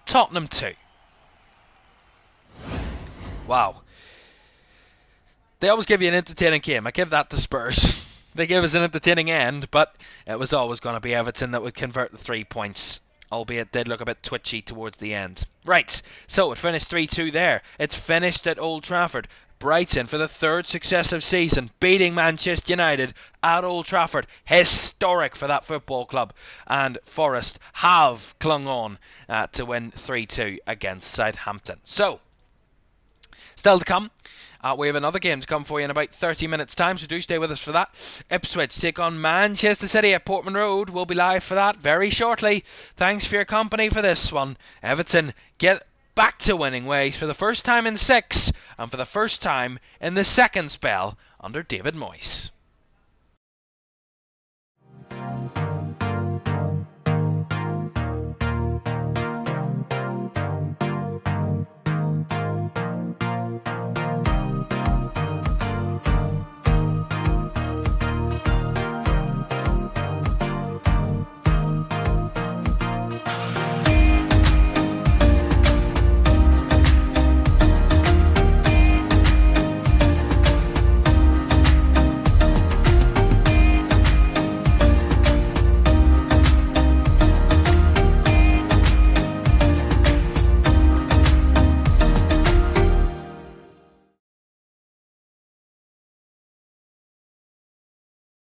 Tottenham 2. Wow. They always give you an entertaining game. I give that to Spurs. They gave us an entertaining end, but it was always going to be Everton that would convert the 3 points, albeit did look a bit twitchy towards the end. Right, so it finished 3-2 there. It's finished at Old Trafford. Brighton, for the third successive season, beating Manchester United at Old Trafford. Historic for that football club. And Forest have clung on to win 3-2 against Southampton. So, still to come. We have another game to come for you in about 30 minutes time, so do stay with us for that. Ipswich take on Manchester City at Portman Road. We'll be live for that very shortly. Thanks for your company for this one. Everton get back to winning ways for the first time in 6, and for the first time in the second spell under David Moyes.